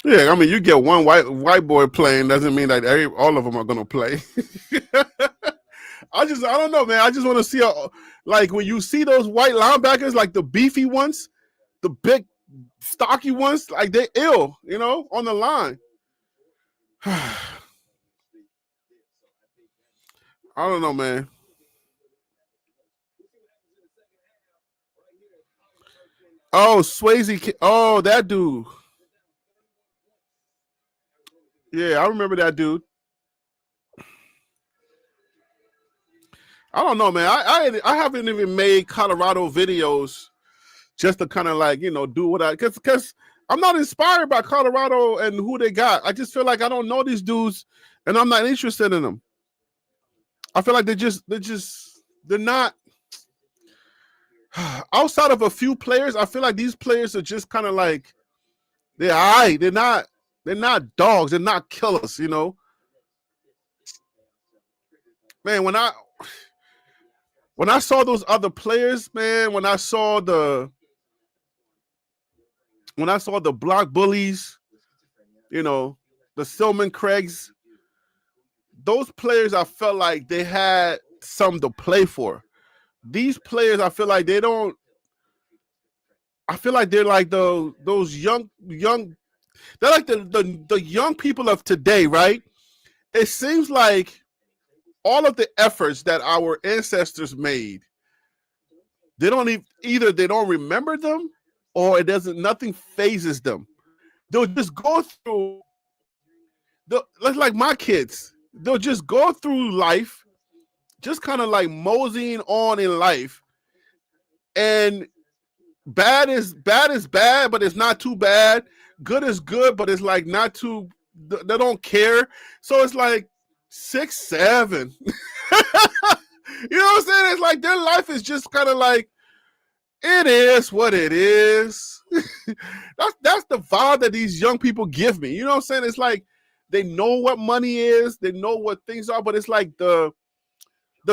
Yeah, I mean, you get one white boy playing doesn't mean that all of them are gonna play. I don't know, man. I just want to see like when you see those white linebackers, like the beefy ones, the big stocky ones, like they're ill, you know, on the line. I don't know, man. Oh, Swayze. Oh, that dude. Yeah, I remember that dude. I don't know, man. I haven't even made Colorado videos just to kind of like, you know, do what because I'm not inspired by Colorado and who they got. I just feel like I don't know these dudes and I'm not interested in them. I feel like they're not outside of a few players. I feel like these players are just kind of like they're all right. They're not dogs. They're not killers, you know. Man, when I saw those other players, man, when I saw the block bullies, you know, the Stillman Craigs, those players, I felt like they had something to play for. These players, I feel like they don't. I feel like they're like those young. They're like the young people of today, right? It seems like all of the efforts that our ancestors made, they don't either they don't remember them or nothing phases them. They'll just go through like my kids. They'll just go through life, just kind of like moseying on in life. And bad is bad, but it's not too bad. Good is good, but it's like not too, they don't care. So it's like 6, 7. You know what I'm saying? It's like their life is just kind of like, it is what it is. That's the vibe that these young people give me. You know what I'm saying? It's like they know what money is, they know what things are, but it's like the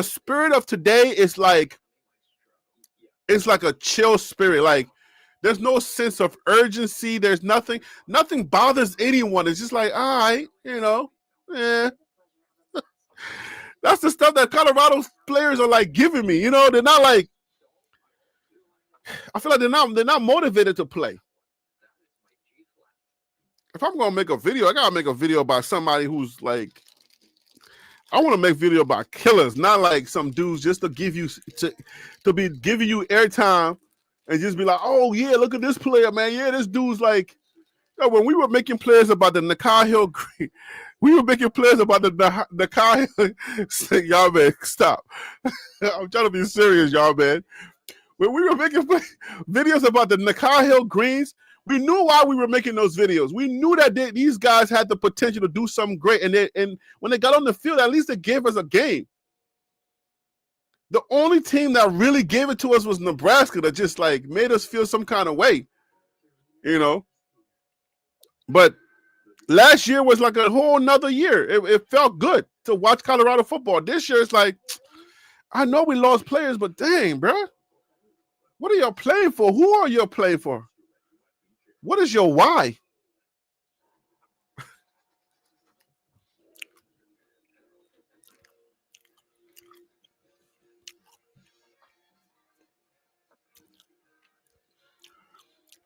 spirit of today is like, it's like a chill spirit. Like there's no sense of urgency. There's nothing bothers anyone. It's just like, all right, you know, yeah. That's the stuff that Colorado players are like giving me. You know, they're not like, I feel like they're not motivated to play. If I'm gonna make a video, I gotta make a video about somebody who's like, I want to make video about killers, not like some dudes just to give you to be giving you airtime and just be like, oh yeah, look at this player, man. Yeah, this dude's like, you know, when we were making players about the Nikhai Hill, we were making players about the Nikhai Hill. Y'all man, stop. I'm trying to be serious, y'all man. When we were making videos about the Nikhil Hill Greens, we knew why we were making those videos. We knew that these guys had the potential to do something great. And when they got on the field, at least they gave us a game. The only team that really gave it to us was Nebraska, that just like made us feel some kind of way, you know. But last year was like a whole nother year. It felt good to watch Colorado football. This year it's like, I know we lost players, but dang, bro. What are y'all playing for? Who are you playing for? What is your why?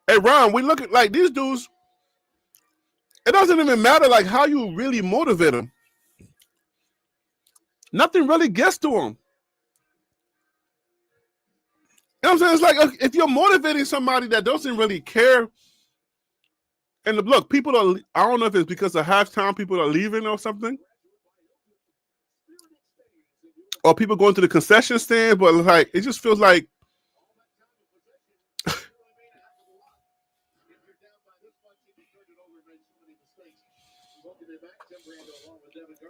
Hey, Ron, we look at like these dudes. It doesn't even matter like how you really motivate them. Nothing really gets to them. You know what I'm saying? It's like if you're motivating somebody that doesn't really care. And look, people are, I don't know if it's because of halftime people are leaving or something. Or people going to the concession stand, but like it just feels like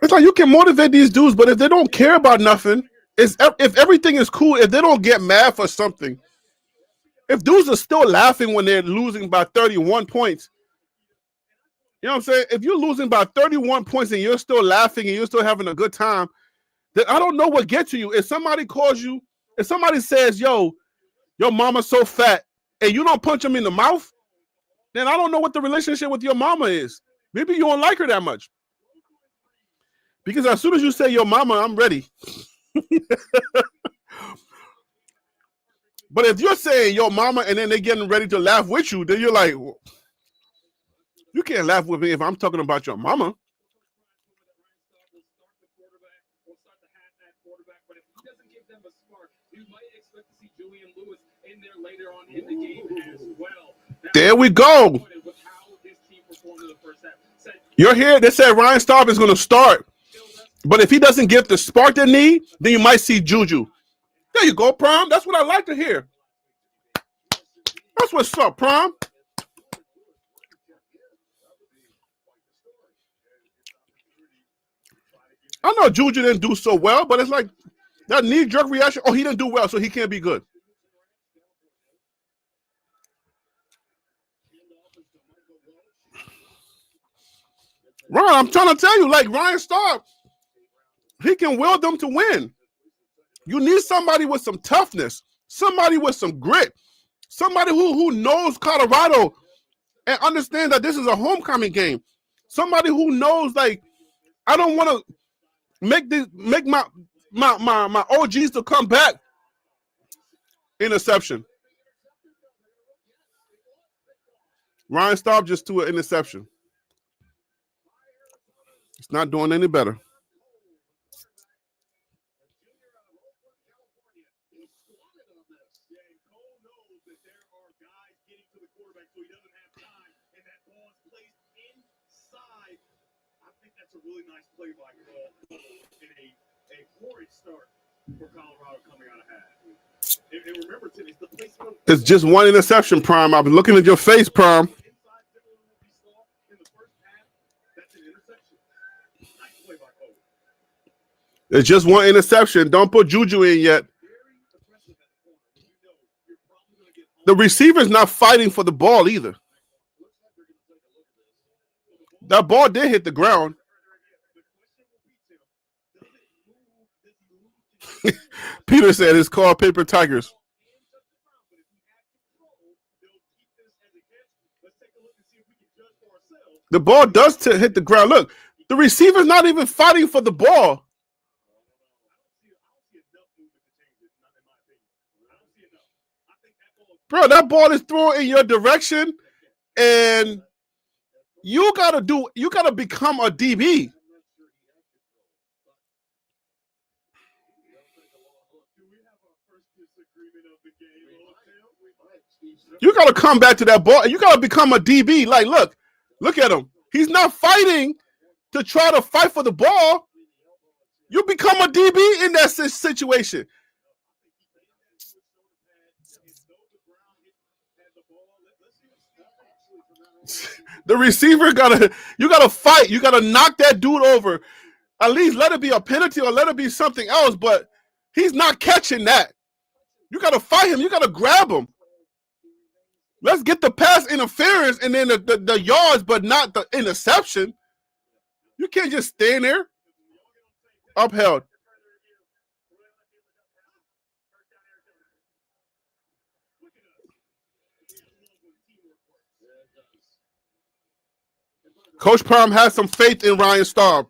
it's like you can motivate these dudes, but if they don't care about nothing, if everything is cool, if they don't get mad for something, if dudes are still laughing when they're losing by 31 points, you know what I'm saying? If you're losing by 31 points and you're still laughing and you're still having a good time, then I don't know what gets to you. If somebody calls you, if somebody says, yo, your mama's so fat, and you don't punch them in the mouth, then I don't know what the relationship with your mama is. Maybe you don't like her that much. Because as soon as you say your mama, I'm ready. But if you're saying your mama and then they're getting ready to laugh with you, then you're like, you can't laugh with me if I'm talking about your mama. There we go. You're here. They said Ryan Staub is going to start. But if he doesn't get the spark they need, then you might see Juju. There you go, Prom. That's what I like to hear. That's what's up, Prom. I know Juju didn't do so well, but it's like that knee-jerk reaction. Oh, he didn't do well, so he can't be good. Ron, I'm trying to tell you, like Ryan Staub, he can will them to win. You need somebody with some toughness, somebody with some grit, somebody who knows Colorado and understands that this is a homecoming game. Somebody who knows, like, I don't want to make my OGs to come back. Interception. Ryan Staub just threw an interception. It's not doing any better. Really nice play by Cole in a horrid start for Colorado coming out of half. And remember, Tim, it's the placement. It's just one interception, Prime. I've been looking at your face, Prime. In the first half, that's an interception. Nice play by Cole. It's just one interception. Don't put Juju in yet. The receiver's not fighting for the ball either. That ball did hit the ground. Peter said it's called Paper Tigers. The ball does hit the ground. Look, the receiver's not even fighting for the ball. Bro, that ball is thrown in your direction, and you gotta become a DB. You got to come back to that ball. You got to become a DB. Like, look at him. He's not fighting to try to fight for the ball. You become a DB in that situation. The receiver you gotta fight. You gotta knock that dude over. At least let it be a penalty or let it be something else. But he's not catching that. You gotta fight him. You gotta grab him. Let's get the pass interference and then the yards, but not the interception. You can't just stand there. Upheld. Coach Prime has some faith in Ryan Staub.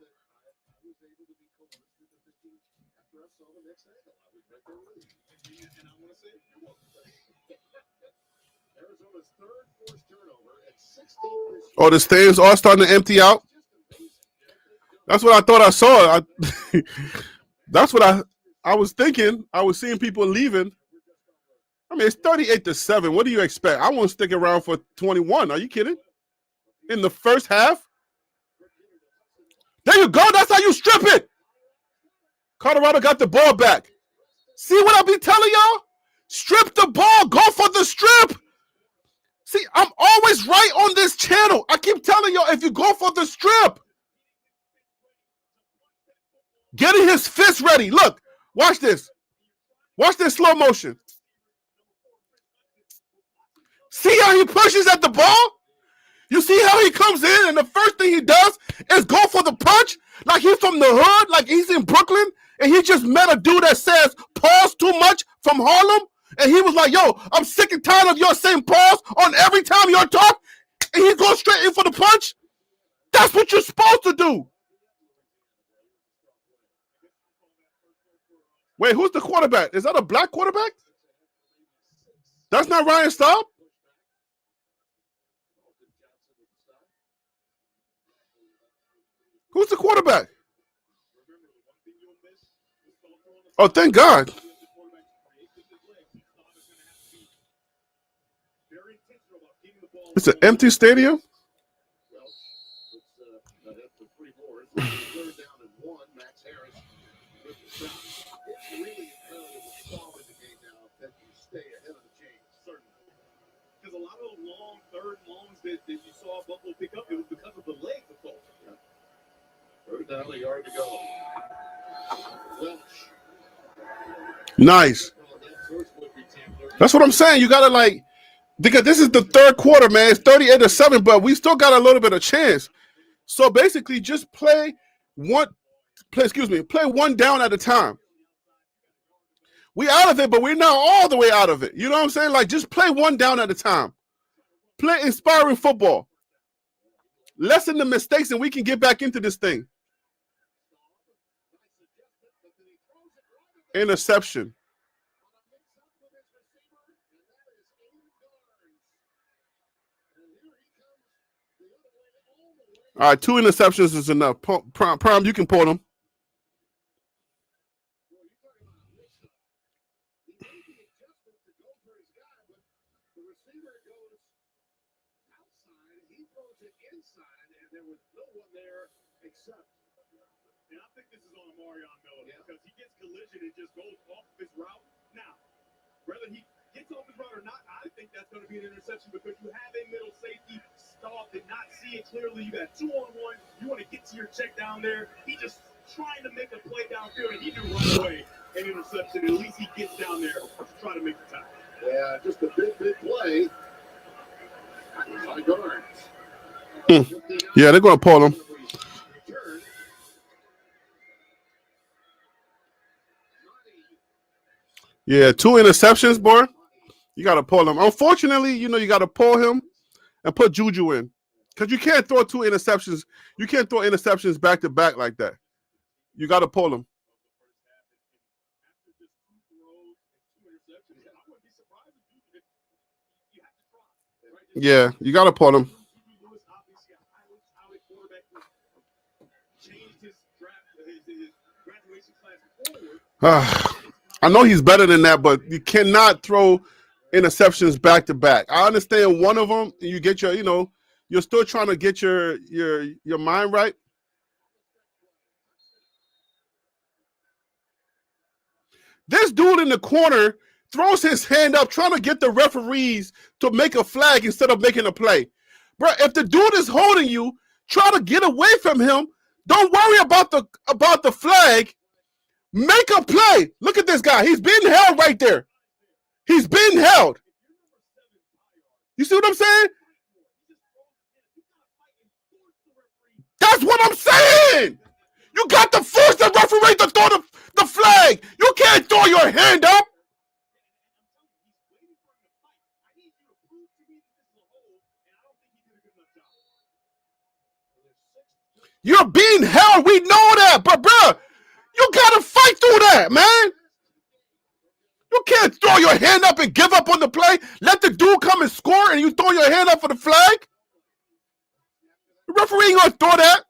Oh, the stands are starting to empty out. That's what I thought I saw. That's what I was thinking. I was seeing people leaving. I mean, it's 38-7. What do you expect? I won't stick around for 21. Are you kidding? In the first half? There you go. That's how you strip it. Colorado got the ball back. See what I be telling y'all? Strip the ball. Go for the strip. See, I'm always right on this channel. I keep telling y'all, if you go for the strip, getting his fist ready. Look, watch this. Watch this slow motion. See how he pushes at the ball? You see how he comes in and the first thing he does is go for the punch? Like he's from the hood, like he's in Brooklyn, and he just met a dude that says, pause too much from Harlem. And he was like, yo, I'm sick and tired of your saying pause on every time you talk. And he goes straight in for the punch. That's what you're supposed to do. Wait, who's the quarterback? Is that a black quarterback? That's not Ryan Staub? Who's the quarterback? Oh, thank God. It's an empty stadium? Because a lot of those long third longs that you saw Buffalo pick up, it was because of the legs of Tulsa. Third down, a yard to go. Welch. Nice. That's what I'm saying. You gotta because this is the third quarter, man. It's 38-7, but we still got a little bit of chance. So basically, just play one down at a time. We out of it, but we're not all the way out of it. You know what I'm saying? Like, just play one down at a time. Play inspiring football. Lessen the mistakes, and we can get back into this thing. Interception. All right, 2 interceptions is enough. Prime, you can pull them. And I think this is on Marion Miller because he gets collision and just goes off of his route. Now, whether he gets off his route or not, I think that's going to be an interception because you have a middle safety. Staub did not see it clearly. You got 2-on-1. You want to get to your check down there. He just trying to make a play downfield, and he knew right away an interception. At least he gets down there to try to make the tackle. Yeah, just a big play. By Garnes. Yeah, they're going to pull him. Yeah, 2 interceptions, boy. You got to pull him. Unfortunately, you got to pull him and put Juju in. Because you can't throw 2 interceptions. You can't throw interceptions back to back like that. You got to pull him. Yeah, you got to pull him. I know he's better than that, but you cannot throw interceptions back to back. I understand one of them, you get your, you're still trying to get your mind right. This dude in the corner throws his hand up trying to get the referees to make a flag instead of making a play. Bro, if the dude is holding you, try to get away from him. Don't worry about the flag. Make a play. Look at this guy. He's being held right there. He's being held. You see what I'm saying? That's what I'm saying. You got to force the referee to throw the flag. You can't throw your hand up. You're being held. We know that. But, bro, you got to fight through that, man. You can't throw your hand up and give up on the play. Let the dude come and score, and you throw your hand up for the flag. The referee ain't going to throw that.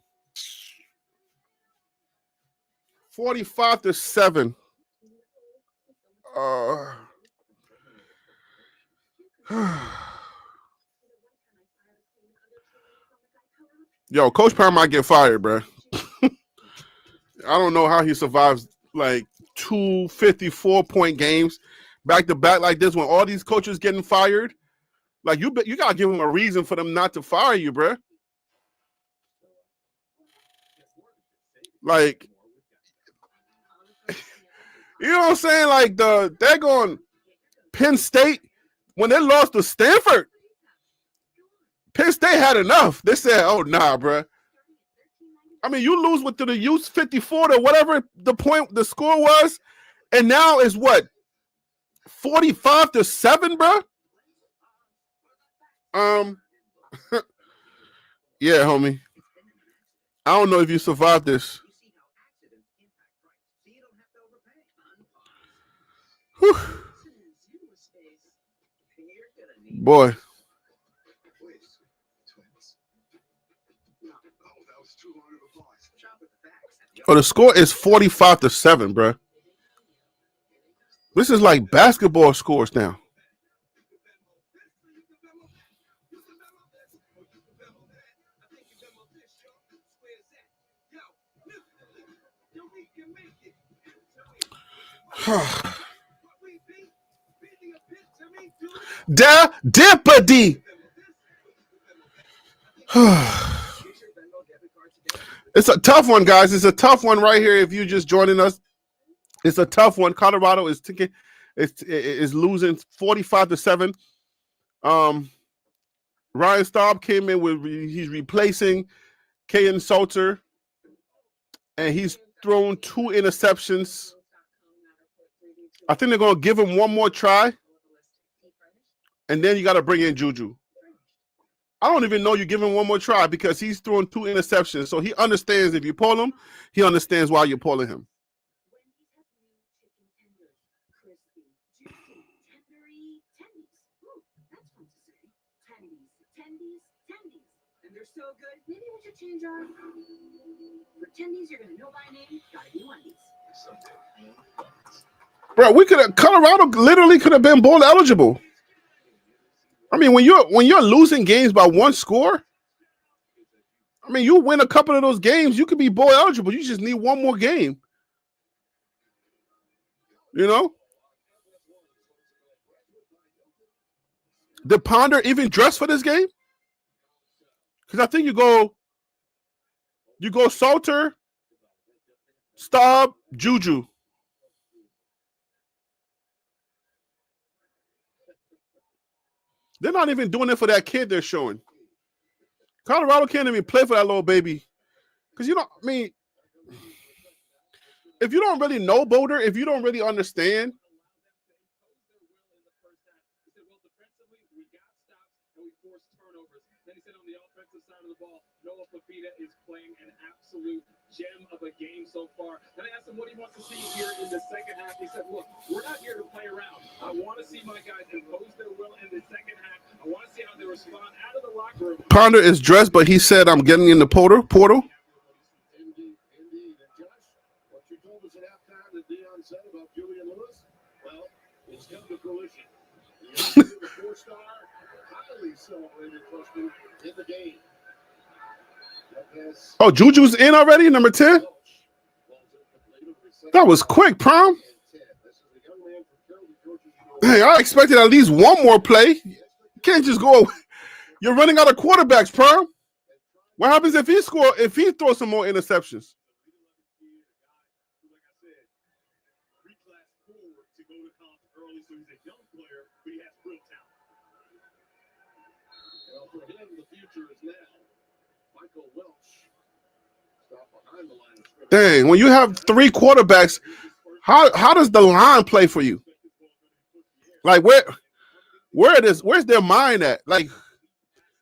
45-7. Yo, Coach Power might get fired, bro. I don't know how he survives like 2 54-point games back to back like this when all these coaches getting fired. Like you gotta give them a reason for them not to fire you, bro. Like, you know what I'm saying? Like they're going Penn State when they lost to Stanford. Penn State had enough. They said, "Oh nah, bro." I mean, you lose with the use 54 to whatever the score was, and now it's what 45-7, bro. Yeah, homie. I don't know if you survived this. Whew. Boy. Oh, the score is 45-7, bro. This is like basketball scores now. Deputy. It's a tough one, guys. It's a tough one right here. If you're just joining us, it's a tough one. Colorado is losing 45-7. Ryan Staub came in he's replacing Kaden Salter, and he's thrown 2 interceptions. I think they're going to give him one more try, and then you got to bring in Juju. I don't even know you give him one more try because he's throwing 2 interceptions. So he understands if you pull him, he understands why you're pulling him. And they're so good. Maybe we should change our for tendies. You're gonna know by name. Gotta be Wendy's. Bro, Colorado literally could have been bowl eligible. I mean, when you're losing games by 1 score, I mean, you win a couple of those games, you could be bowl eligible. You just need 1 more game. You know? Did Ponder even dress for this game? Because I think you go Salter, Staub, Juju. They're not even doing it for that kid they're showing. Colorado can't even play for that little baby. Because if you don't really know Boulder, if you don't really understand. Noah Fafita is playing an absolute gem of a game so far. And I asked him what he wants to see here in the second half. He said, look, we're not here to play around. I want to see my guys impose their will in the second half. I want to see how they respond out of the locker room. Ponder is dressed, but he said, I'm getting in the portal. Indeed. And Josh, what you told us at halftime that Deion said about Julian Lewis, well, it's come to fruition. The 4-star, highly celebrated freshman in the game. Oh, Juju's in already, number 10? That was quick, Prom. Hey, I expected at least 1 more play. You can't just go away. You're running out of quarterbacks, Perm. What happens if he throws some more interceptions? Like I said, reclass forward to go to college early, so he's a young player, but he has real talent. Well, for him, the future is now. Michael Welch stopped behind the line of scrimmage. Dang, when you have 3 quarterbacks, how does the line play for you? Like where's their mind at? Like,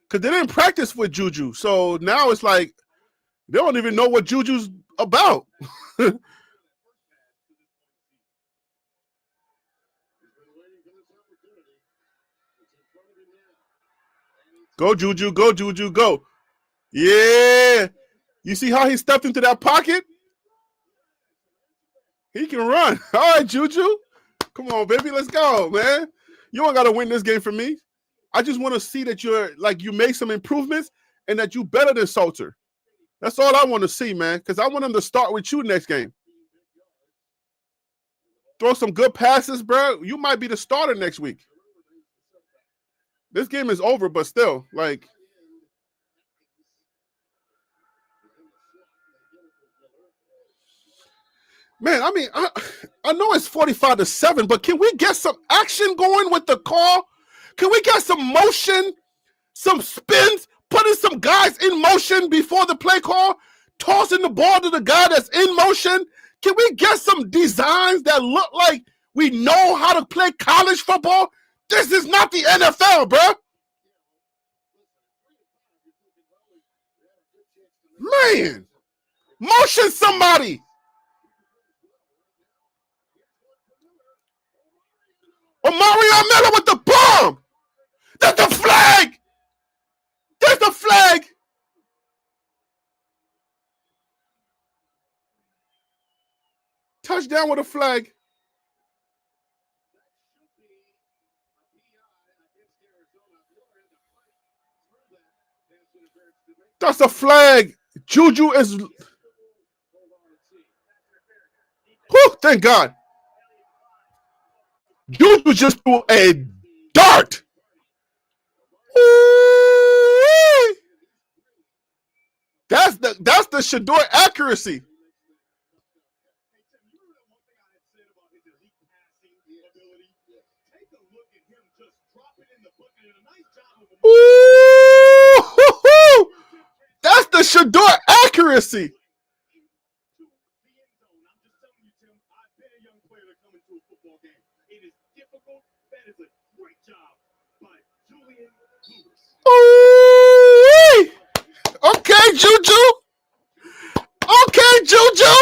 because they didn't practice with Juju, so now it's like they don't even know what Juju's about. He's been waiting for this opportunity. It's in front of him now. And Go Juju, go Juju, go! Yeah, you see how he stepped into that pocket? He can run. All right, Juju, come on, baby, let's go, man. You don't gotta win this game for me. I just want to see that you made some improvements and that you better than Salter. That's all I want to see, man, because I want him to start with you next game. Throw some good passes, bro. You might be the starter next week. This game is over, but still, like, man, I mean, I know it's 45-7, but can we get some action going with the call? Can we get some motion, some spins, putting some guys in motion before the play call, tossing the ball to the guy that's in motion? Can we get some designs that look like we know how to play college football? This is not the NFL, bro. Man, motion somebody. Mario Miller with the bomb. There's the flag. There's the flag. Touchdown with a flag. That's a flag. Juju is. Whew, thank God. Juju just threw a dart. Ooh-wee. That's the Shador accuracy. Ooh, that's the Shador accuracy. Ooh, okay, Juju. Okay, Juju.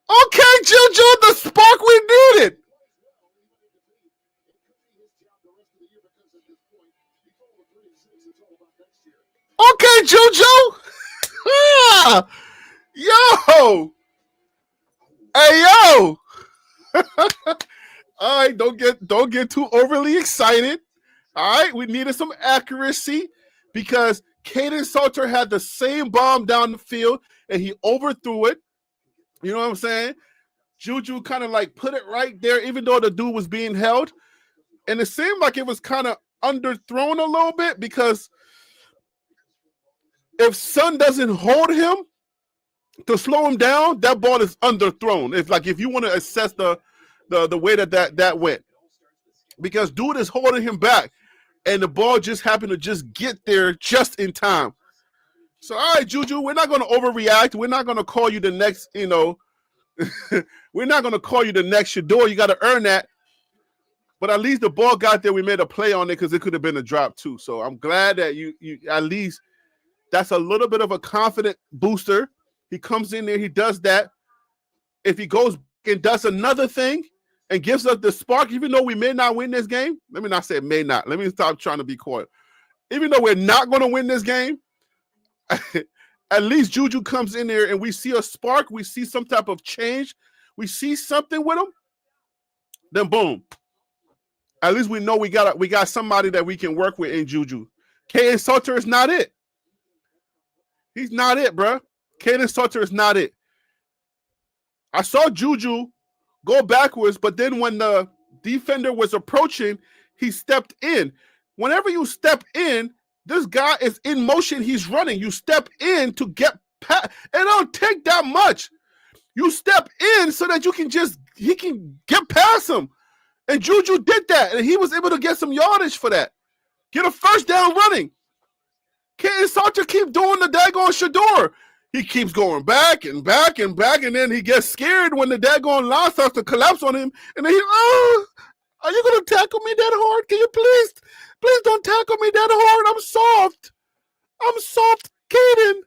Okay, Juju, the spark we needed. Okay, Juju. Ah, yo. Hey, yo. All right, don't get too overly excited. All right, we needed some accuracy because Kaden Salter had the same bomb down the field and he overthrew it. You know what I'm saying? Juju kind of like put it right there, even though the dude was being held. And it seemed like it was kind of underthrown a little bit because if Sun doesn't hold him to slow him down, that ball is underthrown. If you want to assess the way that went. Because dude is holding him back. And the ball just happened to just get there just in time. So, all right, Juju, we're not going to overreact. We're not going to call you the next, we're not going to call you the next Shador. You got to earn that. But at least the ball got there. We made a play on it because it could have been a drop too. So I'm glad that you at least that's a little bit of a confident booster. He comes in there, he does that. If he goes and does another thing and gives us the spark, even though we may not win this game, let me not say may not. Let me stop trying to be coy. Even though we're not going to win this game, at least Juju comes in there and we see a spark. We see some type of change. We see something with him. Then boom. At least we know we got somebody that we can work with in Juju. Kaden Salter is not it. He's not it, bro. Kaden Salter is not it. I saw Juju go backwards, but then when the defender was approaching, he stepped in. Whenever you step in, this guy is in motion. He's running. You step in to get past. It don't take that much. You step in so that he can get past him. And Juju did that, and he was able to get some yardage for that. Get a first down running. Can't Salter keep doing the daggone Shador? He keeps going back and back and back, and then he gets scared when the daggone line starts to collapse on him. And then are you going to tackle me that hard? Can you please don't tackle me that hard? I'm soft, Caden.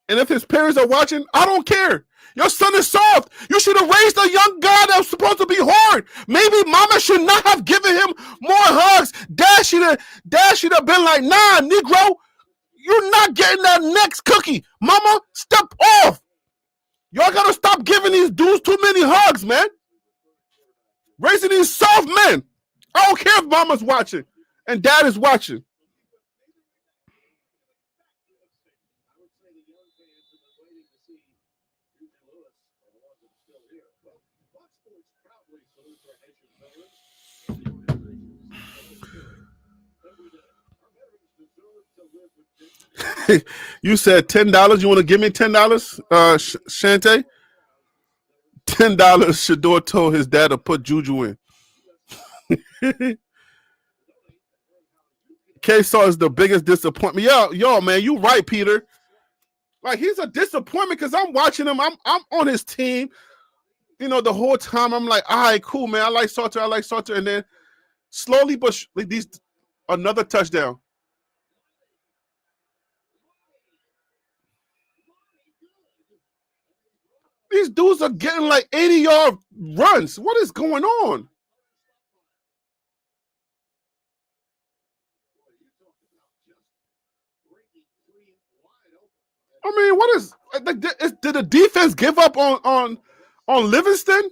And if his parents are watching, I don't care. Your son is soft. You should have raised a young guy that was supposed to be hard. Maybe mama should not have given him more hugs. Dad should have been like, nah, Negro, you're not getting that next cookie. Mama, step off. Y'all got to stop giving these dudes too many hugs, man. Raising these soft men. I don't care if mama's watching and dad is watching. You said $10. You want to give me $10, Shante? $10. Shador told his dad to put Juju in. K-Saw is the biggest disappointment. Yo, man, you right, Peter. Like, he's a disappointment because I'm watching him. I'm on his team. You know, the whole time I'm like, all right, cool, man. I like Salter. And then slowly but another touchdown. These dudes are getting like 80-yard runs. What is going on? I mean, what is did the defense give up on Livingston?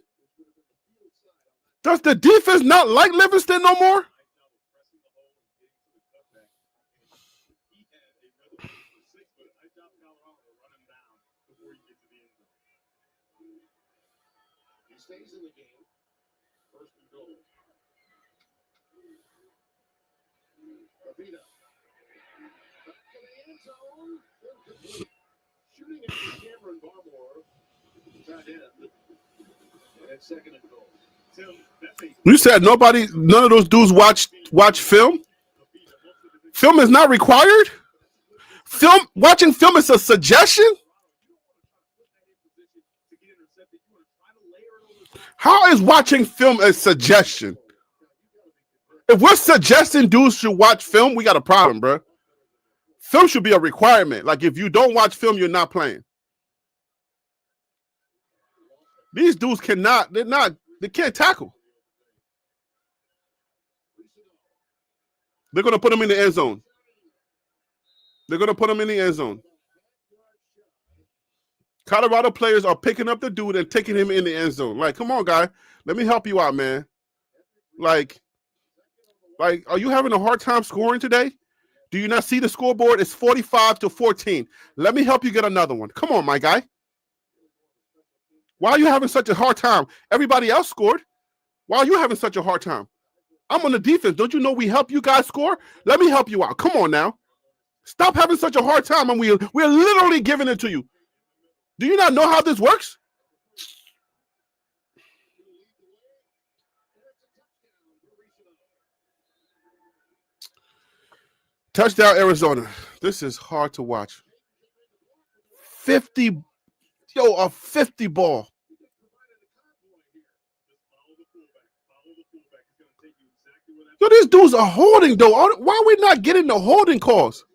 Does the defense not like Livingston no more? Stays in the game. First and goal. Avita. Back to the end zone. Incomplete. Shooting at Cameron Barmore. Tight end. And it's second and goal. Tim, that's a You said none of those dudes watch film? Film is not required? Watching film is a suggestion? How is watching film a suggestion? If we're suggesting dudes should watch film, we got a problem, bro. Film should be a requirement. Like, if you don't watch film, you're not playing. These dudes they can't tackle. They're going to put them in the end zone. Colorado players are picking up the dude and taking him in the end zone. Like, come on, guy. Let me help you out, man. Like, are you having a hard time scoring today? Do you not see the scoreboard? It's 45-14. Let me help you get another one. Come on, my guy. Why are you having such a hard time? Everybody else scored. Why are you having such a hard time? I'm on the defense. Don't you know we help you guys score? Let me help you out. Come on now. Stop having such a hard time, and we're literally giving it to you. Do you not know how this works? Touchdown, Arizona. This is hard to watch. 50, a 50 ball. Yo, these dudes are holding, though. Why are we not getting the holding calls?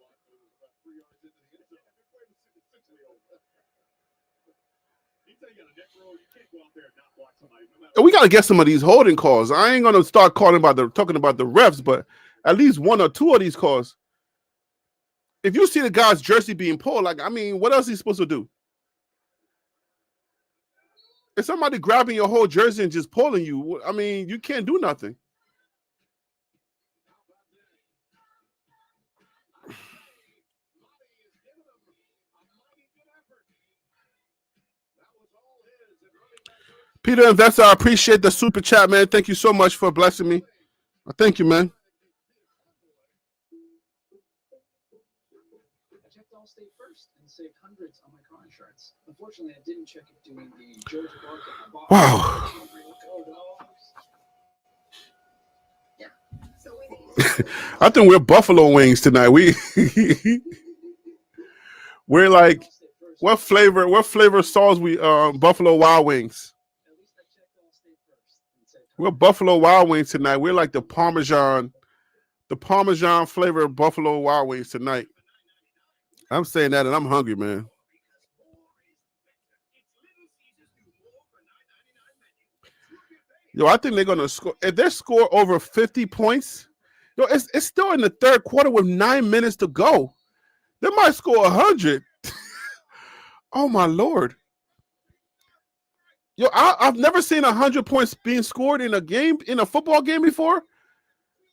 We got to get some of these holding calls. I ain't going to start talking about the refs, but at least one or two of these calls. If you see the guy's jersey being pulled, what else is he supposed to do? If somebody grabbing your whole jersey and just pulling you, you can't do nothing. Peter Investor, I appreciate the super chat, man. Thank you so much for blessing me. Thank you, man. saved hundreds on my car insurance. Unfortunately, I didn't check it doing the Georgia market. I bought Wow. Go Dogs. So we I think we're Buffalo Wings tonight. We're like, what flavor sauce we Buffalo Wild Wings? At least I checked Allstate first and said, We're Buffalo Wild Wings tonight. We're like the Parmesan flavor Buffalo Wild Wings tonight. I'm saying that and I'm hungry, man. Yo, I think they're gonna score. If they score over 50 points, yo, it's still in the third quarter with 9 minutes to go. They might score 100. Oh my Lord. Yo, I've never seen 100 points being scored in a football game before.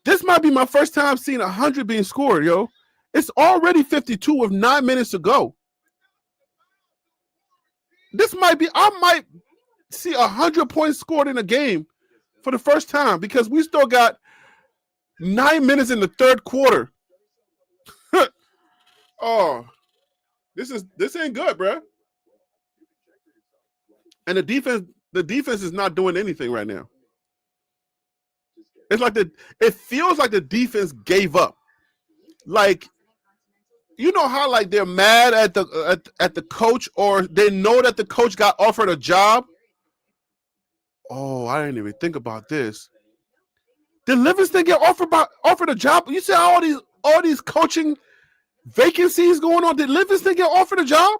This might be my first time seeing 100 being scored, yo. It's already 52 with 9 minutes to go. I might see 100 points scored in a game for the first time because we still got 9 minutes in the third quarter. Oh, this ain't good, bro. And the defense is not doing anything right now. It's like it feels like the defense gave up. Like, you know how like they're mad at the coach, or they know that the coach got offered a job. Oh, I didn't even think about this. Did Livingston get offered a job? You see all these coaching vacancies going on. Did Livingston get offered a job?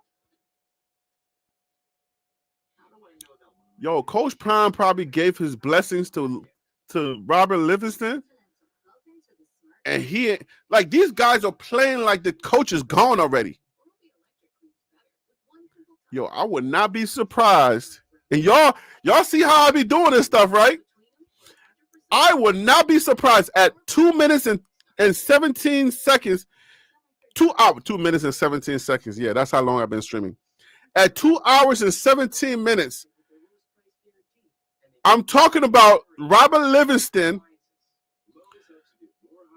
Yo, Coach Prime probably gave his blessings to Robert Livingston. And he, like, these guys are playing like the coach is gone already. Yo, I would not be surprised. And y'all see how I be doing this stuff, right? I would not be surprised at 2 minutes and 17 seconds. 2 minutes and 17 seconds. Yeah, that's how long I've been streaming. At 2 hours and 17 minutes, I'm talking about Robert Livingston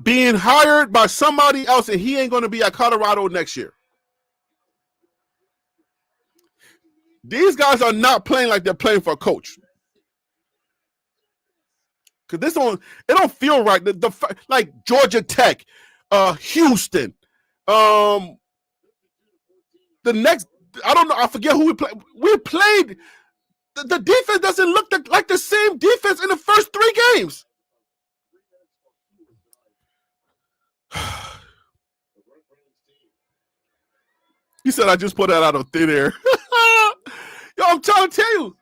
being hired by somebody else, and he ain't going to be at Colorado next year. These guys are not playing like they're playing for a coach. Because it don't feel right. Like Georgia Tech, Houston, the next, I don't know, I forget who we played. We played. The defense doesn't look like the same defense in the first 3 games. He said, I just put that out of thin air. Yo, I'm trying to tell you.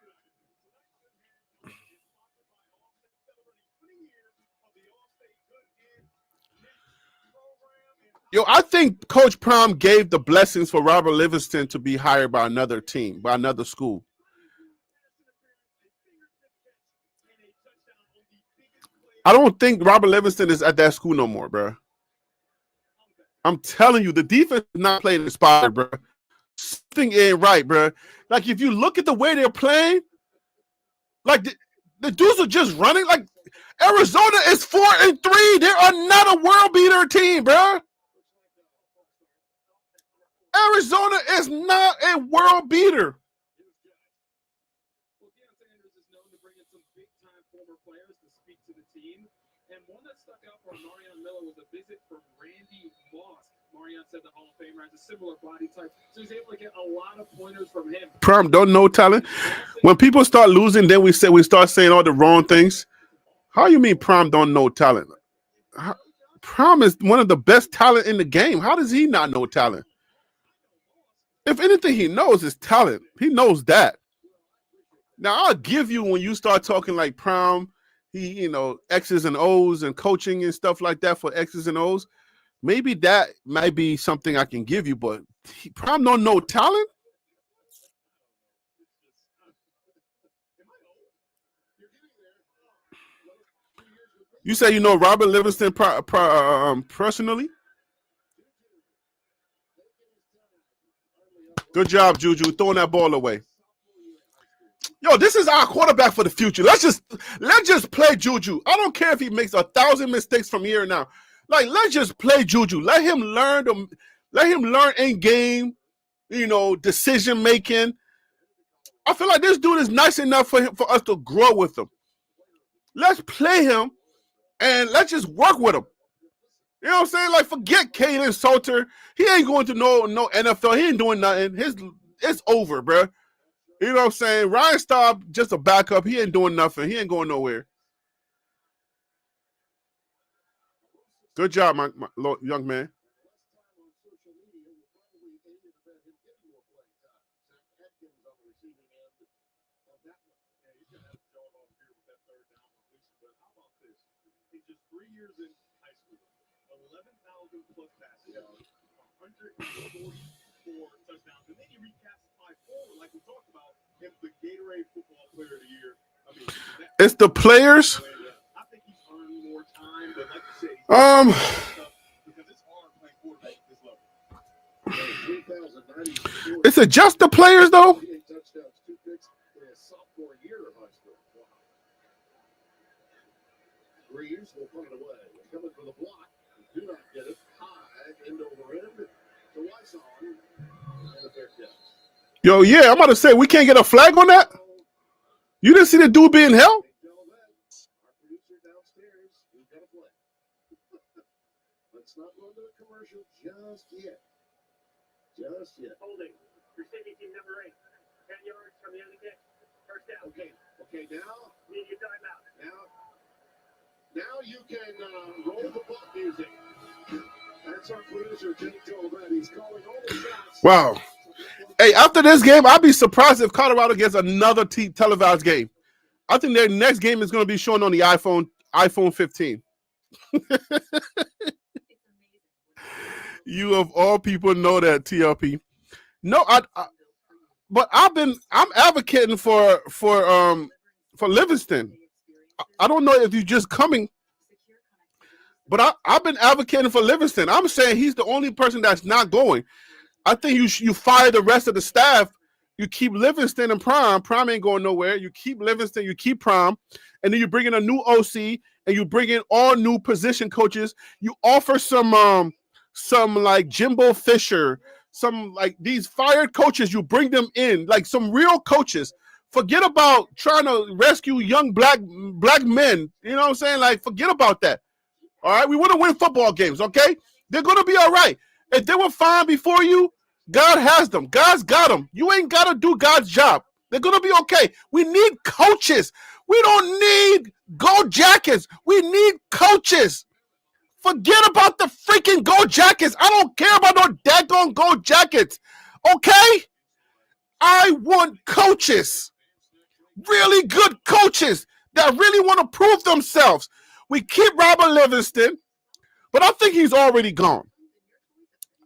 Yo, I think Coach Prime gave the blessings for Robert Livingston to be hired by another team, by another school. I don't think Robert Livingston is at that school no more, bro. I'm telling you, the defense is not playing inspired, bro. Something ain't right, bro. Like, if you look at the way they're playing, like the dudes are just running. Like, Arizona is 4-3. They are not a world beater team, bro. Arizona is not a world beater. Well, Deion Sanders is known to bring in some big-time former players to speak to the team. And one that stuck out for Marion Miller was a visit from Randy Moss. Marion said the Hall of Famer has a similar body type, so he's able to get a lot of pointers from him. Prime don't know talent. When people start losing, then we start saying all the wrong things. How you mean Prime don't know talent? Prime is one of the best talent in the game. How does he not know talent? If anything he knows is talent. He knows that. Now, I'll give you when you start talking like Prime, he, X's and O's and coaching and stuff like that for X's and O's. Maybe that might be something I can give you, but Prime don't know talent? You say you know Robert Livingston personally? Good job, Juju, throwing that ball away. Yo, this is our quarterback for the future. Let's just play Juju. I don't care if he makes 1,000 mistakes from here now. Like, let's just play Juju. Let him learn in game. decision making. I feel like this dude is nice enough for us to grow with him. Let's play him and let's just work with him. You know what I'm saying? Like, forget Kaden Salter. He ain't going to no NFL. He ain't doing nothing. It's over, bro. You know what I'm saying? Ryan Staub, just a backup. He ain't doing nothing. He ain't going nowhere. Good job, my young man. Plus passing yards, 144 touchdowns, and then he recaps 5-4, like we talked about, him the Gatorade Football Player of the Year. I mean, it's the players. I think he's earned more time, but like you said, because it's hard playing quarterback at this level. It's just the players, though. Touchdowns, 2 picks in his sophomore year of high school. 3 years, we'll punt it away. Coming for the block. Do not get it high, end over end to Wyson, and a fair catch. Yo, yeah, I'm about to say, we can't get a flag on that? You didn't see the dude being held? Our producer downstairs, we've got a play. Let's not go into the commercial just yet. Just yet. Holding. Receiving team number 8. 10 yards from the end of the kick. First down. Okay, now. Media timeout. Now you can roll the butt music. That's our producer, Jake Jolivet. He's calling all the shots. Wow. Hey, after this game, I'd be surprised if Colorado gets another televised game. I think their next game is going to be shown on the iPhone 15. You of all people know that, TLP. No, but I'm advocating for Livingston. I don't know if you're just coming, but I've been advocating for Livingston. I'm saying he's the only person that's not going. I think you fire the rest of the staff. You keep Livingston and Prime. Prime ain't going nowhere. You keep Livingston, you keep Prime, and then you bring in a new OC and you bring in all new position coaches. You offer some like Jimbo Fisher, some like these fired coaches. You bring them in, like some real coaches. Forget about trying to rescue young black men. You know what I'm saying? Like, forget about that. All right? We want to win football games, okay? They're going to be all right. If they were fine before you, God has them. God's got them. You ain't got to do God's job. They're going to be okay. We need coaches. We don't need Go Jackets. We need coaches. Forget about the freaking Go Jackets. I don't care about no daggone Go Jackets, okay? I want coaches. Really good coaches that really want to prove themselves. We keep Robert Livingston, but I think he's already gone.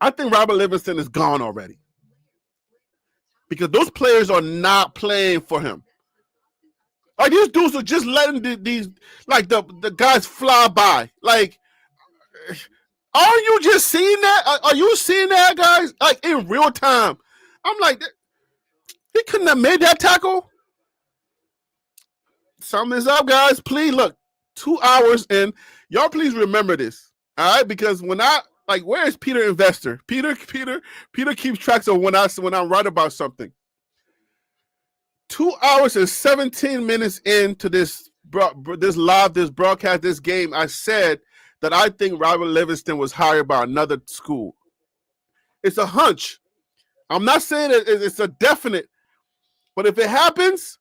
I think Robert Livingston is gone already because those players are not playing for him. Like, these dudes are just letting these like the guys fly by. Like, are you just seeing that? Are you seeing that, guys? Like, in real time. I'm like, he couldn't have made that tackle. Something's up, guys. Please look, 2 hours in. Y'all please remember this. All right, because when where is Peter Investor? Peter keeps tracks of when I write about something. 2 hours and 17 minutes into this broadcast, this game, I said that I think Robert Livingston was hired by another school. It's a hunch. I'm not saying it's a definite, but if it happens,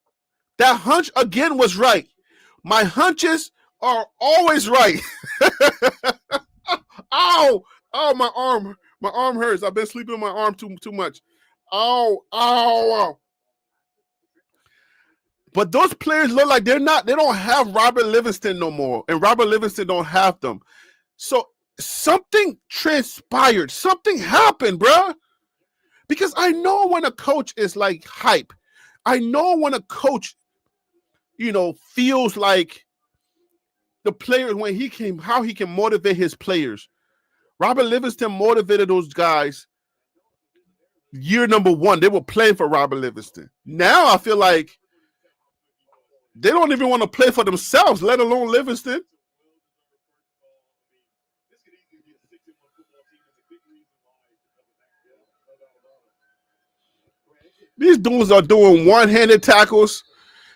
that hunch again was right. My hunches are always right. Ow! Oh, my arm hurts. I've been sleeping on my arm too much. Ow. But those players look like they don't have Robert Livingston no more. And Robert Livingston don't have them. So something transpired. Something happened, bro. Because I know when a coach is like hype. I know when a coach, feels like the players, how he can motivate his players. Robert Livingston motivated those guys year number 1. They were playing for Robert Livingston. Now I feel like they don't even want to play for themselves, let alone Livingston. These dudes are doing one-handed tackles.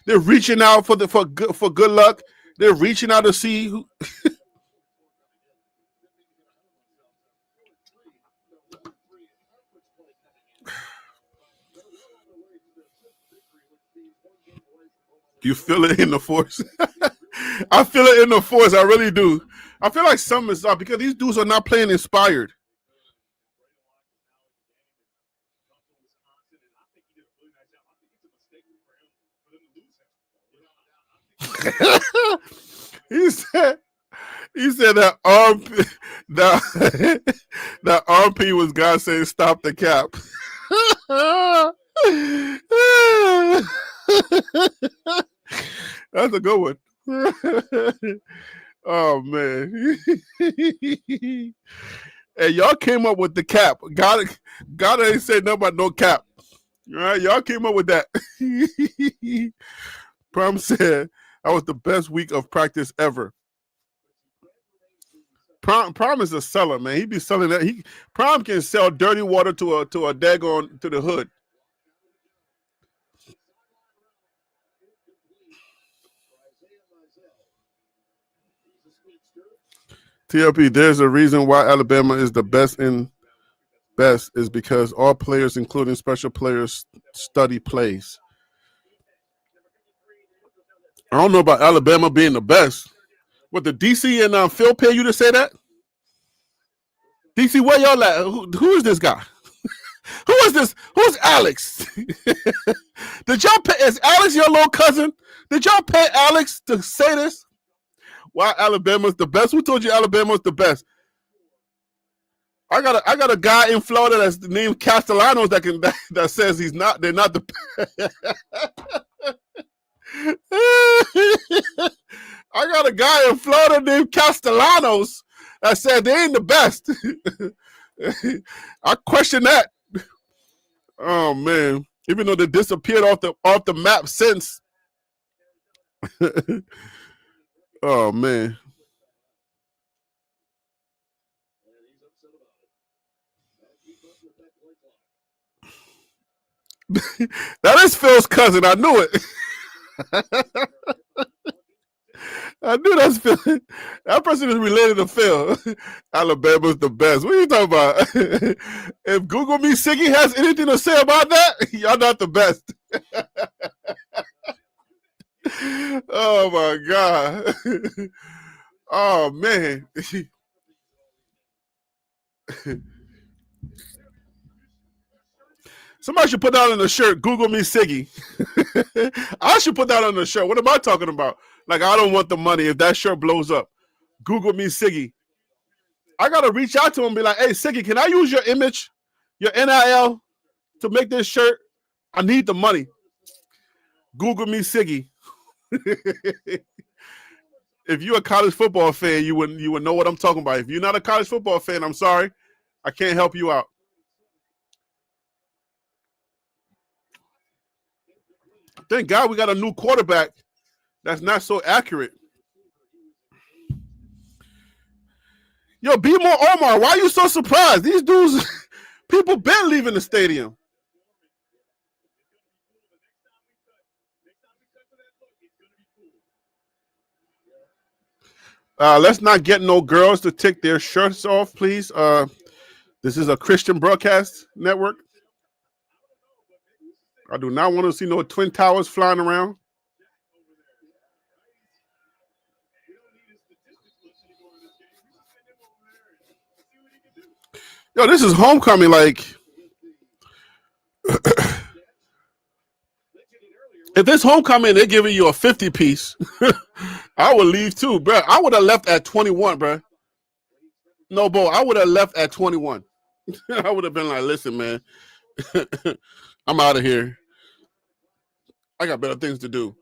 They're reaching out for good luck. They're reaching out to see who. You feel it in the force. I feel it in the force. I really do. I feel like something is up because these dudes are not playing inspired. He said that that RP was God saying stop the cap. That's a good one. Oh man. Hey, y'all came up with the cap. God ain't said nothing about no cap. All right, y'all came up with that. Prom said that was the best week of practice ever. Prom is a seller, man. He be selling that. Prom can sell dirty water to a daggone to the hood. TLP, there's a reason why Alabama is the best is because all players, including special players, study plays. I don't know about Alabama being the best. What, the DC and Phil pay you to say that? DC, where y'all at? Who is this guy? Who is this? Who's Alex? Did y'all pay? Is Alex your little cousin? Did y'all pay Alex to say this? Why Alabama's the best? Who told you Alabama's the best? I got a guy in Florida that's named Castellanos that says they're not the I got a guy in Florida named Castellanos that said they ain't the best. I question that. Oh man. Even though they disappeared off the map since. Oh man. That is Phil's cousin. I knew it. I knew that's Phil. That person is related to Phil. Alabama's the best. What are you talking about? If Google Me Siggy has anything to say about that, y'all not the best. Oh my God. Oh man. Somebody should put that on the shirt. Google Me Siggy. I should put that on the shirt. What am I talking about? Like, I don't want the money if that shirt blows up. Google Me Siggy. I got to reach out to him and be like, hey, Siggy, can I use your image, your NIL, to make this shirt? I need the money. Google Me Siggy. If you're a college football fan, you would know what I'm talking about. If you're not a college football fan, I'm sorry. I can't help you out. Thank God we got a new quarterback that's not so accurate. Yo, be more Omar. Why are you so surprised? These dudes, people been leaving the stadium. Let's not get no girls to take their shirts off, please. This is a Christian broadcast network. I do not want to see no Twin Towers flying around. Yo, this is homecoming. Like, if this homecoming, they're giving you a 50 piece, I would leave too, bro. I would have left at 21, bro. No, Bo, I would have left at 21. I would have been like, listen, man, I'm out of here. I got better things to do.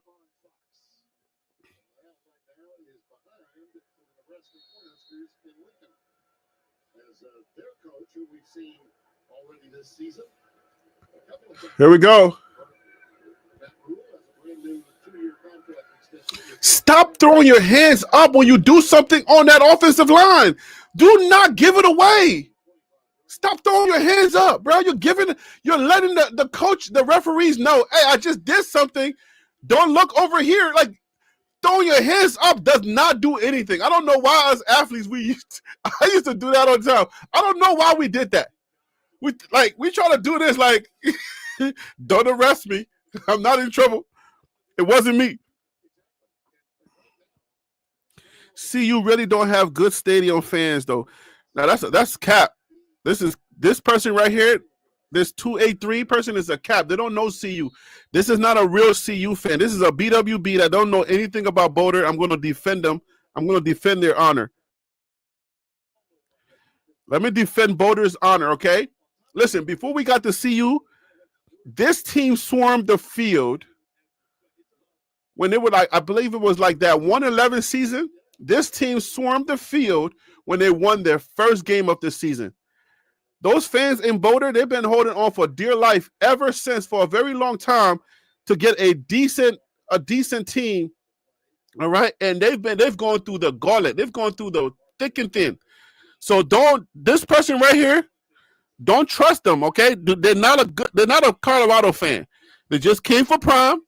Here we go. Stop throwing your hands up when you do something on that offensive line. Do not give it away. Stop throwing your hands up, bro. You're letting the coach, the referees know, hey, I just did something. Don't look over here. Like, throwing your hands up does not do anything. I don't know why as athletes I used to do that all the time. I don't know why we did that. We try to do this like, don't arrest me. I'm not in trouble. It wasn't me. See, you really don't have good stadium fans though. Now that's cap. This person right here, this 283 person is a cap. They don't know CU. This is not a real CU fan. This is a BWB that don't know anything about Boulder. I'm going to defend them. I'm going to defend their honor. Let me defend Boulder's honor, okay? Listen, before we got to CU, this team swarmed the field when they were like, I believe it was like that 1-11 season. This team swarmed the field when they won their first game of the season. Those fans in Boulder, they've been holding on for dear life ever since, for a very long time, to get a decent team. All right, and they've gone through the gauntlet. They've gone through the thick and thin. So this person right here, don't trust them. Okay, they're not a Colorado fan. They just came for prime.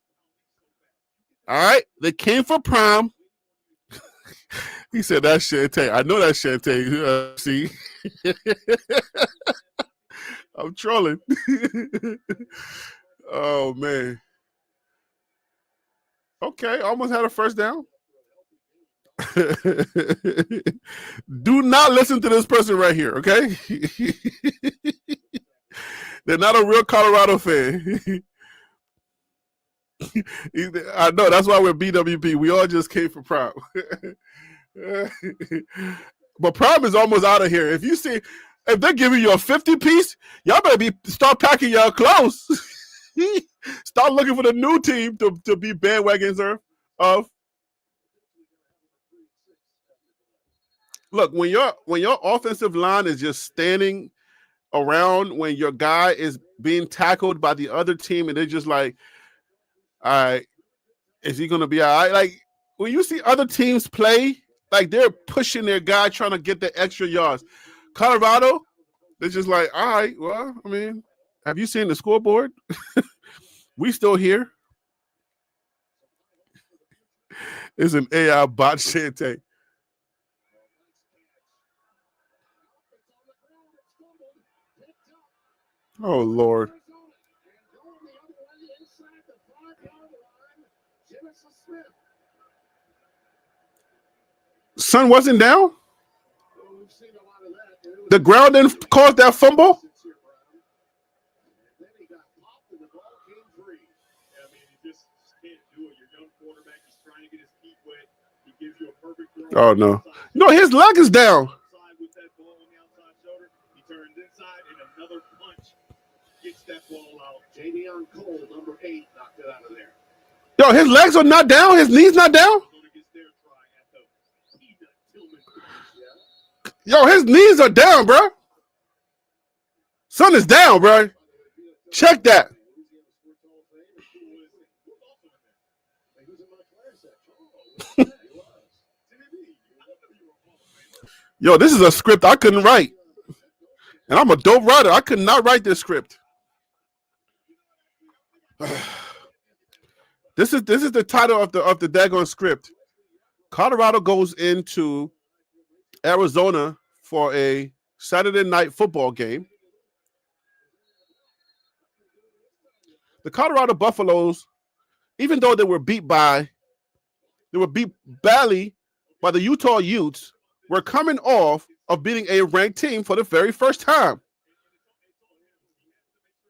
All right, they came for prime. He said that's Shante. I know that's Shante. See, I'm trolling. Oh man. Okay, almost had a first down. Do not listen to this person right here, okay? They're not a real Colorado fan. I know, that's why we're BWP. We all just came for prime. But prime is almost out of here. If they're giving you a 50-piece, y'all better start packing your clothes. Start looking for the new team to be bandwagons of. Look, when your offensive line is just standing around when your guy is being tackled by the other team and they're just like, all right, is he going to be all right? Like, when you see other teams play, like they're pushing their guy trying to get the extra yards. Colorado, they're just like, all right, well, I mean, have you seen the scoreboard? We still here. It's an AI bot, Shante. Oh, Lord. Son wasn't down? The ground didn't cause that fumble? Oh, no. No, his leg is down. Yo, his legs are not down? His knees not down? Yo, his knees are down, bro. Son is down, bro. Check that. Yo, this is a script I couldn't write. And I'm a dope writer. I could not write this script. This is the title of the daggone script. Colorado goes into Arizona for a Saturday night football game. The Colorado Buffaloes, even though they were beat badly by the Utah Utes, were coming off of beating a ranked team for the very first time.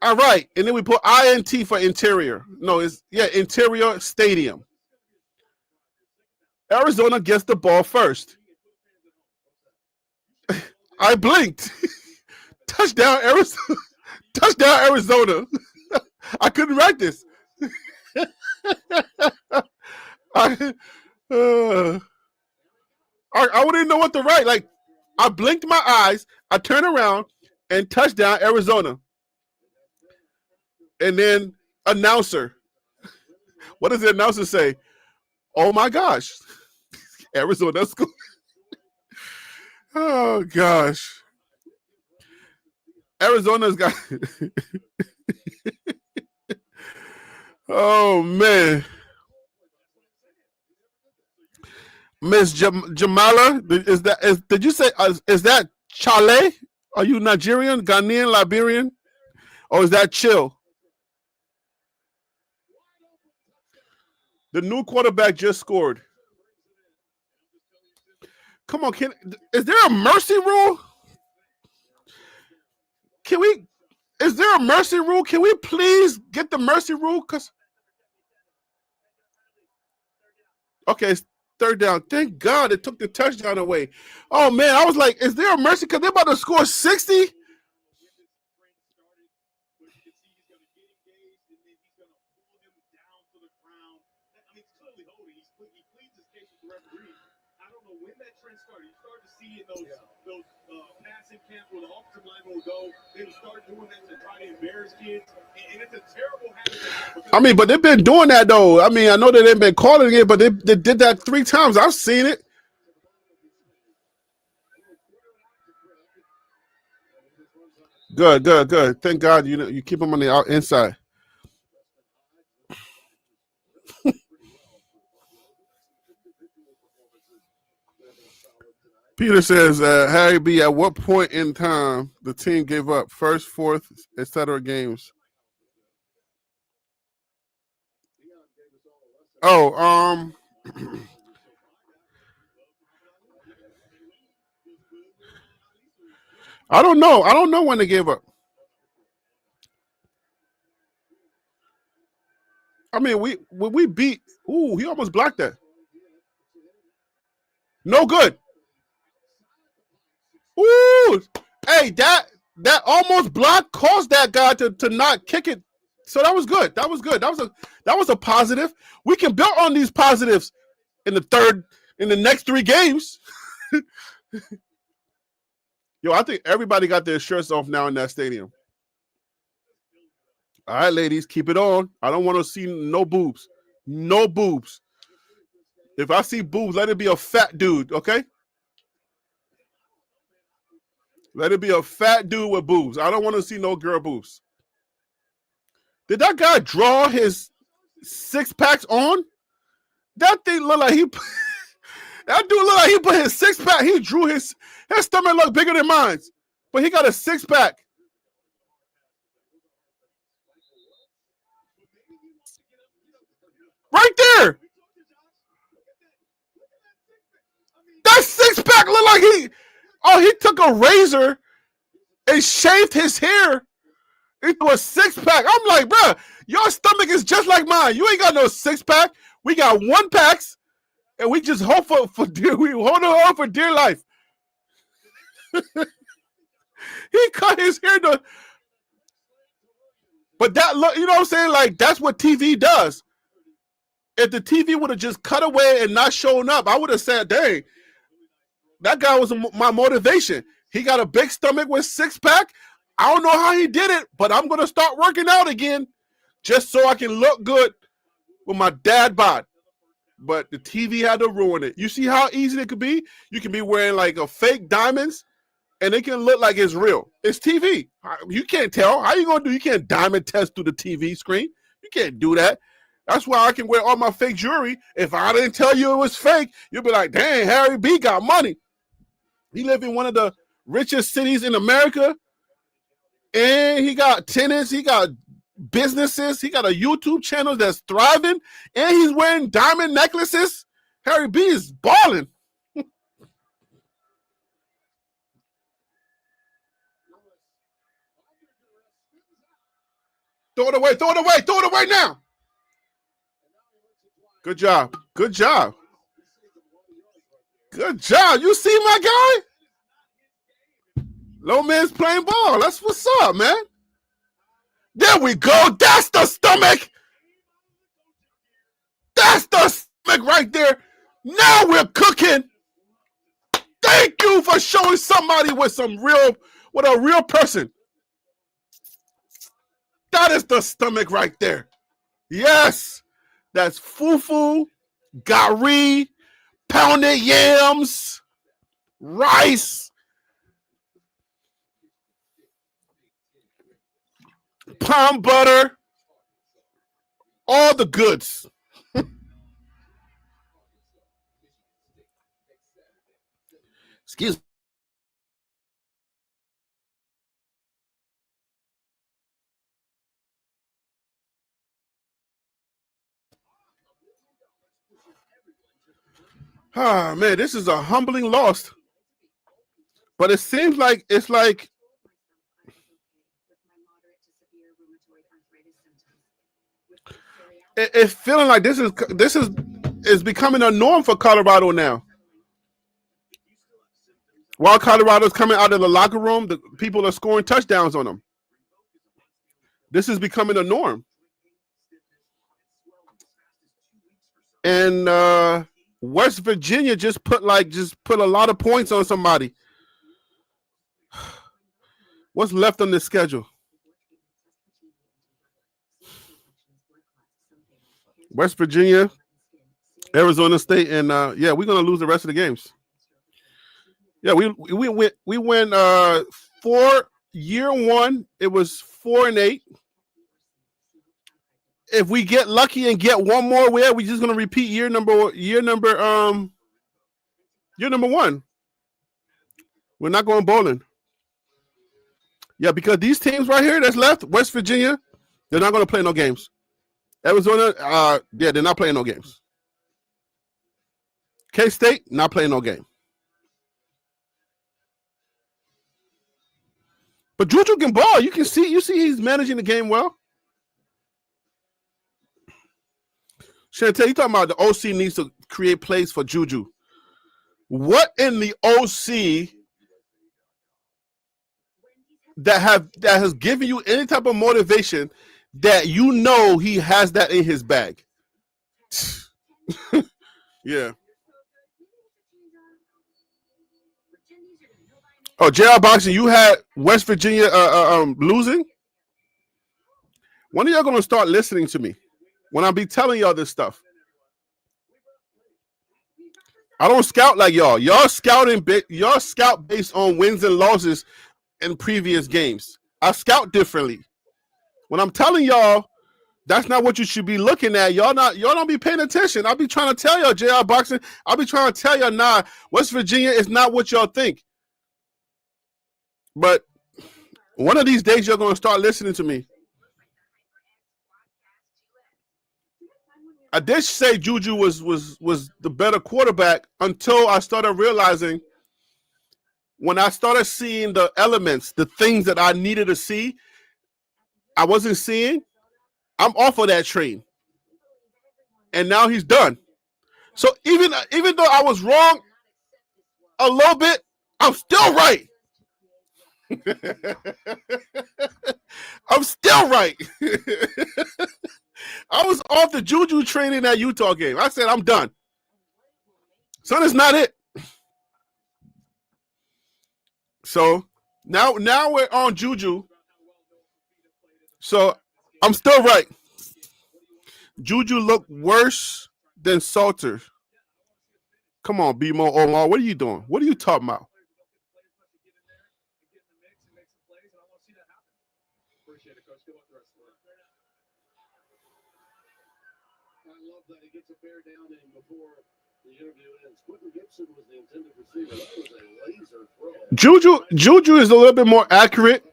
All right, and then we put INT for interior. No, interior stadium. Arizona gets the ball first. I blinked. Touchdown, Arizona. Touchdown, Arizona. I couldn't write this. I wouldn't know what to write. Like, I blinked my eyes, I turned around, and touchdown, Arizona. And then announcer. What does the announcer say? Oh my gosh. Arizona school. Oh gosh. Arizona's got. Oh man, Miss Jamala, did you say is that Chale? Are you Nigerian, Ghanaian, Liberian, or is that Chill? The new quarterback just scored. Come on, is there a mercy rule? Is there a mercy rule? Can we please get the mercy rule? Okay, it's third down. Thank God it took the touchdown away. Oh man, I was like, is there a mercy? Because they're about to score 60? When that trend started, you started to see in those passing camps where the offensive lineman will go, they would start doing that to try to embarrass kids, and it's a terrible habit. I mean, but they've been doing that though. I mean, I know that they've been calling it, but they did that 3 times. I've seen it. Good. Thank God you keep them on the inside. Peter says, Harry B., at what point in time the team gave up first, fourth, etc. games? Oh, I don't know. I don't know when they gave up. I mean, we beat. Ooh, he almost blocked that. No good. Ooh, hey, that almost block caused that guy to not kick it. So that was good. That was good. That was a positive. We can build on these positives in the next 3 games. Yo, I think everybody got their shirts off now in that stadium. All right, ladies, keep it on. I don't want to see no boobs. No boobs. If I see boobs, let it be a fat dude, okay? Let it be a fat dude with boobs. I don't want to see no girl boobs. Did that guy draw his 6-packs on? That thing look like that dude look like he put his 6-pack. He drew his stomach look bigger than mine, but he got a 6-pack. Right there. That 6-pack look like he took a razor and shaved his hair into a 6-pack. I'm like, bro, your stomach is just like mine. You ain't got no 6-pack. We got 1-packs, and we just hope for dear. We hold on for dear life. He cut his hair to, but that look, you know what I'm saying? Like that's what TV does. If the TV would have just cut away and not shown up, I would have said, dang, that guy was my motivation. He got a big stomach with 6-pack. I don't know how he did it, but I'm going to start working out again just so I can look good with my dad bod. But the TV had to ruin it. You see how easy it could be? You can be wearing like a fake diamonds and it can look like it's real. It's TV. You can't tell. How you going to do? You can't diamond test through the TV screen. You can't do that. That's why I can wear all my fake jewelry. If I didn't tell you it was fake, you'll be like, dang, Harry B got money. He lives in one of the richest cities in America. And he got tenants. He got businesses. He got a YouTube channel that's thriving. And he's wearing diamond necklaces. Harry B is balling. Throw it away now. Good job. You see my guy? Low man's playing ball. That's what's up, man. There we go. That's the stomach. That's the stomach right there. Now we're cooking. Thank you for showing somebody with a real person. That is the stomach right there. Yes. That's fufu, gari, pounded yams, rice. palm butter, all the goods. Excuse me. Ah, man, this is a humbling loss. But it seems like it's like it's feeling like this is becoming a norm for Colorado now. While Colorado's coming out of the locker room, the people are scoring touchdowns on them. This is becoming a norm. And West Virginia just put a lot of points on somebody. What's left on the schedule? West Virginia, Arizona State, and yeah, we're gonna lose the rest of the games. Yeah, we win 4 year one. It was 4-8. If we get lucky and get one more win, we're just gonna repeat year number 1. We're not going bowling. Yeah, because these teams right here that's left, West Virginia, they're not gonna play no games. Arizona, yeah, they're not playing no games. K-State, not playing no game. But Juju can ball. You see he's managing the game well. Chantel, you talking about the OC needs to create plays for Juju. What in the OC that has given you any type of motivation that you know he has that in his bag? Yeah. Oh, JR Boxing, you had West Virginia losing? When are y'all going to start listening to me? When I be telling y'all this stuff. I don't scout like y'all. Y'all scout based on wins and losses in previous games. I scout differently. When I'm telling y'all, that's not what you should be looking at. Y'all don't be paying attention. I'll be trying to tell y'all, JR Boxing. I'll be trying to tell y'all, nah, West Virginia is not what y'all think. But one of these days, you're going to start listening to me. I did say Juju was the better quarterback until I started realizing when I started seeing the elements, the things that I needed to see, I wasn't seeing. I'm off of that train. And now he's done. So even though I was wrong a little bit, I'm still right. I'm still right. I was off the Juju train in that Utah game. I said, I'm done. Son, it's not it. So now we're on Juju. So I'm still right. Juju looked worse than Salter. Come on, BMO Omar. What are you doing? What are you talking about? I love that he gets a bear down in before the interview ends. Quentin Gibson was the intended receiver. That was a laser throw. Juju is a little bit more accurate.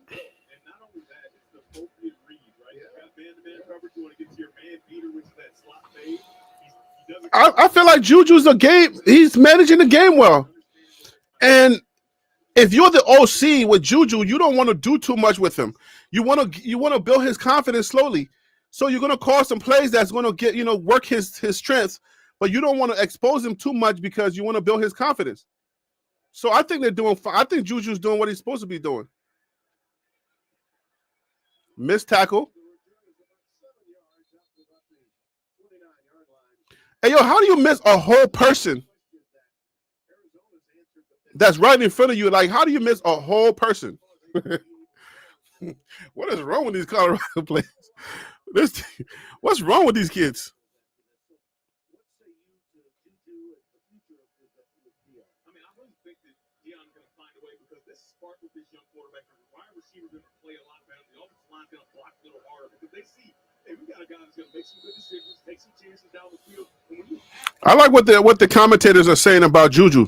And not only that, it's the appropriate read, right? You got man-to-man coverage. You want to get to your man beater, which is that slot fade. He doesn't. I feel like Juju's a game. He's managing the game well. And if you're the OC with Juju, you don't want to do too much with him. You want to build his confidence slowly. So you're going to call some plays that's going to get, work his strengths, but you don't want to expose him too much because you want to build his confidence. So I think they're doing fine. I think Juju's doing what he's supposed to be doing. Missed tackle. Hey, yo, how do you miss a whole person that's right in front of you? Like, how do you miss a whole person? What is wrong with these Colorado players? What's wrong with these kids? I mean, I really think that Deion's going to find a way because this spark with this young quarterback, the wide receiver is going to play a lot better. The they see, hey, we got a guy that's going to make some good decisions, take some chances down the field. And when you I like what the commentators are saying about Juju.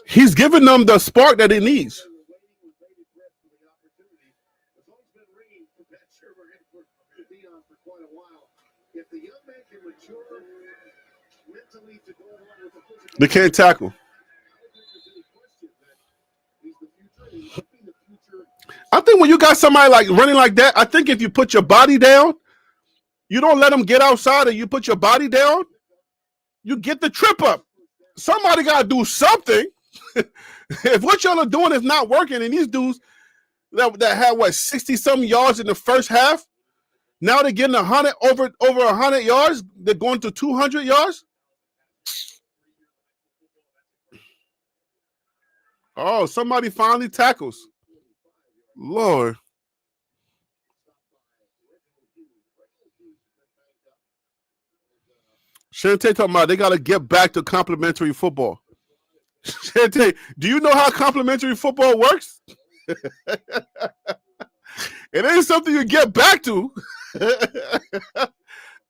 He's giving them the spark that he needs. They were waiting with bated breath for the opportunity. The phone's been ringing for Pat Shermer and for Deion for quite a while. If the young man can mature mentally to go along with the physical, They can't tackle. I don't think there's any question that he's the future and he might be the future. I think when you got somebody like running like that, I think if you put your body down, you don't let them get outside and you put your body down, you get the trip up. Somebody got to do something. If what y'all are doing is not working, and these dudes that had 60-something yards in the first half, now they're getting over 100 yards. They're going to 200 yards. Oh, somebody finally tackles. Lord. Shante talking about they got to get back to complimentary football. Shante, do you know how complimentary football works? It ain't something you get back to.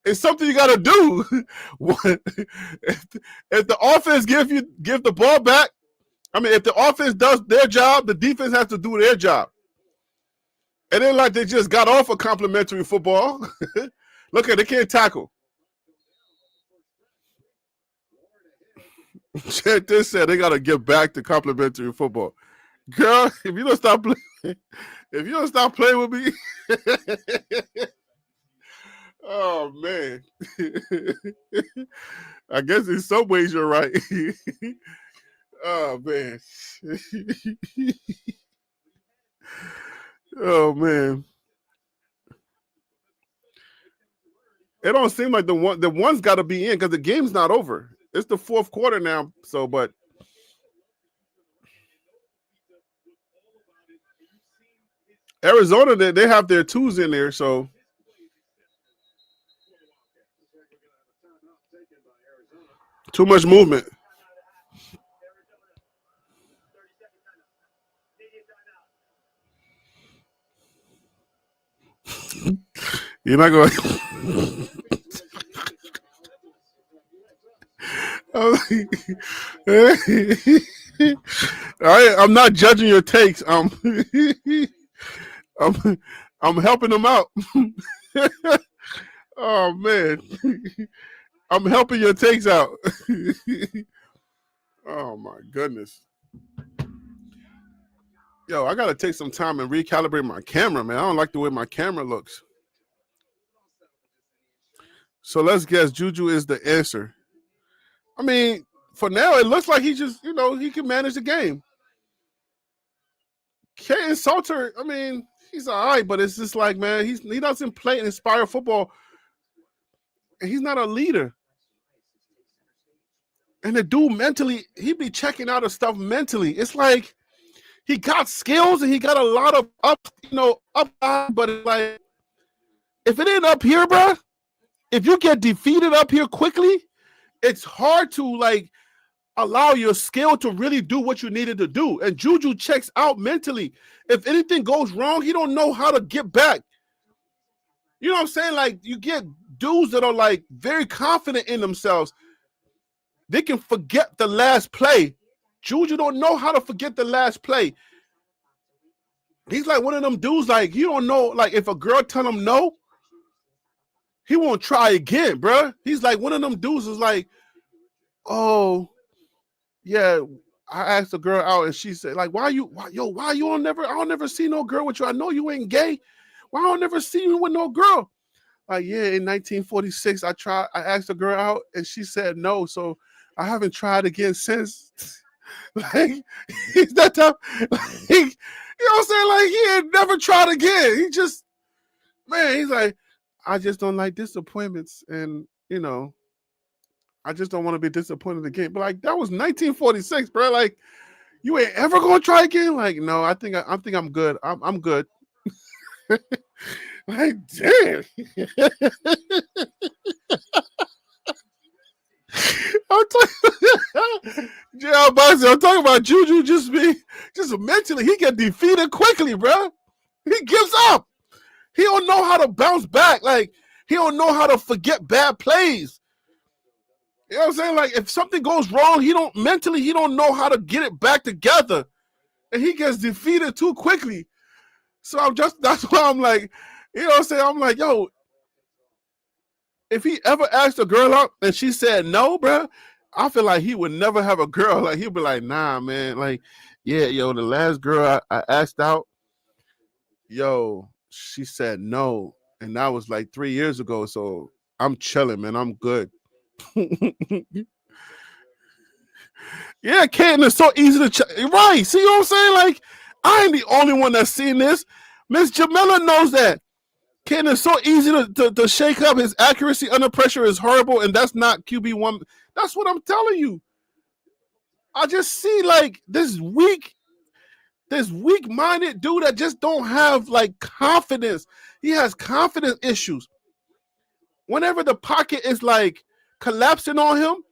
It's something you got to do. If the offense give the ball back, I mean, if the offense does their job, the defense has to do their job. It ain't like they just got off of complimentary football. Look at they can't tackle. This said they gotta get back to complimentary football. Girl, if you don't stop playing with me, oh man. I guess in some ways you're right. Oh man. Oh man. It don't seem like the one's got to be in because the game's not over. It's the fourth quarter now, so but Arizona they have their twos in there, so too much movement. You're not going. I'm not judging your takes. I'm helping them out. Oh man, I'm helping your takes out. Oh my goodness. Yo, I gotta take some time and recalibrate my camera, man. I don't like the way my camera looks. So let's guess Juju is the answer. I mean, for now, it looks like he just, he can manage the game. Kaden Salter, I mean, he's all right, but it's just like, man, he doesn't play and inspire football. And he's not a leader. And the dude mentally, he be checking out of stuff mentally. It's like he got skills and he got a lot of up, but it's like, if it ain't up here, bro, if you get defeated up here quickly, it's hard to allow your skill to really do what you needed to do. And Juju checks out mentally. If anything goes wrong, he don't know how to get back. You know what I'm saying? Like, you get dudes that are very confident in themselves. They can forget the last play. Juju don't know how to forget the last play. He's like one of them dudes, you don't know, if a girl tell him no, he won't try again, bro. He's like one of them dudes is like, oh, yeah, I asked a girl out and she said, why you don't never see no girl with you? I know you ain't gay. Why I don't never see you with no girl? Yeah, in 1946, I asked a girl out and she said no, so I haven't tried again since. He's that type, you know what I'm saying? He had never tried again. He just, man, he's like, I just don't like disappointments, and I just don't want to be disappointed again. But that was 1946, bro. You ain't ever gonna try again? No, I think I'm good. I'm good. Damn. I'm talking about Juju just mentally. He get defeated quickly, bro. He gives up. He don't know how to bounce back. Like, he don't know how to forget bad plays. You know what I'm saying? Like, if something goes wrong, he don't know how to get it back together. And he gets defeated too quickly. So that's why I'm like, you know what I'm saying? I'm like, yo, if he ever asked a girl out and she said no, bro, I feel like he would never have a girl. Like, he'd be like, nah, man. Like, yeah, yo, the last girl I asked out, yo, she said no. And that was like 3 years ago. So I'm chilling, man. I'm good. Yeah, Kaden is so easy to right. See what I'm saying? Like, I ain't the only one that's seen this. Miss Jamila knows that. Kaden is so easy to shake up. His accuracy under pressure is horrible, and that's not QB1. That's what I'm telling you. I just see like this weak-minded dude that just don't have like confidence. He has confidence issues. Whenever the pocket is like collapsing on him,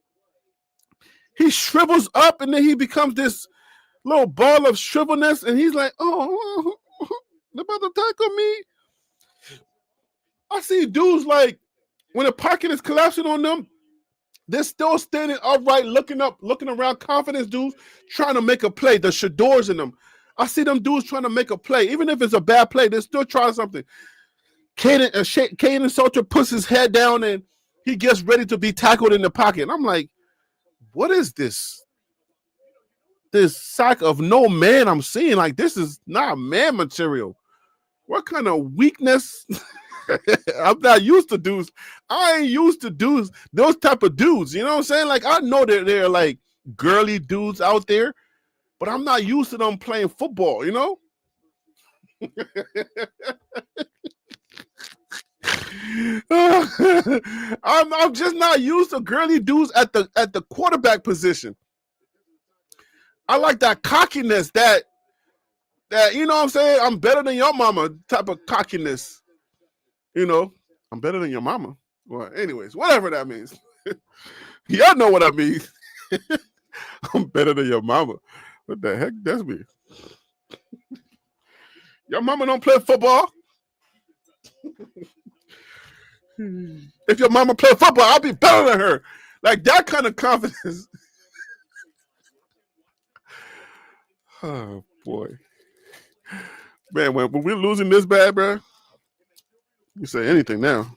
he shrivels up and then he becomes this little ball of shrivelness, and he's like, oh, they're about to tackle me. I see dudes like when the pocket is collapsing on them, they're still standing upright, looking up, looking around, confidence dudes trying to make a play. The Shadors in them. I see them dudes trying to make a play. Even if it's a bad play, they're still trying something. Kaden Salter puts his head down and he gets ready to be tackled in the pocket. And I'm like, what is this? This sack of no man I'm seeing? Like, this is not man material. What kind of weakness? I'm not used to dudes. I ain't used to dudes, those type of dudes. You know what I'm saying? Like, I know that they're like girly dudes out there, but I'm not used to them playing football, you know? I'm just not used to girly dudes at the quarterback position. I like that cockiness, that you know what I'm saying? I'm better than your mama type of cockiness. You know, I'm better than your mama. Well, anyways, whatever that means. Y'all know what I mean. I'm better than your mama. What the heck does me? Your mama don't play football. If your mama play football, I'll be better than her. Like, that kind of confidence. Oh, boy. Man, when we're losing this bad, bro, you say anything now.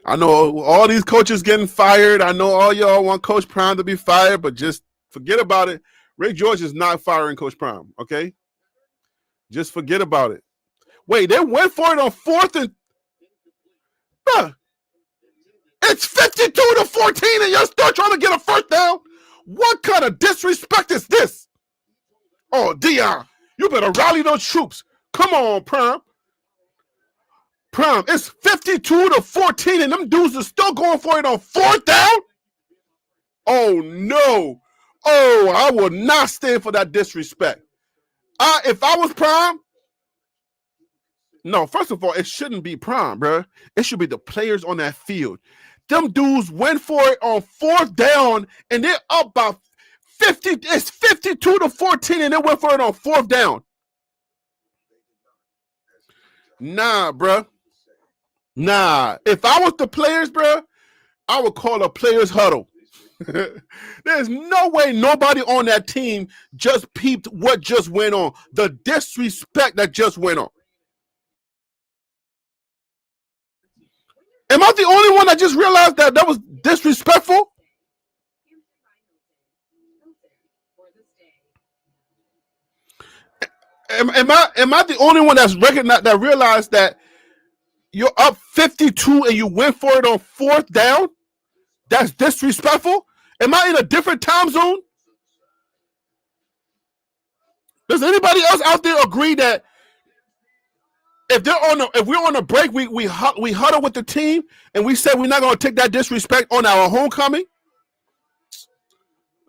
I know all these coaches getting fired. I know all y'all want Coach Prime to be fired, but just forget about it. Rick George is not firing Coach Prime, okay? Just forget about it. Wait, they went for it on 4th and... Bruh, it's 52-14 and you're still trying to get a first down? What kind of disrespect is this? Oh, Dion, you better rally those troops. Come on, Prime. Prime, it's 52-14 and them dudes are still going for it on 4th down? Oh, no. Oh, I will not stand for that disrespect. If I was Prime, no, first of all, it shouldn't be Prime, bro. It should be the players on that field. Them dudes went for it on 4th down, and they're up by 50. It's 52-14, and they went for it on 4th down. Nah, bro. Nah. If I was the players, bro, I would call a players huddle. There's no way nobody on that team just peeped what just went on. The disrespect that just went on. Am I the only one that just realized that was disrespectful? Am I the only one that's recognized, that realized that you're up 52 and you went for it on 4th down? That's disrespectful? Am I in a different time zone? Does anybody else out there agree that if we're on a break, we huddle with the team and we say we're not going to take that disrespect on our homecoming?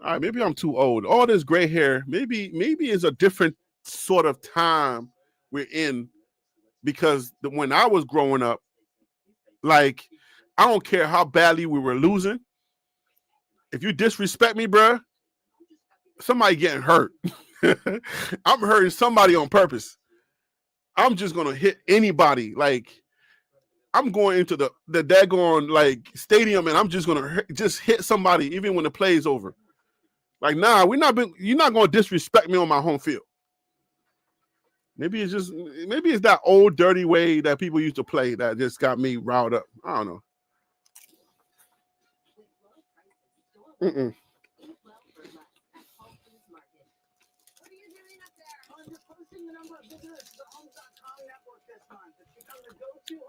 All right, maybe I'm too old. All this gray hair, maybe is a different sort of time we're in, because when I was growing up, like, I don't care how badly we were losing. If you disrespect me, bruh, somebody getting hurt. I'm hurting somebody on purpose. I'm just gonna hit anybody. Like I'm going into the daggone like stadium, and I'm just gonna just hit somebody, even when the play is over. Like, nah, you're not gonna disrespect me on my home field. Maybe it's that old dirty way that people used to play that just got me riled up. I don't know. Mm-mm.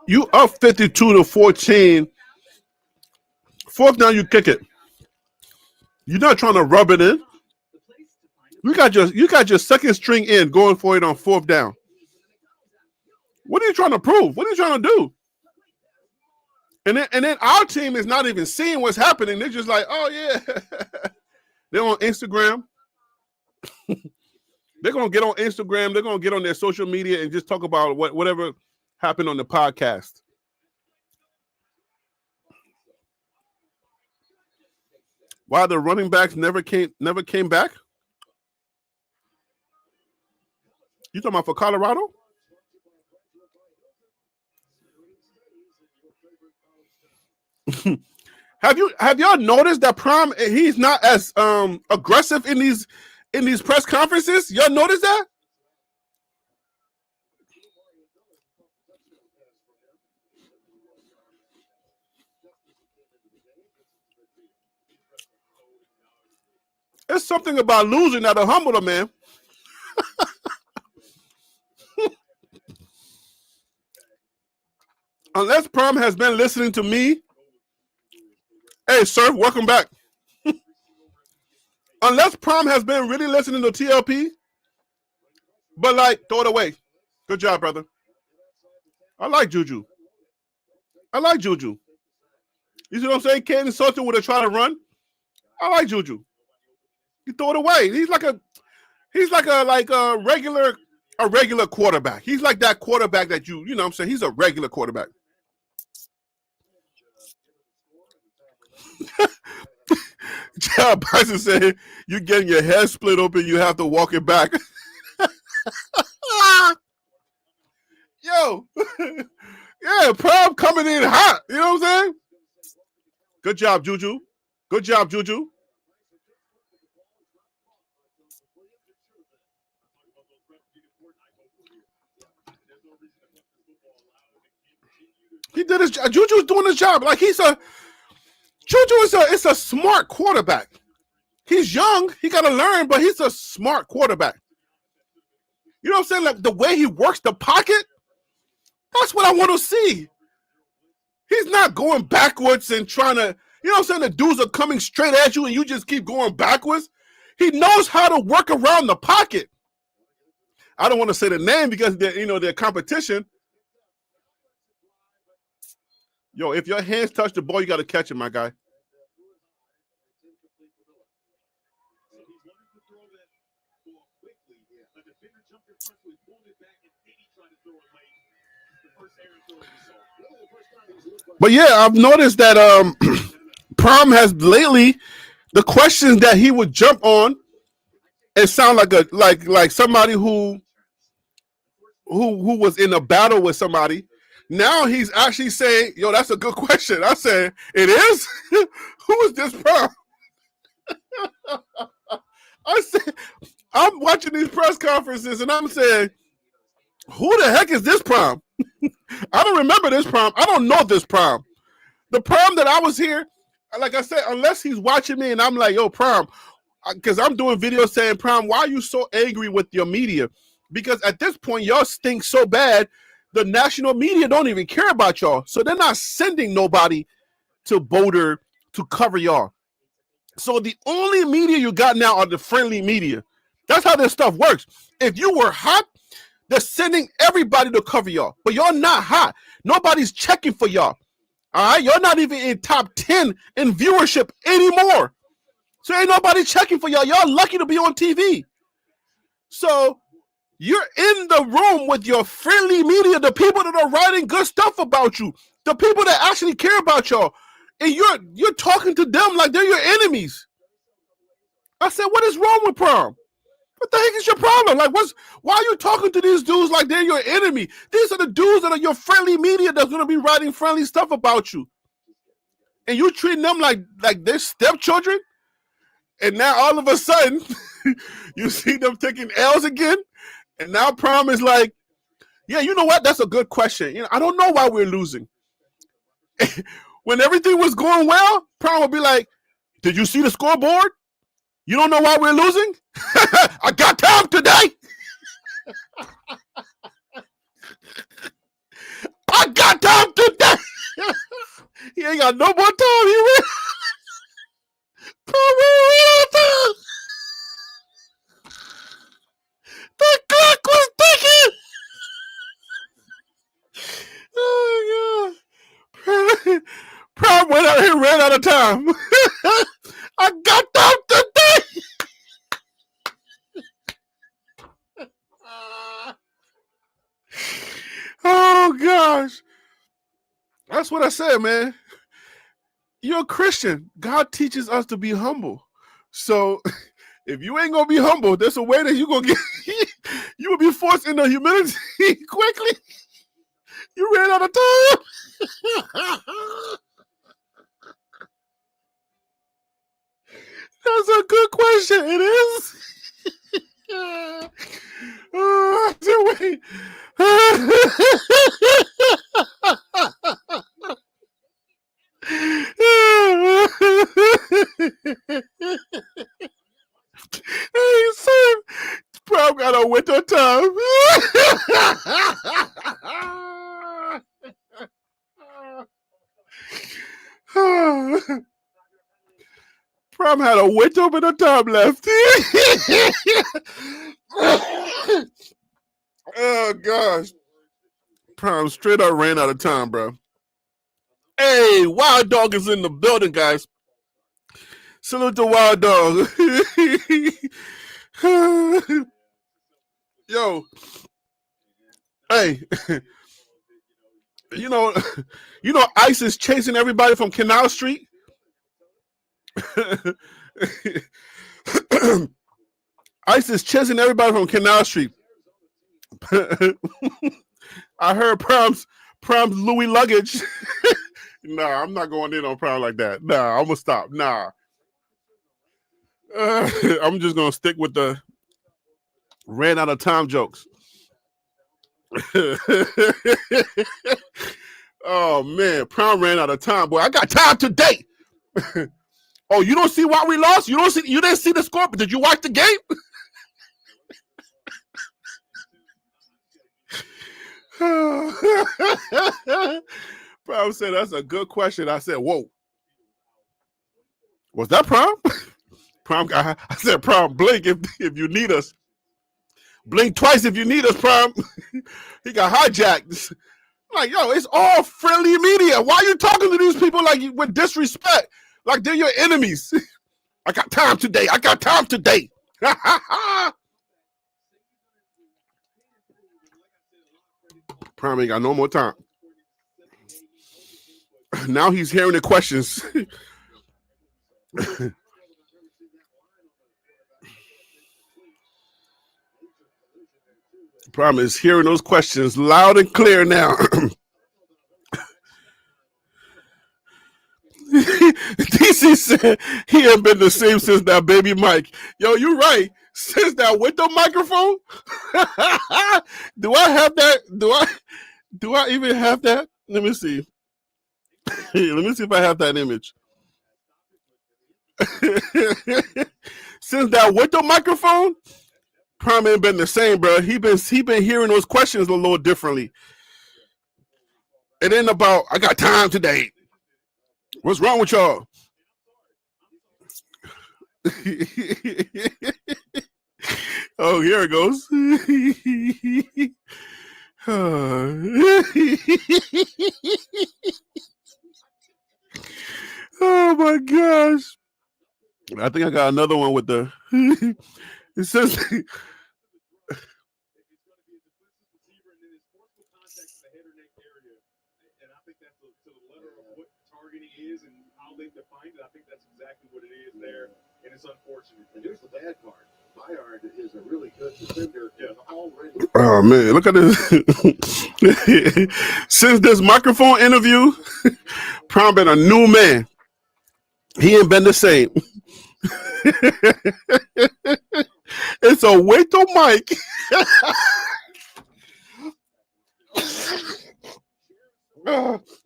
You up 52-14. Fourth down, you kick it. You're not trying to rub it in. You got your second string in going for it on fourth down. What are you trying to prove? What are you trying to do? And then our team is not even seeing what's happening. They're just like, oh yeah. They're on Instagram. They're gonna get on Instagram. They're gonna get on their social media and just talk about whatever happened on the podcast. Why the running backs never came back? You talking about for Colorado? Have y'all noticed that Prime, he's not as aggressive in these press conferences? Y'all notice that? There's something about losing that'll humble a man. Unless Prime has been listening to me. Hey, sir, welcome back. Unless Prime has been really listening to TLP, but like, throw it away. Good job, brother. I like Juju. You see what I'm saying? Caden Sutton would have tried to run. I like Juju. You throw it away. He's like a regular quarterback. He's like that quarterback that you know what I'm saying? He's a regular quarterback. Chad Bryson said, you're getting your head split open, you have to walk it back. Yo. Yeah, Prime coming in hot. You know what I'm saying? Good job, Juju. He did his job. Juju's doing his job. Like Juju is a smart quarterback. He's young. He got to learn, but he's a smart quarterback. You know what I'm saying? Like the way he works the pocket, that's what I want to see. He's not going backwards and trying to, you know what I'm saying? The dudes are coming straight at you and you just keep going backwards. He knows how to work around the pocket. I don't want to say the name because they're competition. Yo, if your hands touch the ball, you got to catch it, my guy. But yeah, I've noticed that Prime has lately, the questions that he would jump on, it sound like somebody who was in a battle with somebody. Now he's actually saying, yo, that's a good question. I said, it is? Who is this Prime? I said, I'm watching these press conferences and I'm saying, who the heck is this Prime? I don't remember this Prime. I don't know this Prime. The Prime that I was here, like I said, unless he's watching me and I'm like, yo, Prime, because I'm doing videos saying, Prime, why are you so angry with your media? Because at this point, y'all stink so bad, the national media don't even care about y'all. So they're not sending nobody to Boulder to cover y'all. So the only media you got now are the friendly media. That's how this stuff works. If you were hot, they're sending everybody to cover y'all. But y'all not hot. Nobody's checking for y'all. All right? You're not even in top 10 in viewership anymore. So ain't nobody checking for y'all. Y'all lucky to be on TV. So you're in the room with your friendly media, the people that are writing good stuff about you, the people that actually care about y'all, and you're talking to them like they're your enemies. I said, what is wrong with Prime? What the heck is your problem? Like, why are you talking to these dudes like they're your enemy? These are the dudes that are your friendly media that's gonna be writing friendly stuff about you. And you treating them like they're stepchildren, and now all of a sudden you see them taking L's again, and now Prime is like, yeah, you know what? That's a good question. You know, I don't know why we're losing. When everything was going well, Prime would be like, did you see the scoreboard? You don't know why we're losing? I got time today. I got time today. He ain't got no more time. He ran. The clock was ticking. Oh, God. Prime went out here and ran out of time. I got time today. Oh, gosh. That's what I said, man. You're a Christian. God teaches us to be humble. So if you ain't gonna be humble, there's a way that you're gonna get you will be forced into humility quickly. You ran out of time. That's a good question. It is. Wait. Hey, son, Prime got a winter time. Prime had a winter bit of time left. Oh, gosh. Prime straight up ran out of time, bro. Hey, Wild Dog is in the building, guys. Salute to Wild Dog. Yo. Hey. You know ICE is chasing everybody from Canal Street. ICE is chasing everybody from Canal Street. I heard Prime's Louis luggage. Nah, I'm not going in on Prime like that. Nah, I'm gonna stop. Nah. I'm just gonna stick with the ran out of time jokes. Oh man, Prime ran out of time, boy. I got time today. Oh, you don't see why we lost? You didn't see the score, but did you watch the game? Prime said that's a good question. I said, whoa. Was that Prime? Prime, I said, Prime, blink if you need us. Blink twice if you need us, Prime. He got hijacked. I'm like, yo, it's all friendly media. Why are you talking to these people like with disrespect? Like they're your enemies. I got time today. I got time today. Prime ain't got no more time. Now he's hearing the questions. Prime is hearing those questions loud and clear now. DC said he ain't been the same since that baby Mike. Yo, you right. Since that window microphone? Do I have that? Do I even have that? Let me see. Let me see if I have that image. Since that window microphone, Prime ain't been the same, bro. He been hearing those questions a little differently. It ain't about I got time today. What's wrong with y'all? Oh, here it goes. Oh my gosh. I think I got another one with the it says I think that's exactly what it is there, and it's unfortunate. And here's the bad part. Bayard is a really good defender. Already. Oh man, look at this. Since this microphone interview, Prime been a new man. He ain't been the same. It's a wait till Mike.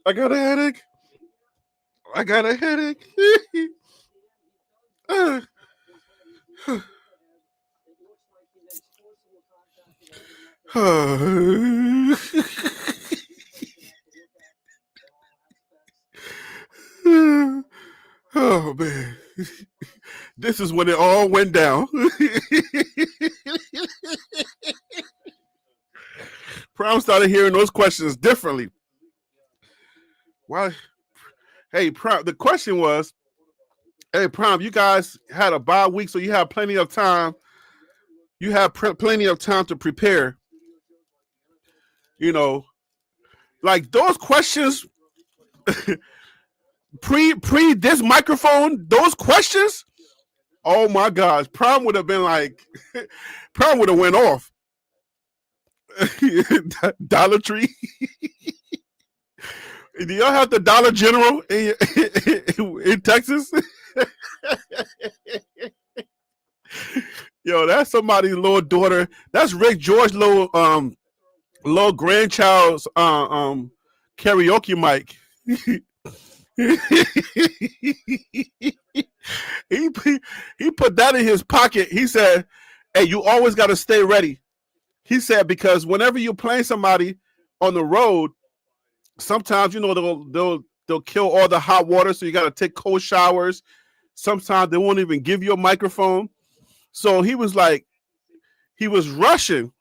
I got a headache. I got a headache. Oh man, this is when it all went down. Prime started hearing those questions differently. Why? Hey, Prime. The question was, "Hey, Prime, you guys had a bye week, so you have plenty of time. You have plenty of time to prepare. You know, like those questions." pre this microphone, those questions, oh my gosh, Prime would have been like, Prime would have went off. Dollar Tree. Do y'all have the Dollar General in Texas? Yo, that's somebody's little daughter. That's Rick George's little grandchild's karaoke mic. he put that in his pocket. He said, "Hey, you always got to stay ready." He said, because whenever you're playing somebody on the road, sometimes they'll kill all the hot water, so you got to take cold showers. Sometimes they won't even give you a microphone. So he was rushing.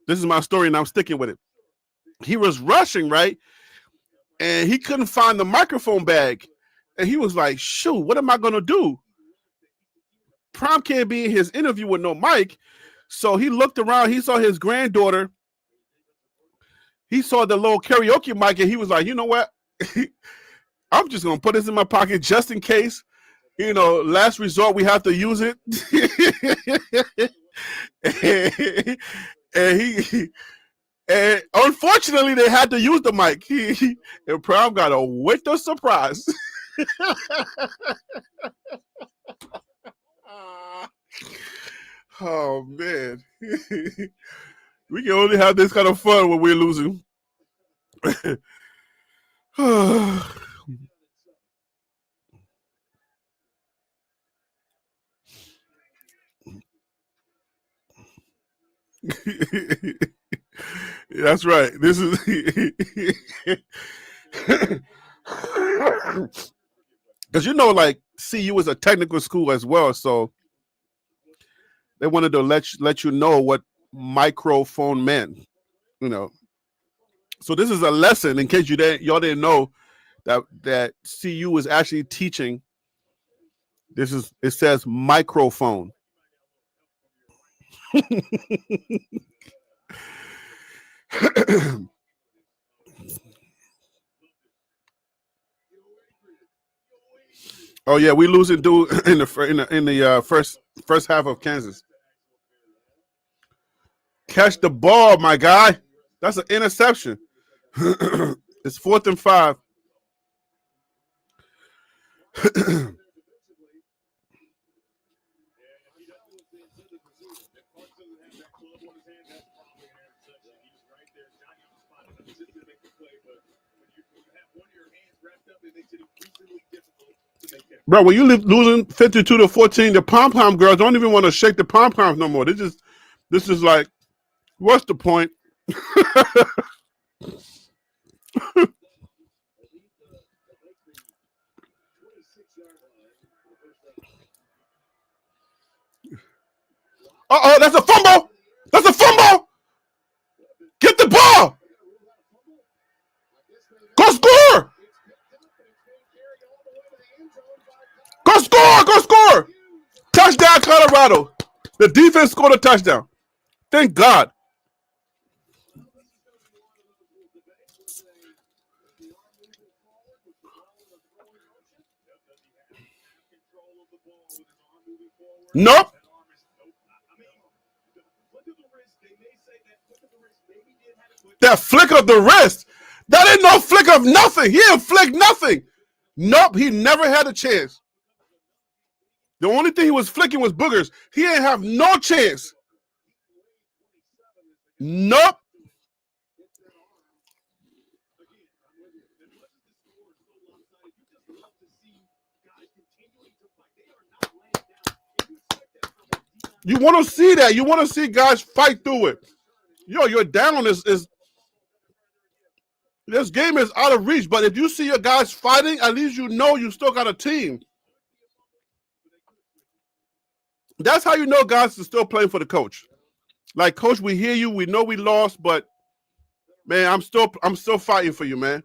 This is my story, and I'm sticking with it. He was rushing, right? And he couldn't find the microphone bag. And he was like, shoot, what am I going to do? Prime can't be in his interview with no mic. So he looked around. He saw his granddaughter. He saw the little karaoke mic, and he was like, you know what? I'm just going to put this in my pocket just in case. Last resort, we have to use it. And unfortunately, they had to use the mic. And Prime got a winter surprise. Oh, man. We can only have this kind of fun when we're losing. That's right. This is because like CU is a technical school as well, so they wanted to let you know what microphone meant. So this is a lesson in case y'all didn't know that CU is actually teaching. It says microphone. Oh yeah, we losing dude in the first half of Kansas. Catch the ball, my guy. That's an interception. It's 4th and 5. Bro, when you losing 52-14, the pom-pom girls don't even want to shake the pom-poms no more. This is like, what's the point? Uh-oh, that's a fumble! That's a fumble! Get the ball! Go score! Go score! Go score! Touchdown, Colorado. The defense scored a touchdown. Thank God. Nope. they may say that flick of the wrist maybe did have it, but That flick of the wrist. That ain't no flick of nothing. He didn't flick nothing. Nope, he never had a chance. The only thing he was flicking was boogers. He didn't have no chance. Nope. You want to see that. You want to see guys fight through it. Yo, your down is this game is out of reach. But if you see your guys fighting, at least you know you still got a team. That's how you know guys are still playing for the coach. Like, coach, we hear you. We know we lost, but man, I'm still fighting for you, man.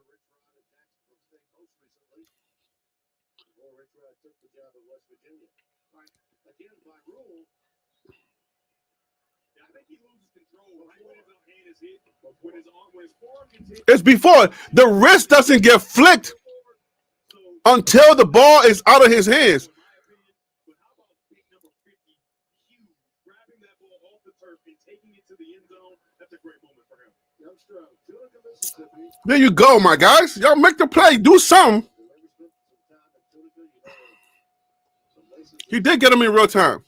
It's before the wrist doesn't get flicked until the ball is out of his hands. There you go, my guys. Y'all make the play. Do something. He did get him in real time.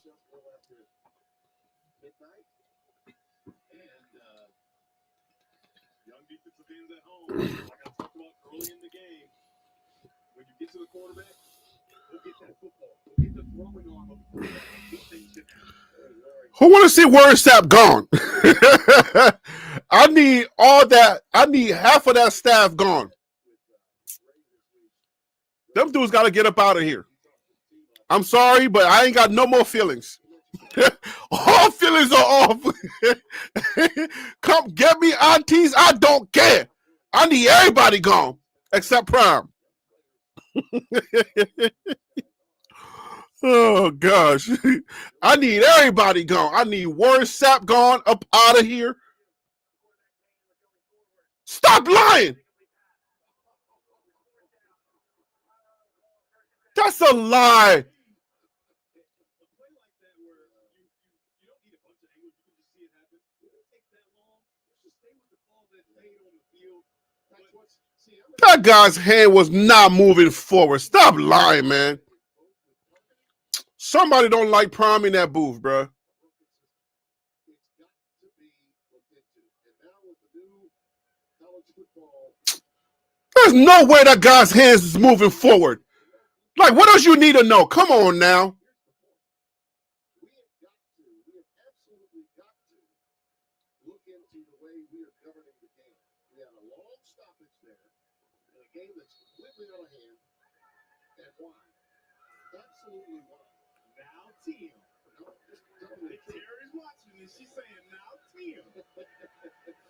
Who want to see Warren Sapp gone? I need all that. I need half of that staff gone. Them dudes got to get up out of here. I'm sorry, but I ain't got no more feelings. All feelings are off. Come get me aunties. I don't care. I need everybody gone except Prime. Oh, gosh. I need everybody gone. I need Warren Sapp gone, up out of here. Stop lying. That's a lie. That guy's hand was not moving forward. Stop lying, man. Somebody don't like Prime in that booth, bro. There's no way that guy's hands is moving forward. Like, what else you need to know? Come on now. She's saying, now, Tim,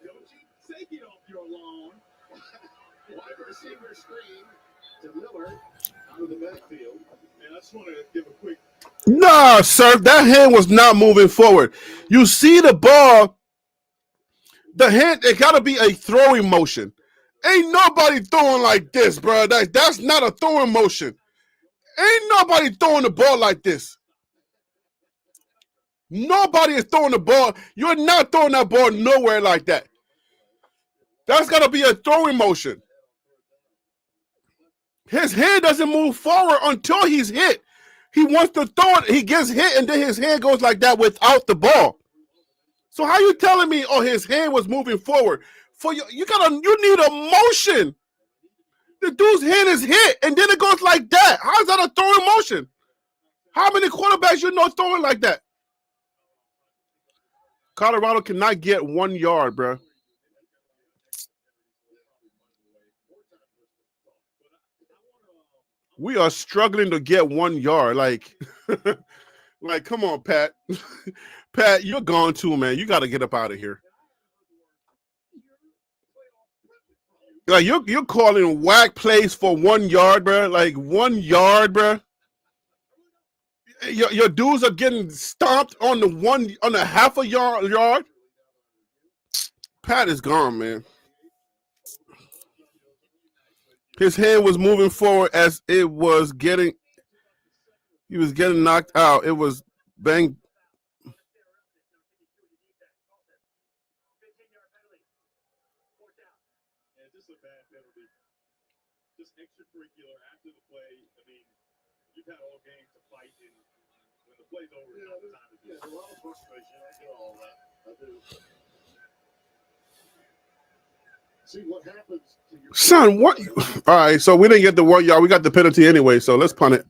don't you take it off your lawn. Wide receiver screen to Miller out of the backfield. And I just want to give a quick. Nah, sir, that hand was not moving forward. You see the ball, the hand, it got to be a throwing motion. Ain't nobody throwing like this, bro. That's not a throwing motion. Ain't nobody throwing the ball like this. Nobody is throwing the ball. You're not throwing that ball nowhere like that. That's got to be a throwing motion. His hand doesn't move forward until he's hit. He wants to throw it. He gets hit, and then his hand goes like that without the ball. So how you telling me, oh, his hand was moving forward? You need a motion. The dude's hand is hit, and then it goes like that. How is that a throwing motion? How many quarterbacks you know throwing like that? Colorado cannot get 1 yard, bro. We are struggling to get 1 yard. Like, come on, Pat. Pat, you're gone too, man. You got to get up out of here. Like, you're calling whack plays for 1 yard, bro. Like, 1 yard, bro. Your dudes are getting stomped on the half a yard. Pat is gone, man. His hand was moving forward as it was getting. He was getting knocked out. It was bang. a bad penalty. Just extracurricular after the play. I mean, you've had all game to fight, and when the play's over, it's not the time to do Yeah, it. a lot of frustration. I get all that. I do. See what happens to your Son, what? All right, so we didn't get the 1 yard. We got the penalty anyway, so let's punt it.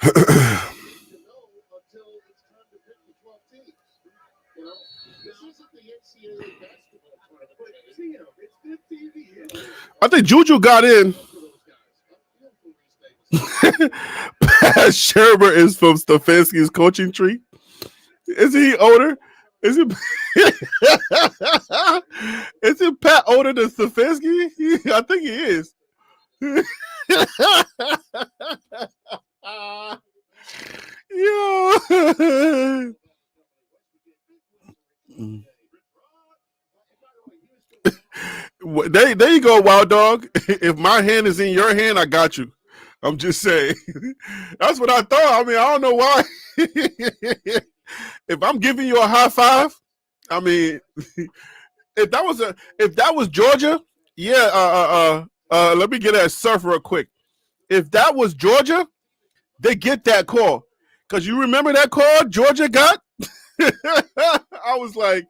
you know until it's time to pick the 12 teams. You know, this isn't the NCAA basketball tournament. But Tim, it's good TV. I think Juju got in. For those guys, I feel for these things. Pat Sherber is from Stefanski's coaching tree. Is he older? Is it? Is it Pat older than Stefanski? I think he is. Yo. There you go, Wild Dog. If my hand is in your hand, I got you. I'm just saying. That's what I thought. I mean, I don't know why. If I'm giving you a high five, I mean, if that was Georgia, yeah. Let me get that surf real quick. If that was Georgia, they get that call. Because you remember that call Georgia got? I was like,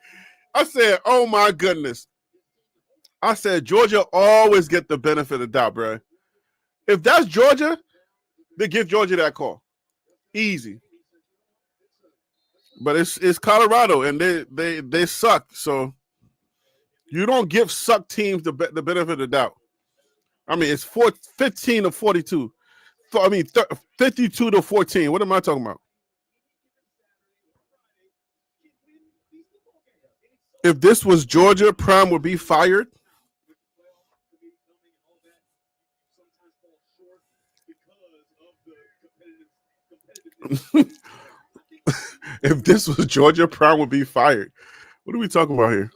I said, oh my goodness. I said, Georgia always get the benefit of the doubt, bro. If that's Georgia, they give Georgia that call. Easy. But it's Colorado, and they suck. So you don't give suck teams the benefit of the doubt. I mean, it's 15 to 42. I mean, 52 to 14. What am I talking about? If this was Georgia, Prime would be fired. If this was Georgia, Prime would be fired. What are we talking about here?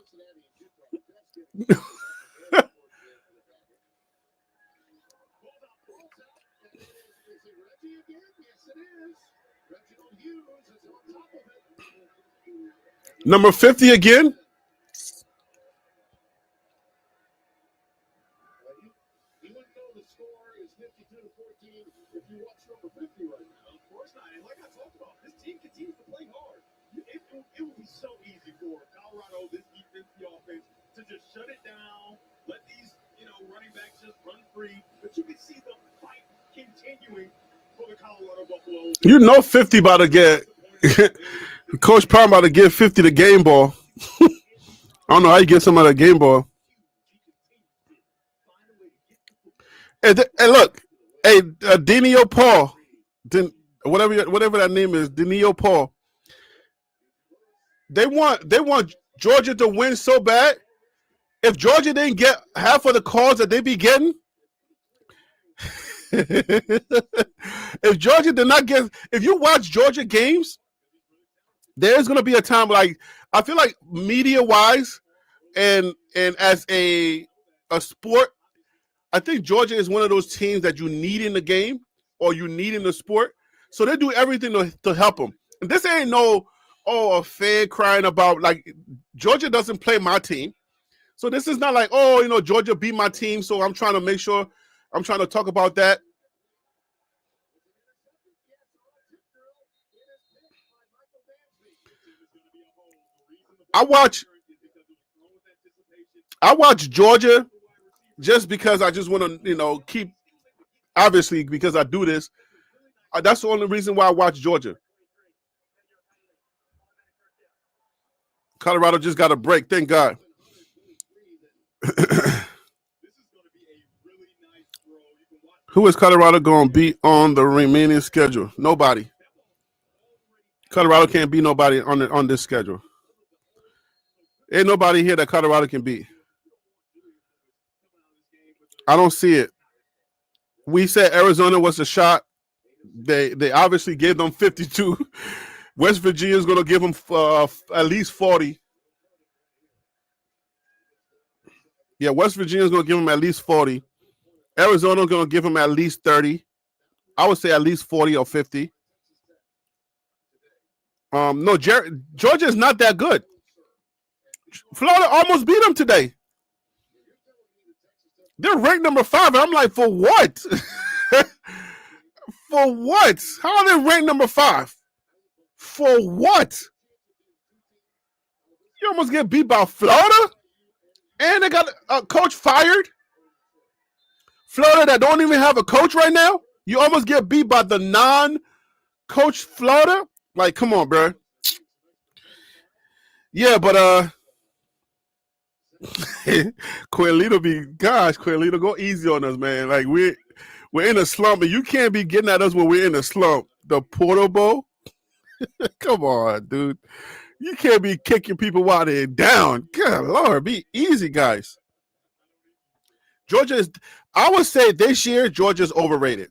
Number 50 again. You wouldn't know the score is 52 to 14 if you watch number 50 right now. Of course not. And like I talked about, this team continues to play hard. It would be so easy for Colorado, this defense, the offense, to just shut it down, let these, running backs just run free. But you can see the fight continuing for the Colorado Buffaloes. 50 about to get Coach Prime about to give 50 the game ball. I don't know how you get somebody a game ball. Hey, look, hey, Denio Paul, whatever that name is, Denio Paul. They want Georgia to win so bad. If Georgia didn't get half of the calls that they be getting, if Georgia did not get, if you watch Georgia games, there's gonna be a time like I feel like media wise and as a sport, I think Georgia is one of those teams that you need in the game or you need in the sport. So they do everything to help them. And this ain't a fan crying about like Georgia doesn't play my team. So this is not like, Georgia beat my team. So I'm trying to make sure I'm trying to talk about that. I watch Georgia just because I just want to, keep, obviously, because I do this. That's the only reason why I watch Georgia. Colorado just got a break. Thank God. Who is Colorado going to beat on the remaining schedule? Nobody. Colorado can't beat nobody on this schedule. Ain't nobody here that Colorado can beat. I don't see it. We said Arizona was a shot. They obviously gave them 52. West Virginia is going to give them at least 40. Yeah, West Virginia is going to give them at least 40. Arizona is going to give them at least 30. I would say at least 40 or 50. No, Georgia is not that good. Florida almost beat them today. They're ranked number 5, and I'm like, for what? For what? How are they ranked number 5? For what? You almost get beat by Florida, and they got a coach fired. Florida that don't even have a coach right now. You almost get beat by the non-coach Florida. Like, come on, bro. Yeah, but Quailito, go easy on us, man. Like we're in a slump, and you can't be getting at us when we're in a slump. The Portal Bowl. Come on, dude. You can't be kicking people while they're down. Good Lord, be easy, guys. Georgia is, I would say this year, Georgia's overrated.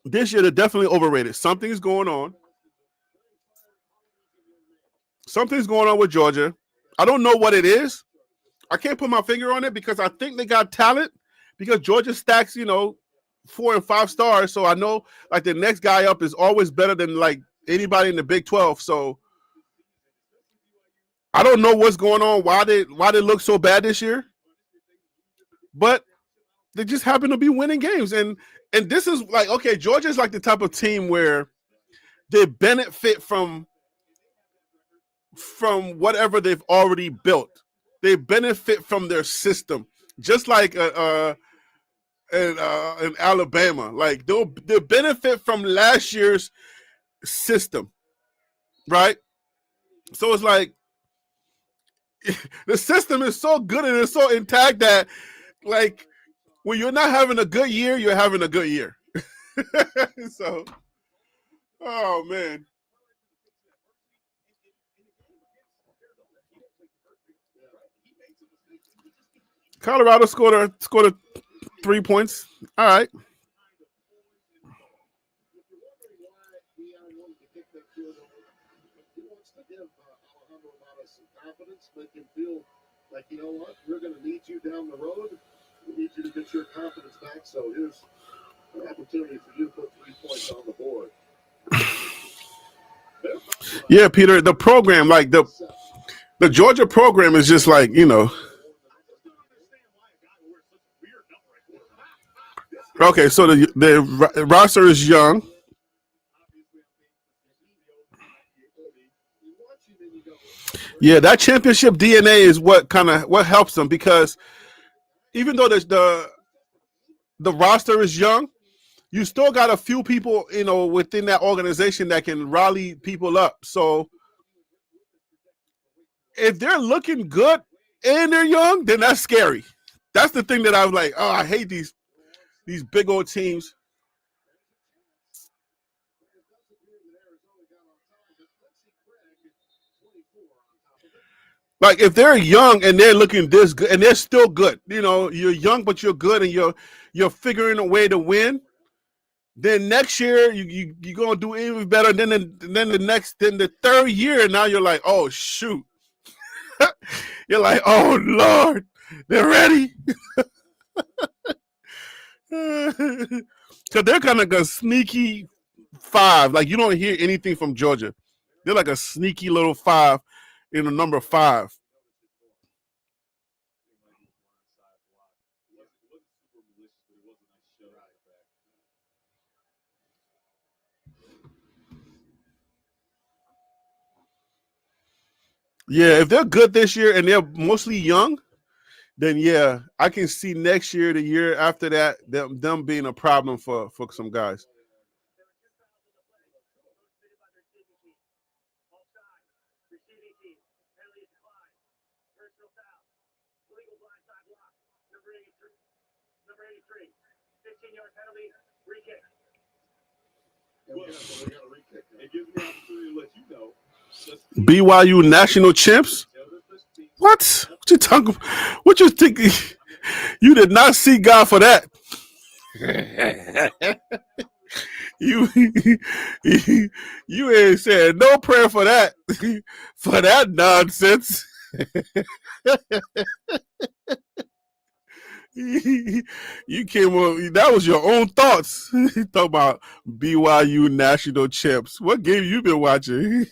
This year, they're definitely overrated. Something's going on. Something's going on with Georgia. I don't know what it is. I can't put my finger on it because I think they got talent because Georgia stacks, 4 and 5 stars. So I know, like, the next guy up is always better than, like, anybody in the Big 12. So I don't know what's going on, why they look so bad this year, but they just happen to be winning games. And this is like, okay, Georgia's like the type of team where they benefit from whatever they've already built. They benefit from their system, just like in Alabama. Like they'll benefit from last year's system, right? So it's like the system is so good and it's so intact that, like, when you're not having a good year, you're having a good year. So, oh man. Colorado scored a 3 points. All right. Make him feel like, you know what, we're going to need you down the road. We need you to get your confidence back. So here's an opportunity for you to put 3 points on the board. Yeah, Peter, the program, like the Georgia program is just like, Okay, so the roster is young. Yeah, that championship DNA is what helps them, because even though the roster is young, you still got a few people, within that organization that can rally people up. So if they're looking good and they're young, then that's scary. That's the thing that I was like, oh, I hate these big old teams. Like, if they're young and they're looking this good and they're still good, you're young but you're good and you're figuring a way to win, then next year you're gonna do even better. Then the third year, now you're like, oh shoot, you're like, oh Lord, they're ready. So they're kind of like a sneaky 5. Like, you don't hear anything from Georgia. They're like a sneaky little 5 in the number 5. Yeah, if they're good this year and they're mostly young, then yeah, I can see next year, the year after that, them being a problem for some guys. It gives me an opportunity to let you know. BYU national champs? What? What you talking? What you think? You did not see God for that. You ain't said no prayer for that. For that nonsense. You came on. That was your own thoughts. You talk about BYU national champs. What game you been watching?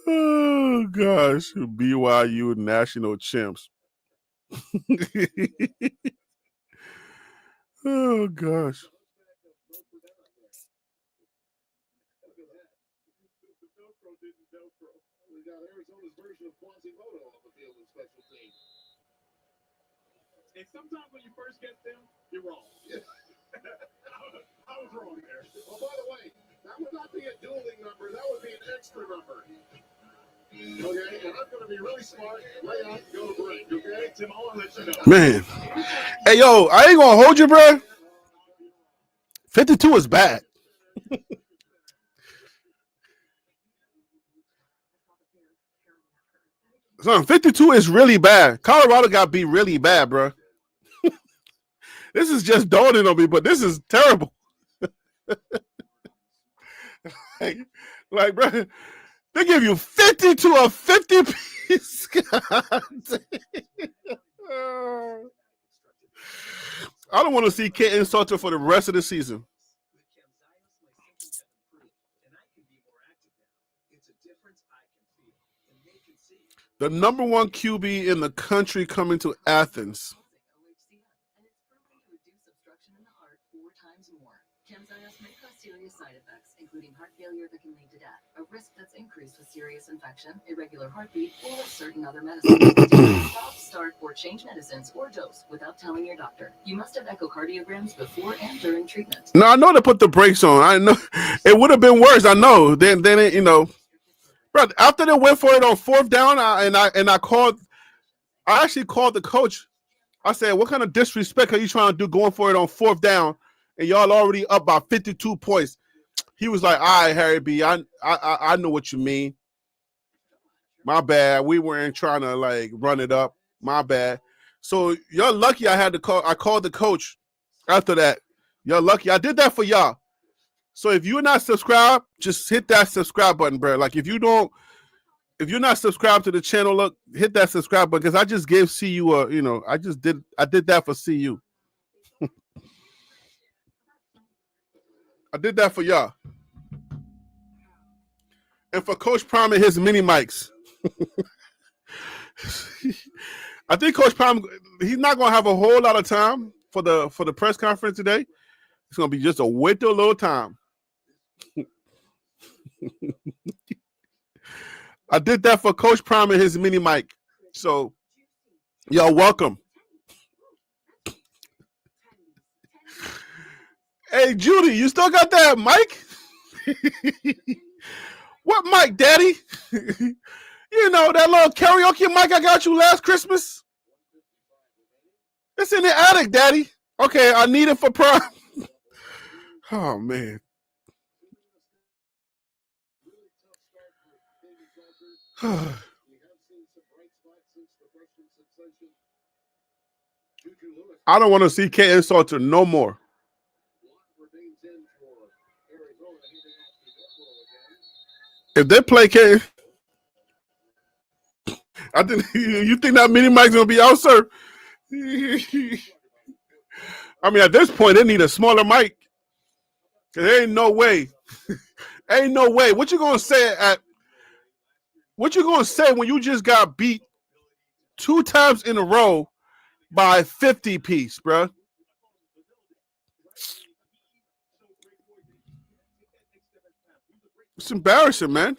Oh gosh, BYU national champs. Oh gosh. The Velcro didn't Velcro. We got Arizona's version of Quasimodo on the field in special teams. And sometimes when you first get them, you're wrong. I was wrong there. Oh, by the way, that would not be a dueling number. That would be an extra number. Okay, and I'm going to be really smart, lay out, and go to break. Okay, Tim, I want to let you know. Man. Hey yo, I ain't gonna hold you, bro. 52 is bad. Son, 52 is really bad. Colorado got beat really bad, bro. This is just dawning on me, but this is terrible. like, bro, they give you 50 to a 50 piece. I don't want to see Kaden Salter for the rest of the season. The number one QB in the country coming to Athens. And it's proven to reduce obstruction in the heart 4 times more. Camzyos may cause serious side effects, including heart failure that can lead to death, a risk that's increased with serious infection, irregular heartbeat, or certain other medicines. Stop, start, or change medicines or dose without telling your doctor. You must have echocardiograms before and during treatment. No, I know they put the brakes on. I know it would have been worse. I know. Then it, you know, bro. After they went for it on 4th down, I actually called the coach. I said, "What kind of disrespect are you trying to do going for it on 4th down, and y'all already up by 52 points?" He was like, "All right, Harry B, I know what you mean. My bad. We weren't trying to like run it up. My bad." So you're lucky I had to call. I called the coach after that. You're lucky. I did that for y'all. So if you're not subscribed, just hit that subscribe button, bro. Like if you're not subscribed to the channel, look, hit that subscribe button because I just gave CU a, you know, I did that for CU. I did that for y'all. And for Coach Prime and his mini mics. I think Coach Prime, he's not gonna have a whole lot of time for the press conference today. It's gonna be just a little time. I did that for Coach Prime and his mini mic. So y'all welcome. Hey Judy, you still got that mic? What mic, Daddy? You know that little karaoke mic I got you last Christmas? It's in the attic, Daddy. Okay, I need it for Prime. Oh man. I don't want to see Kaden Salter no more. If they play Kaden, I think you think that mini mic's gonna be out, sir. I mean, at this point, they need a smaller mic. There ain't no way. Ain't no way. What you gonna say when you just got beat 2 times in a row by 50 piece, bro? It's embarrassing, man.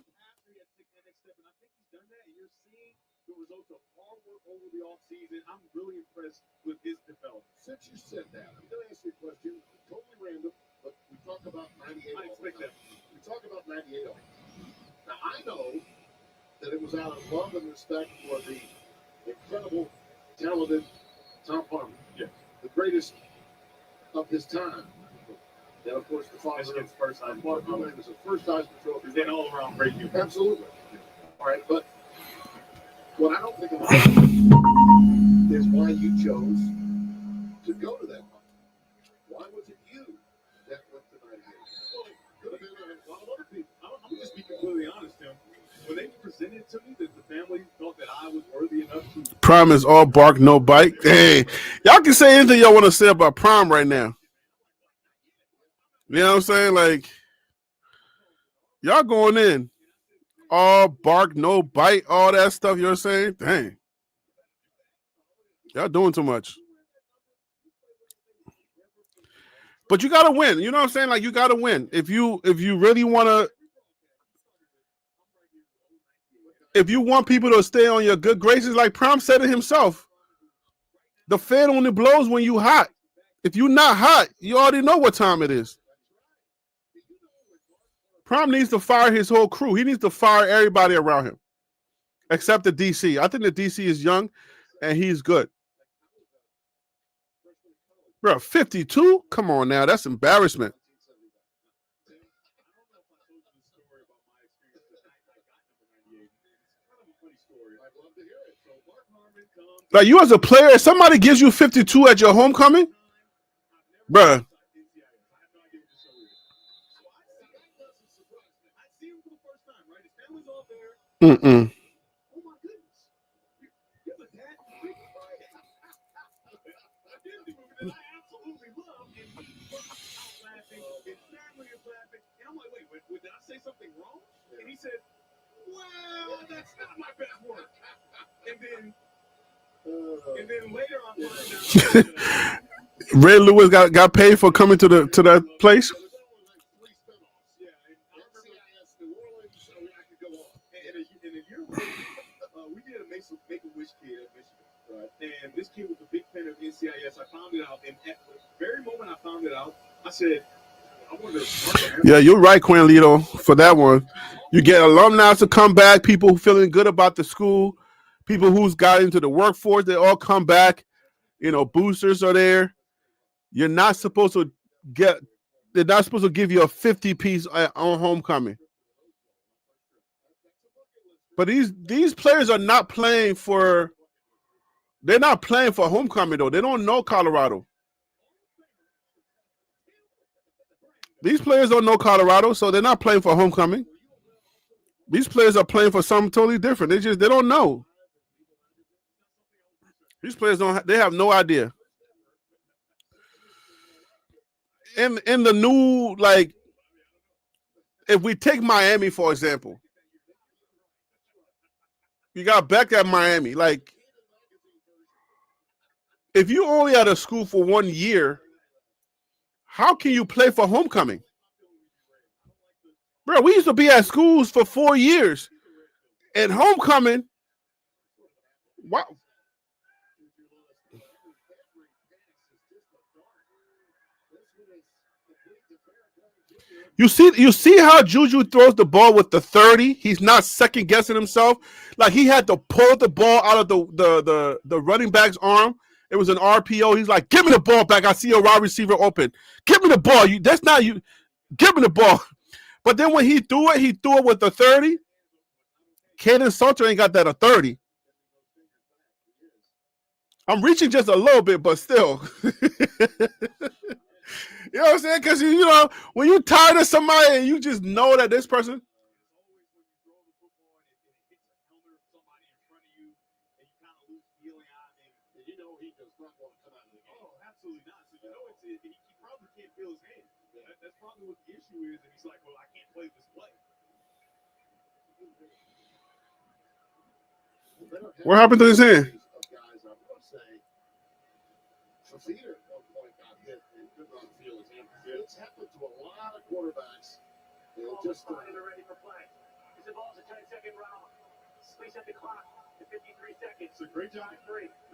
I'm really impressed with his development. Since you said that, I'm going to ask you a question, totally random, but we talk about 98. I expect that. We talk about 98. Now, I know that it was out of love and respect for the incredible, talented Tom Harmon. Yes. The greatest of his time. And, of course, the father Michigan's of first Heisman Mark Trophy. Harmon was the first Heisman Trophy. He's an all-around great human. Absolutely. All right, but what I don't think about is why you chose to go to that fight. Why was it you that went to 98? Well, it could have been a lot of other people. I'm just be completely honest, Tim. When they presented to me that the family thought that I was worthy enough to Prime is all bark, no bite. Hey, y'all can say anything y'all want to say about Prime right now. You know what I'm saying? Like, y'all going in. all bark, no bite, all that stuff you're saying. Dang. Y'all doing too much. But you gotta win. You know what I'm saying? Like you gotta win. If you really wanna, if you want people to stay on your good graces, like Prom said it himself, the fan only blows when you hot. If you're not hot, you already know what time it is. Prom needs to fire his whole crew. He needs to fire everybody around him, except the DC. I think the DC is young, and he's good. Bro, 52? Come on now. That's embarrassment. Like, you as a player, if somebody gives you 52 at your homecoming, bruh. Mm-mm. Did I say something wrong? And he said, well, that's not my best work. And then later on, Ray Lewis got paid for coming to that place. yeah, and a year later, we did a Make-A-Wish kid at Michigan, right? And this kid was a big fan of NCIS. I found it out, and at the very moment I found it out, I said, yeah, you're right, Quinlito, for that one. You get alumni to come back, people feeling good about the school, people who's got into the workforce, they all come back. You know, boosters are there. You're not supposed to they're not supposed to give you a 50-piece on homecoming. But these players are not playing for, they're not playing for homecoming, though. They don't know Colorado. These players don't know Colorado, so they're not playing for homecoming. These players are playing for something totally different. They don't know. These players they have no idea. In the new, like, if we take Miami, for example, you got Beck at Miami. Like, if you only at a school for 1 year, how can you play for homecoming? Bro, we used to be at schools for 4 years. And homecoming, wow. You see how Juju throws the ball with the 30? He's not second guessing himself. Like, he had to pull the ball out of the running back's arm. It was an RPO. He's like, give me the ball back. I see a wide receiver open. Give me the ball. That's not you. Give me the ball. But then when he threw it with the 30. Caden Salter ain't got that a 30. I'm reaching just a little bit, but still. You know what I'm saying? Because, you know, when you're tired of somebody and you just know that this person. That's probably what the issue is, and he's like, well, I can't play this play. What happened to his hand? It's happened to a lot of quarterbacks. Just ready for play. The ball's a 10-second round. Space at the clock. 53 seconds. It's a great job.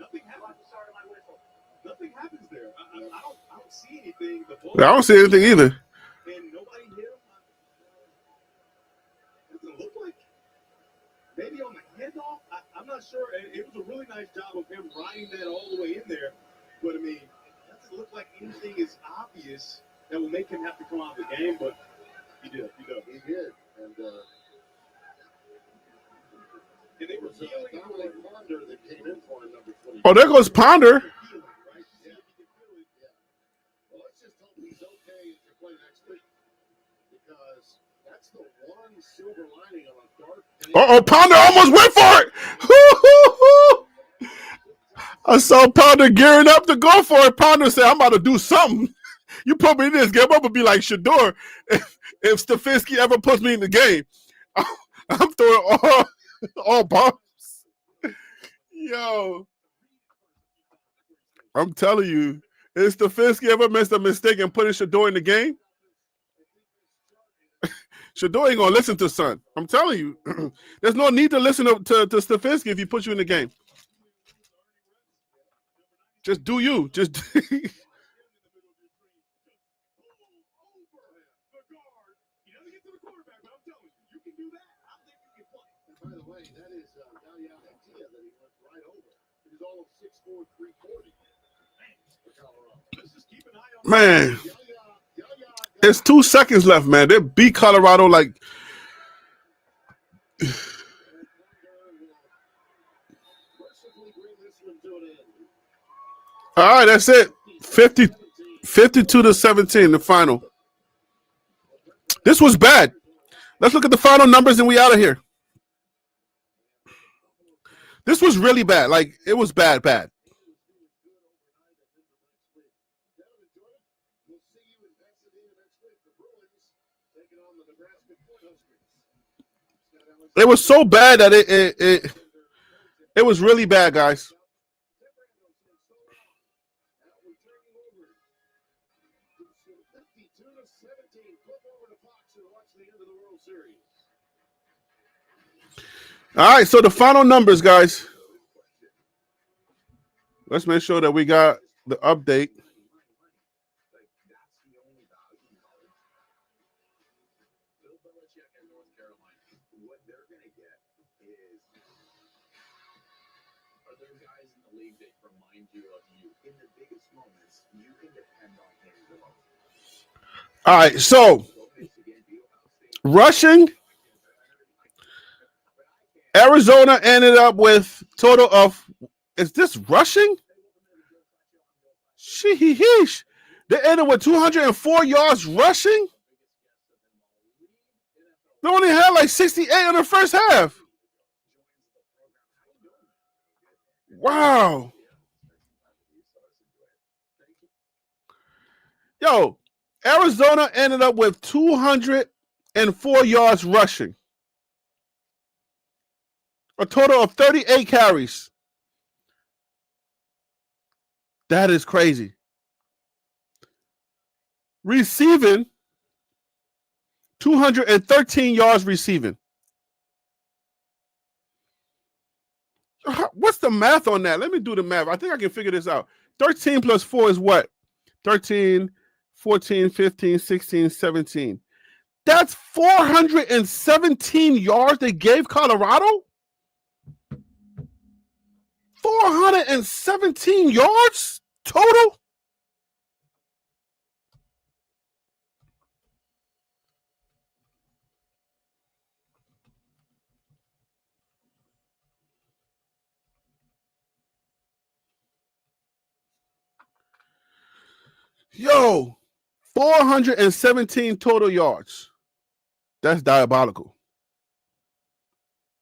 Nothing happens. The start of my whistle. Nothing happens there. I don't see anything. The ball I don't see anything either. And nobody hit him. Doesn't look like maybe on the handoff. I'm not sure. It was a really nice job of him riding that all the way in there. But I mean, it doesn't look like anything is obvious that will make him have to come out of the game. But he did. He did. And they were Dominic Ponder that came in for him, number 20. Oh, there goes Ponder. Well, let's just hope he's okay to play next week, because that's the one silver lining of a dark day. Ponder almost went for it. I saw Ponder gearing up to go for it. Ponder said, I'm about to do something. You put me in this game, I'm going to be like Shador if Stefanski ever puts me in the game. I'm throwing all bombs. Yo, I'm telling you, is Stefanski ever made a mistake and putting Shador in the game? Shador ain't gonna listen to son. I'm telling you, there's no need to listen to Stefanski if he puts you in the game. Just do you. Just By the way, that is Yaya Hectia that he went right over. He's all of 6'4", 340 for Colorado. Just keep an eye on man. Yaya It's 2 seconds left, man. They beat Colorado like. mercifully bring this one to an end. All right, that's it. 52-17, the final. This was bad. Let's look at the final numbers and we out of here. This was really bad. Like, it was bad. We'll see you in Pasadena next week. The Bruins taking on the Nebraska Cornhuskers. It was so bad that it was really bad, guys. All right, so the final numbers, guys. Let's make sure that we got the update. All right, so rushing, Arizona ended up with total of, is this rushing? Sheesh. They ended with 204 yards rushing. They only had like 68 in the first half. Wow. Yo, Arizona ended up with 204 yards rushing. A total of 38 carries. That is crazy. Receiving, 213 yards receiving. What's the math on that? Let me do the math. I think I can figure this out. 13 plus 4 is what? 13, 14, 15, 16, 17. That's 417 yards they gave Colorado? 417 yards total? Yo, 417 total yards. That's diabolical.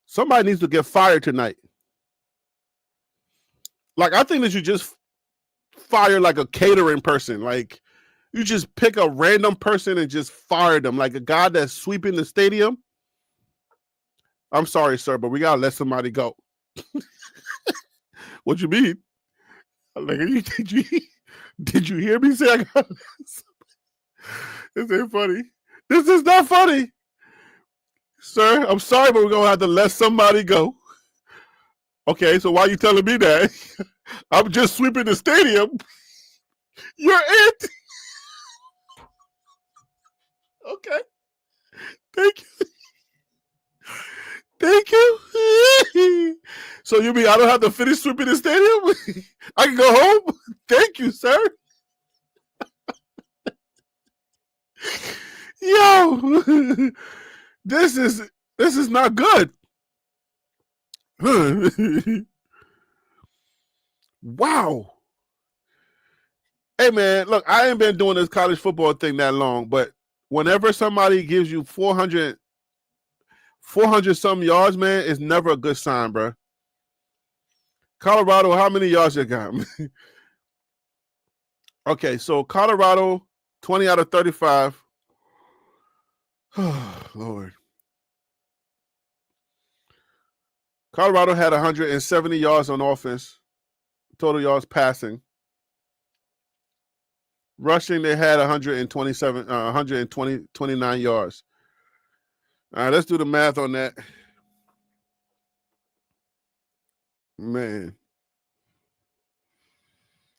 Somebody needs to get fired tonight. Like, I think that you just fire like a catering person. Like, you just pick a random person and just fire them. Like a guy that's sweeping the stadium. I'm sorry, sir, but we got to let somebody go. What you mean? Like, did you hear me say I got to let somebody? This ain't funny. This is not funny. Sir, I'm sorry, but we're going to have to let somebody go. Okay, so why are you telling me that? I'm just sweeping the stadium. You're it. Okay. Thank you. Thank you. So you mean I don't have to finish sweeping the stadium? I can go home? Thank you, sir. Yo, this is not good. Wow. Hey, man, look, I ain't been doing this college football thing that long, but whenever somebody gives you 400 some yards, man, it's never a good sign, bro. Colorado, how many yards you got? Okay, so Colorado, 20 out of 35. Oh, Lord. Colorado had 170 yards on offense, total yards passing. Rushing, they had 129 yards. All right, let's do the math on that. Man.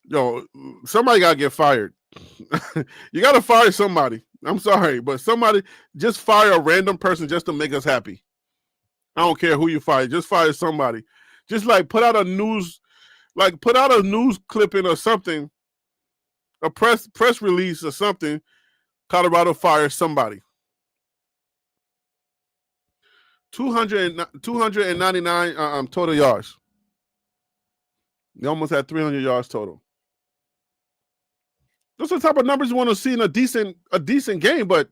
Yo, somebody got to get fired. You got to fire somebody. I'm sorry, but somebody just fire a random person just to make us happy. I don't care who you fire. Just fire somebody. Just like put out a news clipping or something, a press release or something. Colorado fires somebody. 299 total yards. They almost had 300 yards total. Those are the type of numbers you want to see in a decent game, but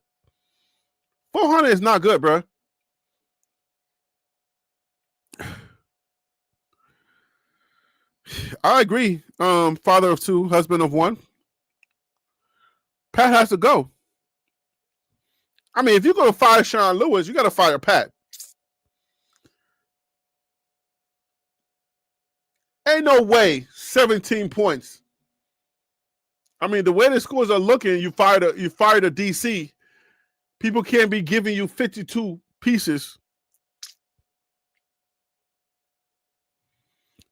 400 is not good, bro. I agree. Father of two, husband of one. Pat has to go. I mean, if you're going to fire Sean Lewis, you got to fire Pat. Ain't no way 17 points. I mean, the way the scores are looking, you fired a DC. People can't be giving you 52 pieces.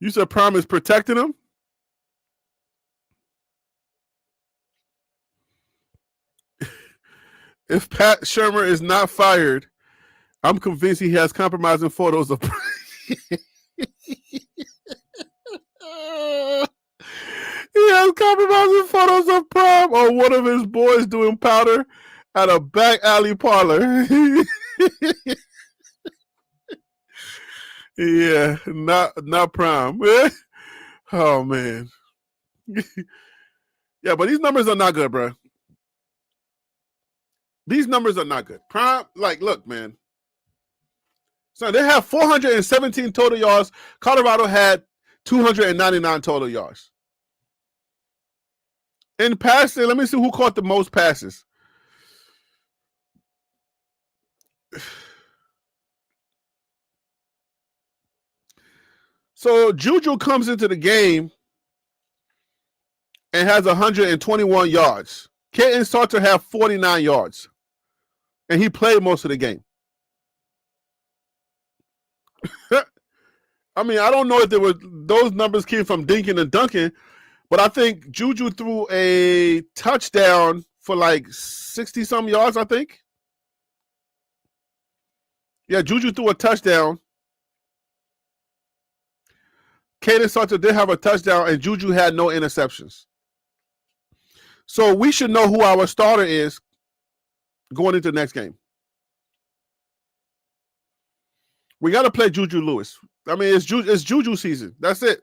You said Prime is protecting him? If Pat Shurmur is not fired, I'm convinced he has compromising photos of he has compromising photos of Prime or one of his boys doing powder at a back alley parlor. Yeah, not Prime. Oh man. Yeah, but these numbers are not good, bro. These numbers are not good. Prime, like, look, man. So they have 417 total yards. Colorado had 299 total yards. In passing, let me see who caught the most passes. So Juju comes into the game and has 121 yards. Caden Salter had 49 yards. And he played most of the game. I mean, I don't know if those numbers came from Dinkin and Duncan, but I think Juju threw a touchdown for like 60-some yards, I think. Yeah, Juju threw a touchdown. Caden Salter did have a touchdown, and Juju had no interceptions. So we should know who our starter is going into the next game. We got to play Juju Lewis. I mean, it's Juju season. That's it.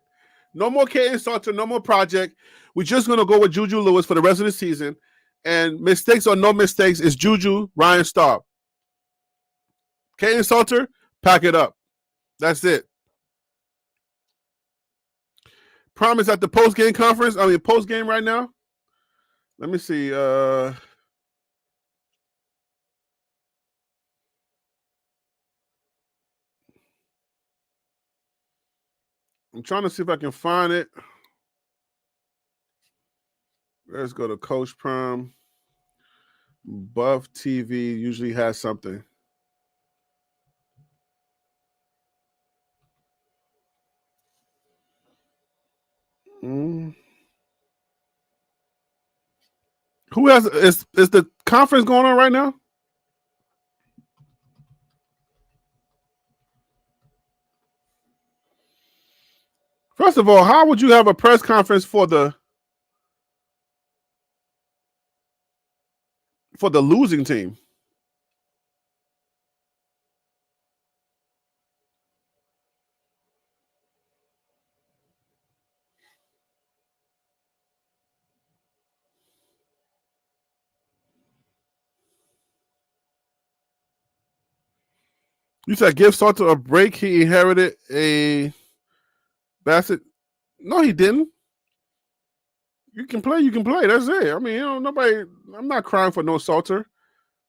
No more Caden Salter, no more project. We're just going to go with Juju Lewis for the rest of the season. And mistakes or no mistakes, it's Juju, Ryan Staub. Caden Salter, pack it up. That's it. Promise at the post-game conference. I mean, post-game right now. Let me see. I'm trying to see if I can find it. Let's go to Coach Prime. Buff TV usually has something. Who has is the conference going on right now? First of all, how would you have a press conference for the losing team? You said give Salter a break. He inherited a Bassett. No, he didn't. You can play. That's it. I mean, nobody. I'm not crying for no Salter.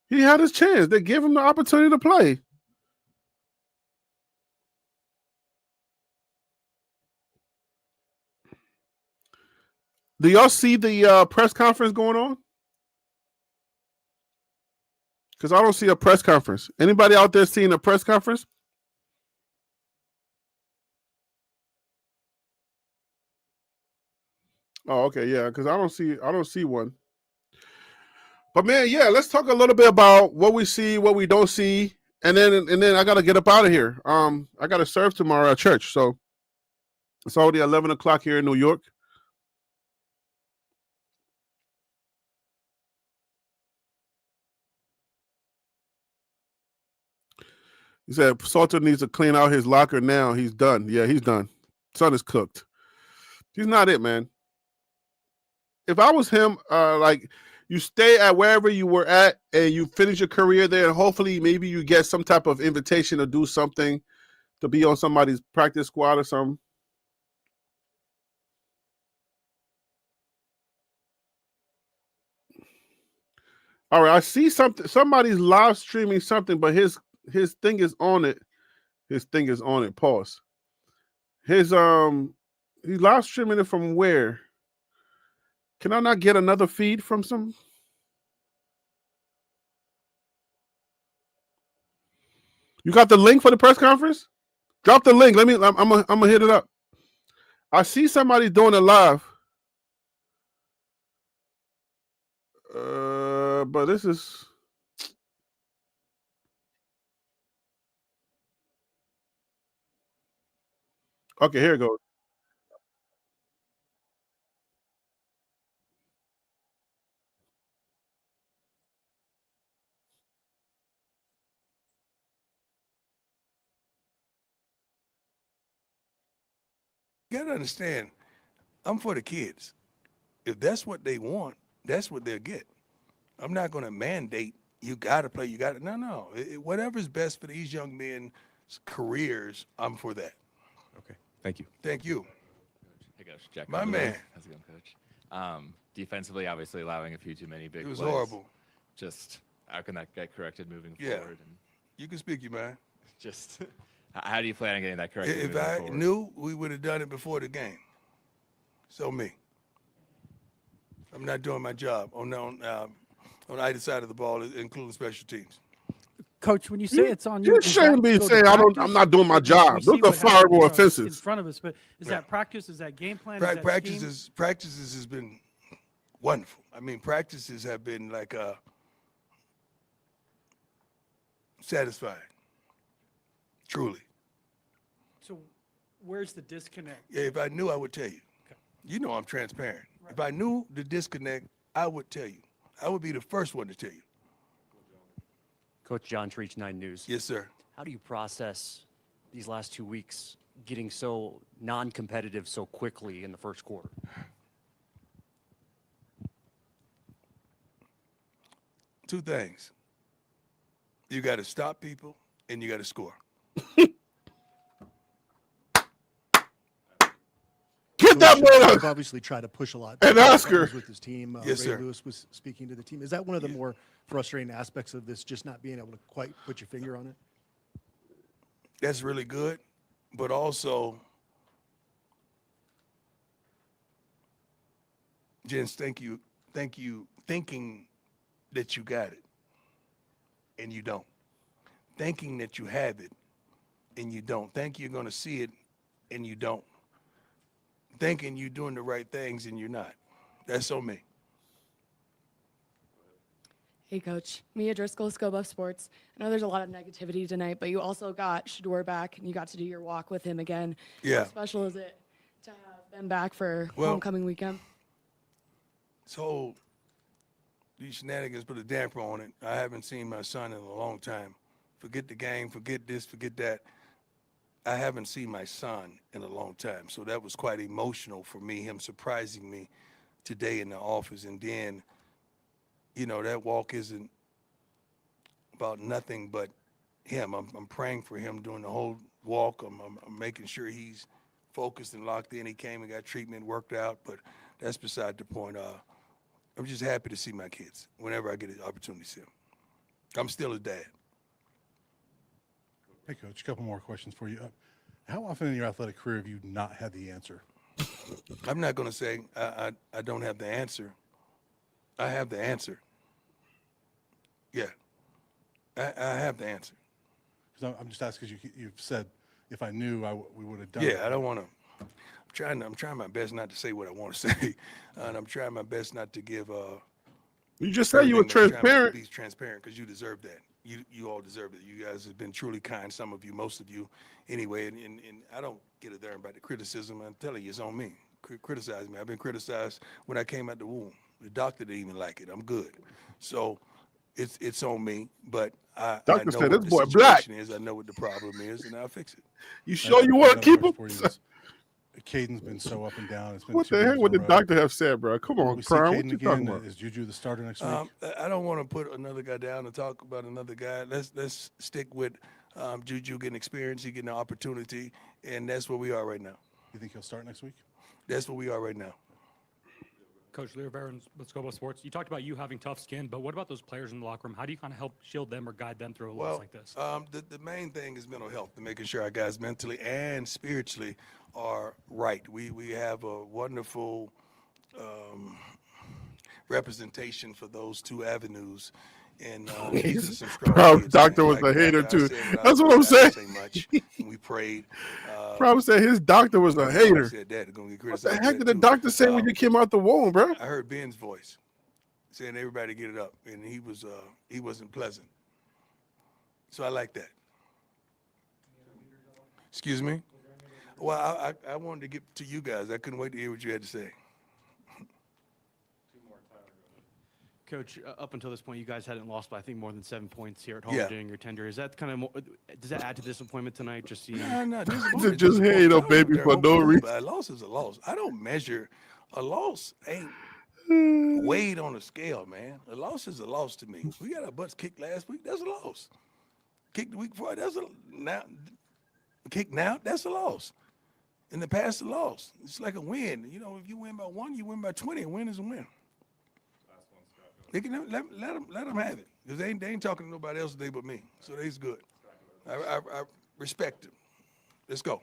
He had his chance. They gave him the opportunity to play. Do y'all see the press conference going on? Because I don't see a press conference. Anybody out there seeing a press conference? Oh, okay, yeah. Because I don't see one. But man, yeah, let's talk a little bit about what we see, what we don't see, and then I gotta get up out of here. I gotta serve tomorrow at church, so it's already 11 o'clock here in New York. He said Salter needs to clean out his locker now. He's done. Yeah, he's done. Son is cooked. He's not it, man. If I was him, like you stay at wherever you were at and you finish your career there, and hopefully maybe you get some type of invitation to do something, to be on somebody's practice squad or something. All right, I see something. Somebody's live streaming something, but his thing is on it. His thing is on it. Pause. He's live streaming it from where? Can I not get another feed from some? You got the link for the press conference? Drop the link. I'm gonna hit it up. I see somebody doing it live. But this is okay. Here it goes. You gotta understand, I'm for the kids. If that's what they want, that's what they'll get. I'm not gonna mandate you gotta play. You gotta no. Whatever's best for these young men's careers, I'm for that. Okay, thank you. Thank you. Hey, Coach. Jack. My Conley. man. How's it going, Coach? Defensively, obviously allowing a few too many big It was plays. horrible. Just how can that get corrected moving Yeah. forward? And You can speak, you man. just how do you plan on getting that corrected? If moving I forward? knew, we would have done it before the game. So me. I'm not doing my job on either side of the ball, including special teams. Coach, when you say it's on you, You is that shouldn't be to go to saying I'm practice? not doing my We job. see Those are what happened, fireable in offenses. front of us, but is that practice? Is that game plan? Is that scheme? Practices has been wonderful. I mean, practices have been like satisfying. Truly. So where's the disconnect? Yeah, if I knew, I would tell you. You know I'm transparent. If I knew the disconnect, I would tell you. I would be the first one to tell you. Coach John Treach, 9 News. Yes, sir. How do you process these last 2 weeks getting so non-competitive so quickly in the first quarter? Two things. You got to stop people and you got to score. Get that man We've up. obviously tried to push a lot. And Oscar. With his team. Yes, Ray sir. Lewis was speaking to the team. Is that one of the more frustrating aspects of this, just not being able to quite put your finger on it? That's really good, but also, Jens, thank you, thinking that you got it, and you don't. Thinking that you have it, and you don't. Think you're going to see it, and you don't. Thinking you're doing the right things, and you're not. That's on me. Hey, Coach. Mia Driscoll, Scobuff Sports. I know there's a lot of negativity tonight, but you also got Shador back, and you got to do your walk with him again. Yeah. How special is it to have them back for Well- homecoming weekend? So these shenanigans put a damper on it. I haven't seen my son in a long time. Forget the game, forget this, forget that. I haven't seen my son in a long time. So that was quite emotional for me, him surprising me today in the office. And then, you know, that walk isn't about nothing but him. I'm praying for him during the whole walk. I'm making sure he's focused and locked in. He came and got treatment, worked out, but that's beside the point. I'm just happy to see my kids whenever I get an opportunity to see them. I'm still a dad. Hey, Coach, a couple more questions for you. How often in your athletic career have you not had the answer? I'm not going to say I don't have the answer. I have the answer. Yeah, I have the answer. I'm just asking because you've said if I knew, we would have done it. Yeah, I don't want to. I'm trying my best not to say what I want to say, and I'm trying my best not to give. You just said you were transparent. Be transparent because you deserve that. You all deserve it. You guys have been truly kind. Some of you, most of you, anyway. And I don't get it there about the criticism. I'm telling you, it's on me. Criticize me. I've been criticized when I came out the womb. The doctor didn't even like it. I'm good. So it's on me. But I know Doctor said what this the boy black. situation is. I know what the problem is, and I'll fix it. You sure you want to keep him? Caden's been so up and down. It's been What 2 the heck games would in the a row. doctor have said, bro? Come Will on, we see Prime. What Caden you talking again? about? Is Juju the starter next week? I don't want to put another guy down and talk about another guy. Let's stick with Juju getting experience, he getting an opportunity, and that's where we are right now. You think he'll start next week? That's where we are right now. Coach Leo Barron, let's go about sports. You talked about you having tough skin, but what about those players in the locker room? How do you kind of help shield them or guide them through a loss like this? The main thing is mental health, and making sure our guys mentally and spiritually are right. We have a wonderful representation for those two avenues. And these are some strong Proud kids, doctor man. was Like a hater I too. said, That's what I I'm saying. didn't say much. And we prayed. Proud said his doctor was a I hater. said that. Gonna get What criticized the for heck that did the too. doctor say when you came out the womb, bro? I heard Ben's voice saying everybody get it up, and he wasn't pleasant. So I like that. Excuse me? Well, I wanted to get to you guys. I couldn't wait to hear what you had to say. Coach, up until this point, you guys hadn't lost by, I think, more than 7 points here at home Yeah. during your tenure. Is that kind of more, does that add to disappointment tonight? Just seeing No, Just hate on baby for no reason. A loss is a loss. I don't measure a loss. Ain't weighed on a scale, man. A loss is a loss to me. We got our butts kicked last week. That's a loss. Kicked the week before. Kick now. That's a loss. In the past, a loss. It's like a win. You know, if you win by 1, you win by 20. A win is a win. They can let them have it, because they ain't talking to nobody else today but me. So they's good. I respect them. Let's go.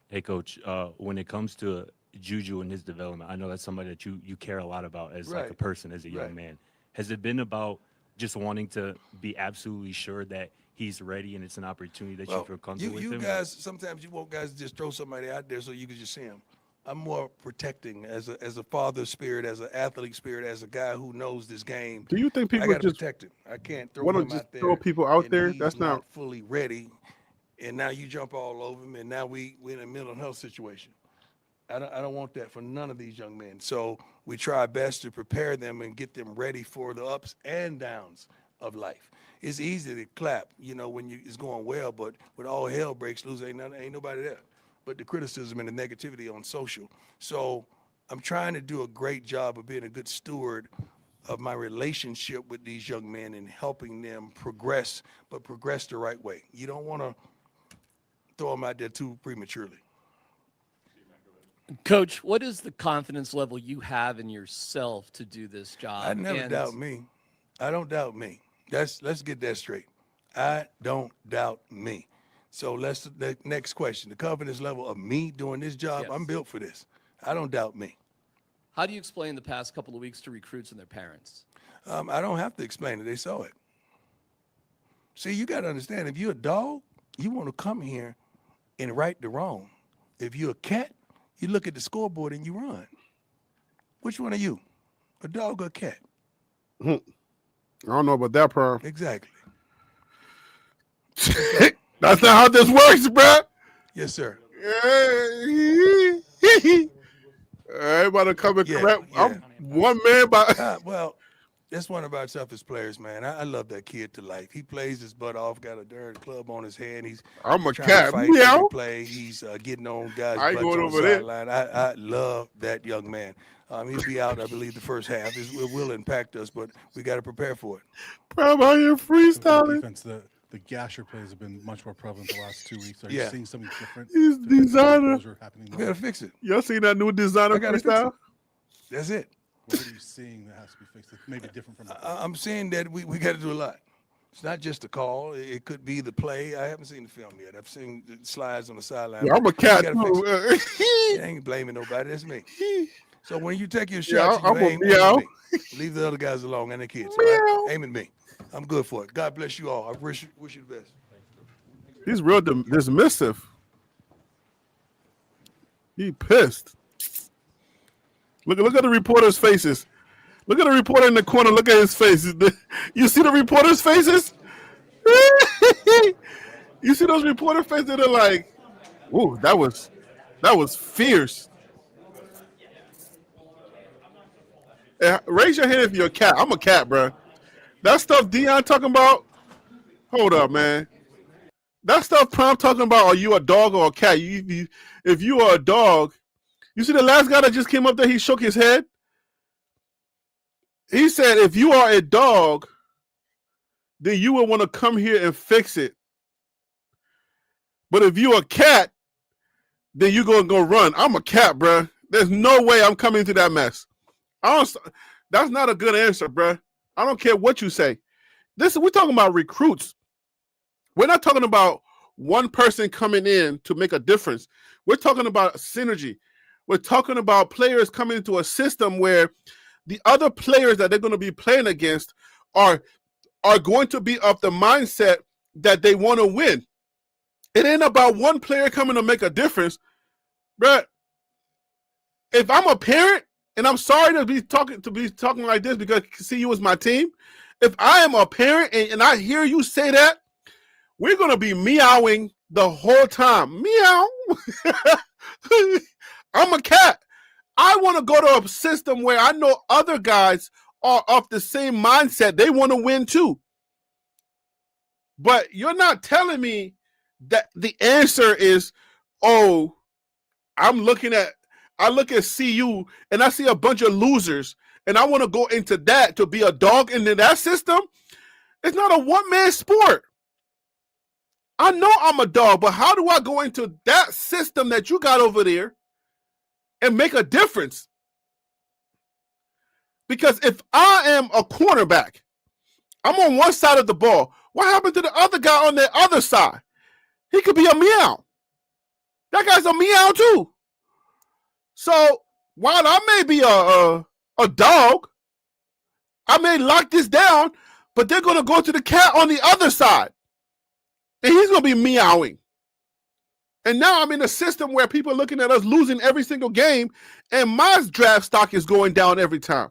Hey, Coach, when it comes to Juju and his development, I know that's somebody that you care a lot about as like a Right. person, as a young Right. man. Has it been about just wanting to be absolutely sure that he's ready and it's an opportunity that you feel comfortable with You him? guys, sometimes you want guys to just throw somebody out there so you can just see them. I'm more protecting as a father spirit, as an athlete spirit, as a guy who knows this game. Do you think people I gotta just protect him? I can't throw wanna him just out there. throw people out and there? he's That's not- fully ready. And now you jump all over him, and now we're in a mental health situation. I don't want that for none of these young men. So we try our best to prepare them and get them ready for the ups and downs of life. It's easy to clap, you know, when it's going well, but when all hell breaks loose, ain't nobody there. But the criticism and the negativity on social. So I'm trying to do a great job of being a good steward of my relationship with these young men and helping them progress, but progress the right way. You don't want to throw them out there too prematurely. Coach, what is the confidence level you have in yourself to do this job? I never doubt me. I don't doubt me. Let's get that straight. I don't doubt me. So the next question, the confidence level of me doing this job, Yes. I'm built for this. I don't doubt me. How do you explain the past couple of weeks to recruits and their parents? I don't have to explain it. They saw it. See, you got to understand, if you're a dog, you want to come here and right the wrong. If you're a cat, you look at the scoreboard and you run. Which one are you, a dog or a cat? I don't know about that, Prime. Exactly. That's not how this works, bro. Yes, sir. Everybody come and correct. yeah. I'm one man by. Well, that's one of our toughest players, man. I love that kid to life. He plays his butt off, got a darn club on his hand. I'm a trying cat. to fight Meow. every play. He's getting on guys' I ain't butts going on over the there. sideline. I love that young man. He'll be out, I believe, the first half. It will impact us, but we got to prepare for it. Prime out here freestyling. Defense, the gasher plays have been much more prevalent the last 2 weeks. Are Yeah. you seeing something different? He's Defensive designer. throws are happening We more? got to fix it. Y'all seen that new designer I gotta fix freestyle? it. That's it. What are you seeing that has to be fixed? That may be different from. I'm saying that we got to do a lot. It's not just the call. It could be the play. I haven't seen the film yet. I've seen the slides on the sideline. Yeah, I'm a cat. I ain't blaming nobody. That's me. So when you take your Yeah, shots, I'm you a aim meow. at me. Leave the other guys alone and the kids. All right? Aim at me. I'm good for it. God bless you all. I wish you the best. He's real dismissive. He pissed. Look at the reporters' faces. Look at the reporter in the corner. Look at his face. You see the reporters' faces? You see those reporter faces that are like, "Ooh, that was fierce." Raise your hand if you're a cat. I'm a cat, bro. That stuff Dion talking about. Hold up, man. That stuff Prime talking about. Are you a dog or a cat? If you are a dog, you see the last guy that just came up there. He shook his head. He said, if you are a dog, then you would want to come here and fix it. But if you're a cat, then you're going to go run. I'm a cat, bro. There's no way I'm coming to that mess. That's not a good answer, bro. I don't care what you say. We're talking about recruits. We're not talking about one person coming in to make a difference. We're talking about synergy. We're talking about players coming into a system where the other players that they're going to be playing against are going to be of the mindset that they want to win. It ain't about one player coming to make a difference. Bruh, if I'm a parent, and I'm sorry to be talking like this because CU is my team. If I am a parent and I hear you say that, we're going to be meowing the whole time. Meow. I'm a cat. I want to go to a system where I know other guys are of the same mindset. They want to win too. But you're not telling me that the answer is, oh, I look at CU and I see a bunch of losers and I want to go into that to be a dog into that system. It's not a one-man sport. I know I'm a dog, but how do I go into that system that you got over there and make a difference? Because if I am a cornerback, I'm on one side of the ball. What happened to the other guy on the other side? He could be a meow. That guy's a meow too. So while I may be a dog, I may lock this down, but they're going to go to the cat on the other side. And he's going to be meowing. And now I'm in a system where people are looking at us losing every single game, and my draft stock is going down every time.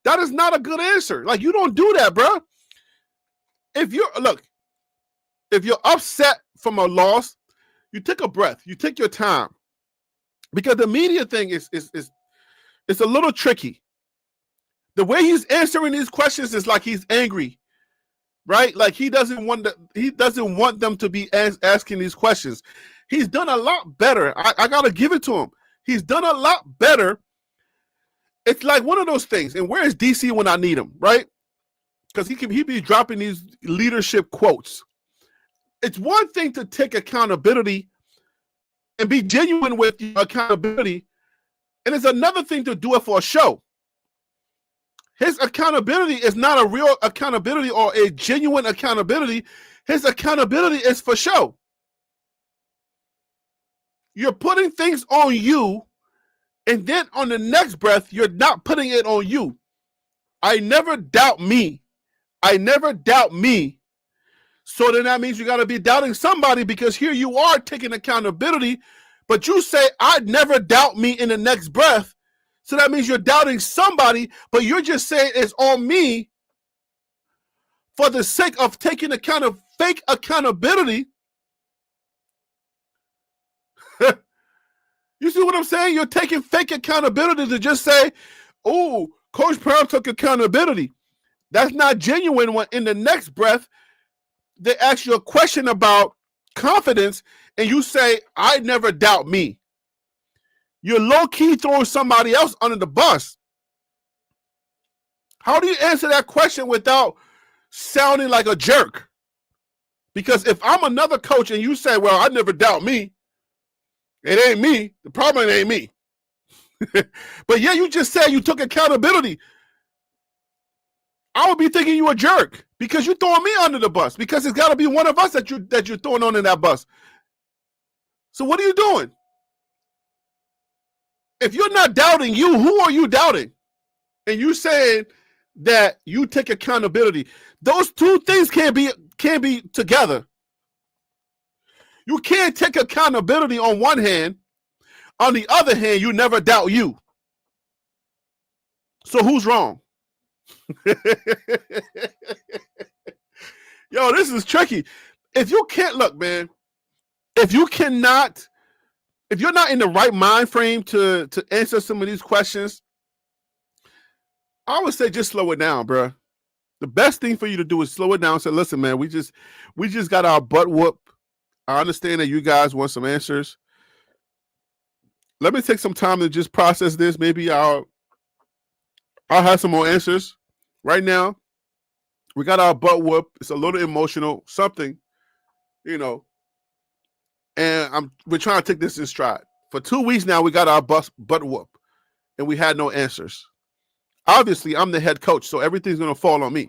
That is not a good answer. Like, you don't do that, bro. If you're upset from a loss, you take a breath. You take your time. Because the media thing is a little tricky. The way he's answering these questions is like he's angry, right? Like he doesn't want them to be asking these questions. He's done a lot better. I gotta give it to him. He's done a lot better. It's like one of those things. And where is DC when I need him, right? Because he be dropping these leadership quotes. It's one thing to take accountability and be genuine with your accountability, and it's another thing to do it for a show. His accountability is not a real accountability or a genuine accountability. His accountability is for show. You're putting things on you, and then on the next breath, you're not putting it on you. I never doubt me. I never doubt me. So then that means you got to be doubting somebody, because here you are taking accountability, but you say, I'd never doubt me in the next breath. So that means you're doubting somebody, but you're just saying it's on me for the sake of taking fake accountability. You see what I'm saying? You're taking fake accountability to just say, oh, Coach Prime took accountability. That's not genuine. When in the next breath, they ask you a question about confidence, and you say, I never doubt me. You're low-key throwing somebody else under the bus. How do you answer that question without sounding like a jerk? Because if I'm another coach and you say, well, I never doubt me, it ain't me. The problem ain't me. But yeah, you just said you took accountability. I would be thinking you a jerk because you're throwing me under the bus, because it's got to be one of us that you're throwing on in that bus. So what are you doing? If you're not doubting you, who are you doubting? And you saying that you take accountability. Those two things can't be together. You can't take accountability on one hand. On the other hand, you never doubt you. So who's wrong? Yo, this is tricky. If you can't look, man, if you're not in the right mind frame to answer some of these questions, I would say just slow it down, bro. The best thing for you to do is slow it down and say, listen, man, we just got our butt whooped. I understand that you guys want some answers. Let me take some time to just process this. Maybe I'll have some more answers. Right now, we got our butt whooped. It's a little emotional, something, and we're trying to take this in stride. For 2 weeks now, we got our butt whooped, and we had no answers. Obviously, I'm the head coach, so everything's going to fall on me.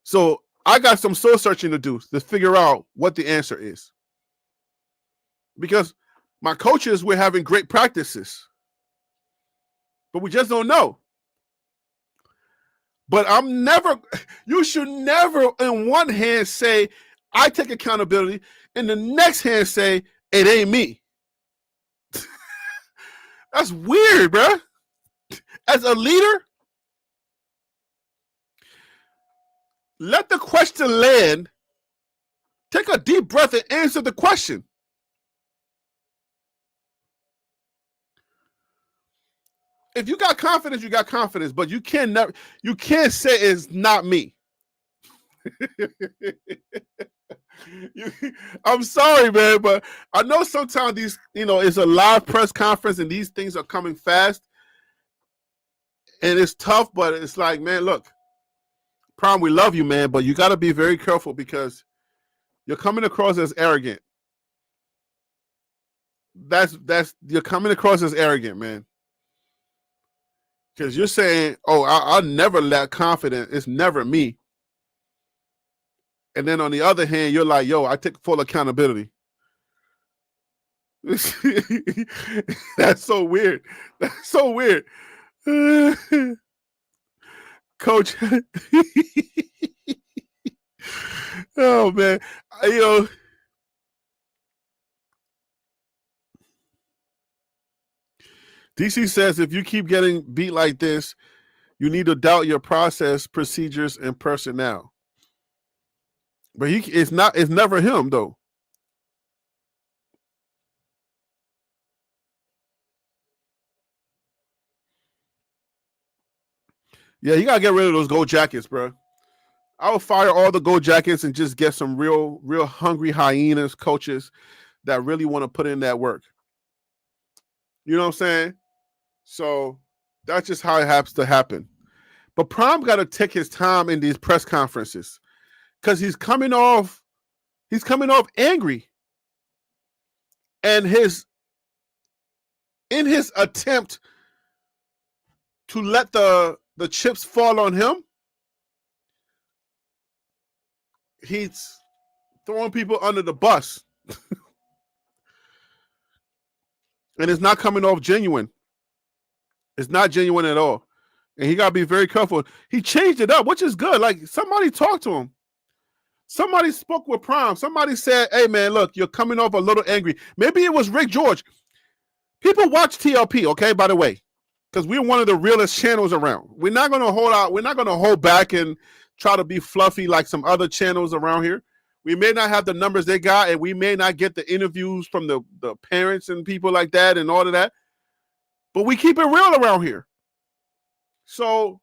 So I got some soul searching to do to figure out what the answer is. Because my coaches, we're having great practices, but we just don't know. But you should never in one hand say, I take accountability, and the next hand say, it ain't me. That's weird, bro. As a leader, let the question land. Take a deep breath and answer the question. If you got confidence, you got confidence, but you can't say it's not me. I'm sorry, man, but I know sometimes these, it's a live press conference and these things are coming fast. And it's tough, but it's like, man, look, Prime, we love you, man, but you got to be very careful because you're coming across as arrogant. You're coming across as arrogant, man. Because you're saying, oh, I'll never lack confidence. It's never me. And then on the other hand, you're like, yo, I take full accountability. That's so weird. That's so weird. Coach. Oh, man. DC says if you keep getting beat like this, you need to doubt your process, procedures, and personnel. But it's never him though. Yeah, you gotta get rid of those gold jackets, bro. I would fire all the gold jackets and just get some real hungry hyenas coaches that really want to put in that work. You know what I'm saying? So that's just how it has to happen. But Prime got to take his time in these press conferences because he's coming off angry. And in his attempt to let the chips fall on him, he's throwing people under the bus. And it's not coming off genuine. It's not genuine at all. And he got to be very careful. He changed it up, which is good. Like, somebody talked to him. Somebody spoke with Prime. Somebody said, hey, man, look, you're coming off a little angry. Maybe it was Rick George. People watch TLP, okay, by the way, because we're one of the realest channels around. We're not going to hold out. We're not going to hold back and try to be fluffy like some other channels around here. We may not have the numbers they got, and we may not get the interviews from the parents and people like that and all of that. But we keep it real around here. So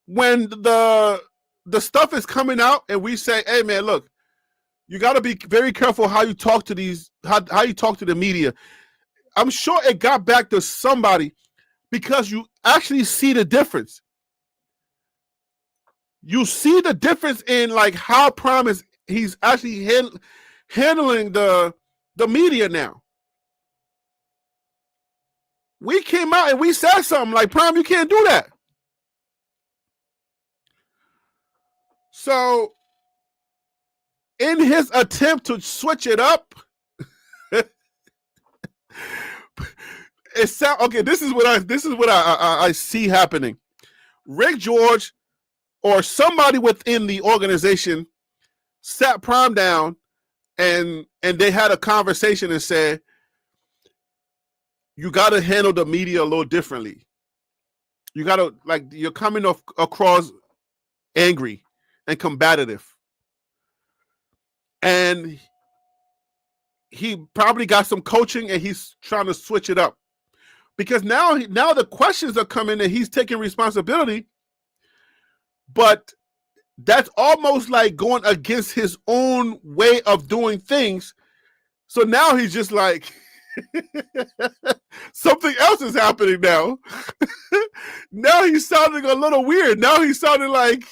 when the stuff is coming out and we say, hey, man, look, you got to be very careful how you talk to how you talk to the media. I'm sure it got back to somebody because you actually see the difference. You see the difference in like how Prime he's actually handling the media now. We came out and we said something like, Prime, you can't do that. So, in his attempt to switch it up, okay. This is what I see happening. Rick George or somebody within the organization sat Prime down and they had a conversation and said, you got to handle the media a little differently. You got to, like, you're coming across angry and combative. And he probably got some coaching and he's trying to switch it up. Because now the questions are coming and he's taking responsibility. But that's almost like going against his own way of doing things. So now he's just like, something else is happening now. Now he's sounding a little weird. Now he's sounding like,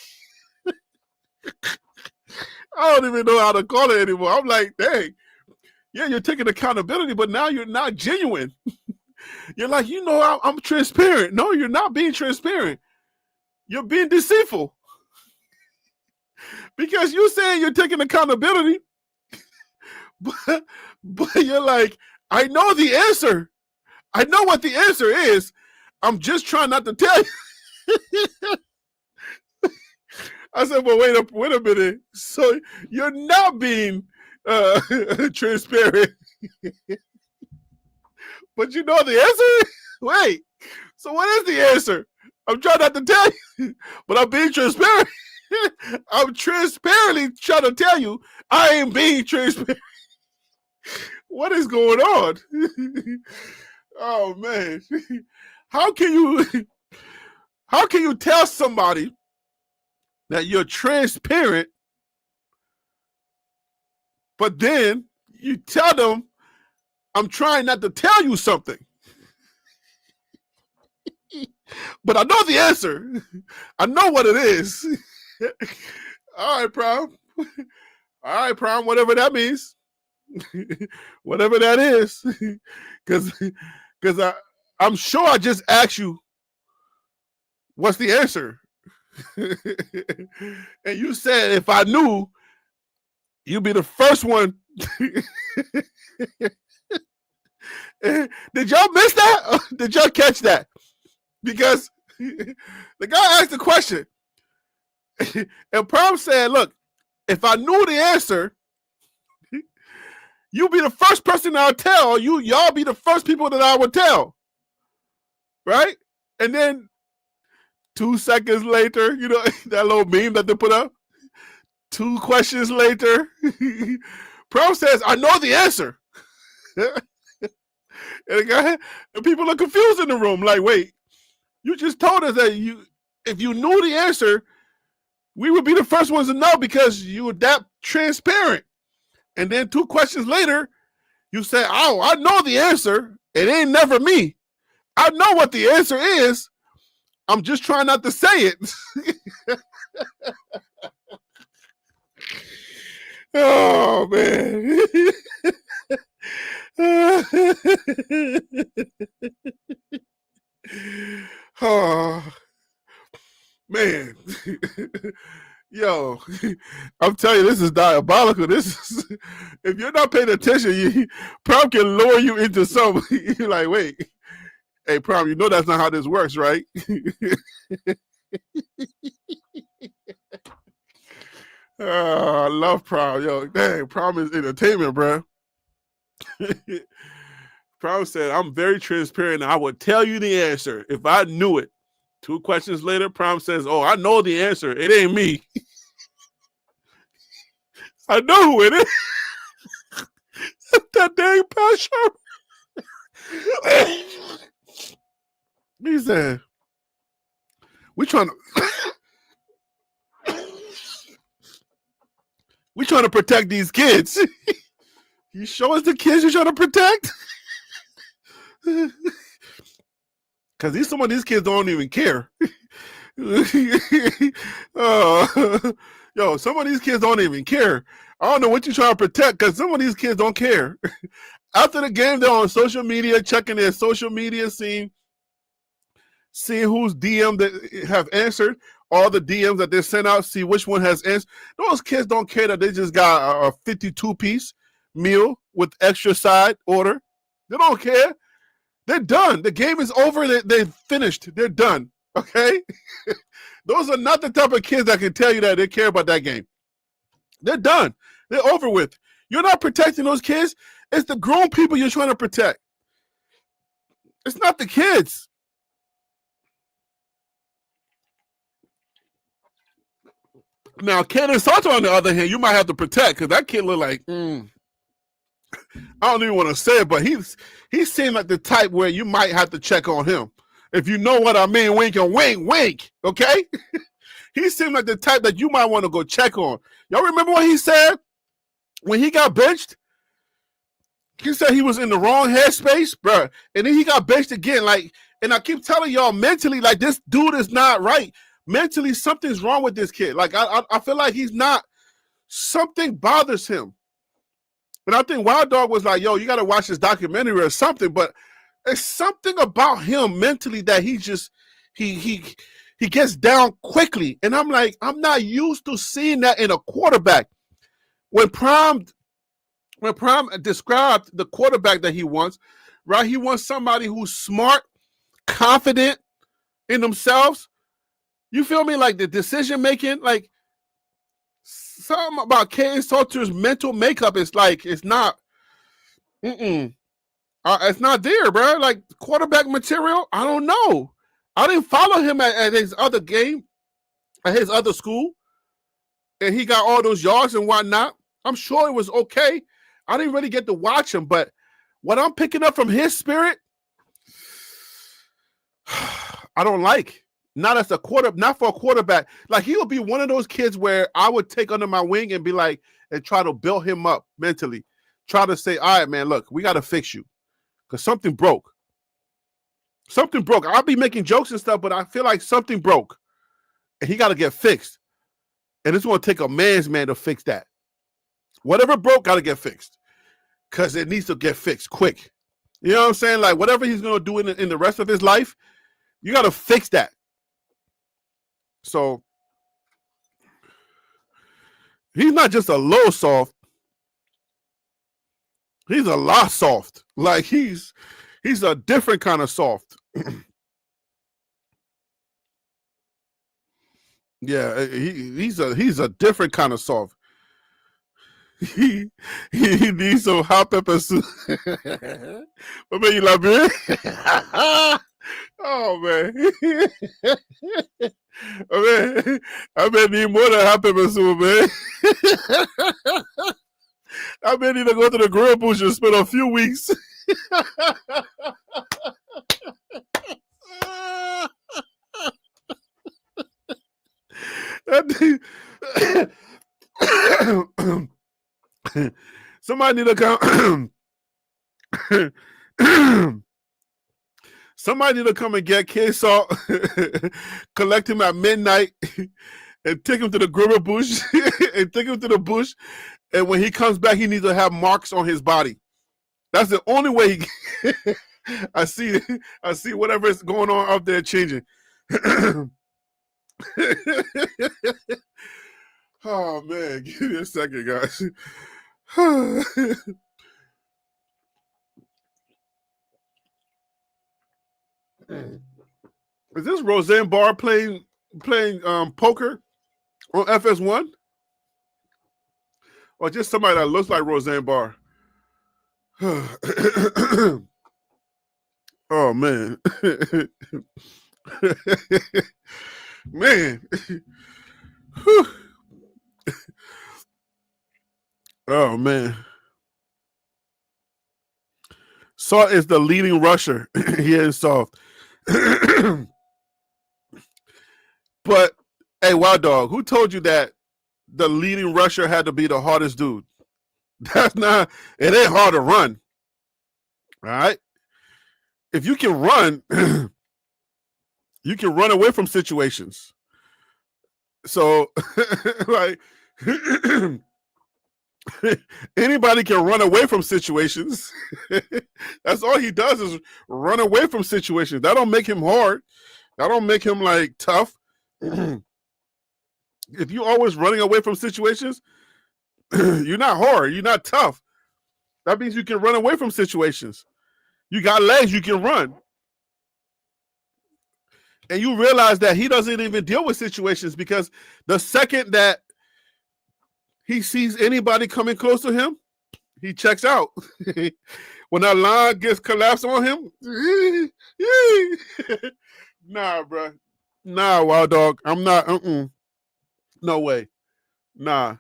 I don't even know how to call it anymore. I'm like, dang, yeah, you're taking accountability, but now you're not genuine. You're like, I'm transparent. No, you're not being transparent. You're being deceitful. Because you're saying you're taking accountability, but you're like, I know the answer. I know what the answer is. I'm just trying not to tell you. I said, well, wait a minute. So you're not being transparent. But you know the answer? Wait. So what is the answer? I'm trying not to tell you, but I'm being transparent. I'm transparently trying to tell you I ain't being transparent. What is going on? Oh man. How can you tell somebody that you're transparent, but then you tell them, I'm trying not to tell you something? But I know the answer. I know what it is. All right, Prom. All right, Prom, whatever that means. Whatever that is. Because I'm sure I just asked you, what's the answer? And you said if I knew, you'd be the first one. Did y'all miss that? Did y'all catch that? Because the guy asked the question. And Prom said, look, if I knew the answer, you'd be the first person I'll tell. Y'all be the first people that I would tell. Right? And then 2 seconds later, that little meme that they put up. 2 questions later, Prom says, I know the answer. And people are confused in the room. Like, wait, you just told us that if you knew the answer, we would be the first ones to know because you were that transparent. And then 2 questions later, you say, oh, I know the answer. It ain't never me. I know what the answer is. I'm just trying not to say it. Oh, man. Oh, man. Yo, I'm telling you, this is diabolical. If you're not paying attention, Prom can lower you into something. You're like, wait. Hey, Prom, that's not how this works, right? I love Prom. Yo, dang, Prom is entertainment, bro. Prom said, I'm very transparent. I would tell you the answer if I knew it. 2 questions later, Prom says, oh, I know the answer. It ain't me. I know who it is. That dang Pat Shermer. He said, we're trying to protect these kids. You show us the kids you're trying to protect? Because some of these kids don't even care. Yo, some of these kids don't even care. I don't know what you're trying to protect because some of these kids don't care. After the game, they're on social media, checking their social media, seeing who's DM that have answered. all the DMs that they sent out, see which one has ends. Those kids don't care that they just got a 52-piece meal with extra side order. They don't care. They're done. The game is over. They're finished. They're done. Okay? Those are not the type of kids that can tell you that they care about that game. They're done. They're over with. You're not protecting those kids. It's the grown people you're trying to protect. It's not the kids. Now, Cannon Soto, on the other hand, you might have to protect because that kid look like, I don't even want to say it, but he seemed like the type where you might have to check on him. If you know what I mean, wink and wink, wink, okay? He seemed like the type that you might want to go check on. Y'all remember what he said when he got benched? He said he was in the wrong headspace, bro. And then he got benched again. And I keep telling y'all mentally, this dude is not right. Mentally, something's wrong with this kid. I feel like he's not. Something bothers him. And I think Wild Dog was like, yo, you got to watch this documentary or something. But there's something about him mentally that he just, he gets down quickly. And I'm like, I'm not used to seeing that in a quarterback. When Prime described the quarterback that he wants, right? He wants somebody who's smart, confident in themselves. You feel me? Like the decision making, something about Kaden Salter's mental makeup is it's not. It's not there, bro. Quarterback material, I don't know. I didn't follow him at his other game, at his other school, and he got all those yards and whatnot. I'm sure it was okay. I didn't really get to watch him, but what I'm picking up from his spirit, I don't like. Not as a not for a quarterback. He'll be one of those kids where I would take under my wing and be and try to build him up mentally. Try to say, all right, man, look, we got to fix you because something broke. Something broke. I'll be making jokes and stuff, but I feel like something broke and he got to get fixed. And it's going to take a man's man to fix that. Whatever broke, got to get fixed because it needs to get fixed quick. You know what I'm saying? Whatever he's going to do in the rest of his life, you got to fix that. So he's not just a low soft. He's a lot soft. He's a different kind of soft. Yeah, he's a different kind of soft. He needs some hot pepper soup. What made you laugh, man? Oh man. I bet need more than hot pepper soup, man. I bet need to go to the grill bush and spend a few weeks. Somebody need to come. Somebody need to come and get K-Salt, collect him at midnight, and take him to the grill bush, and take him to the bush. And when he comes back, he needs to have marks on his body. That's the only way I see whatever is going on out there changing. Oh man, give me a second, guys. Is this Roseanne Barr playing poker on FS1? Or just somebody that looks like Roseanne Barr? Oh man. Man. Oh man. Salt is the leading rusher here in Soft. But hey, Wild Dog, who told you that the leading rusher had to be the hardest dude? That's not, it ain't hard to run. All right. If you can run, you can run away from situations. So like anybody can run away from situations. That's all he does is run away from situations. That don't make him hard. That don't make him like tough. if you're always running away from situations, you're not hard. You're not tough. That means you can run away from situations. You got legs, you can run. And you realize that he doesn't even deal with situations because the second that he sees anybody coming close to him, he checks out. When that line gets collapsed on him, nah, bro. Nah, Wild Dog. I'm not. No way. Nah.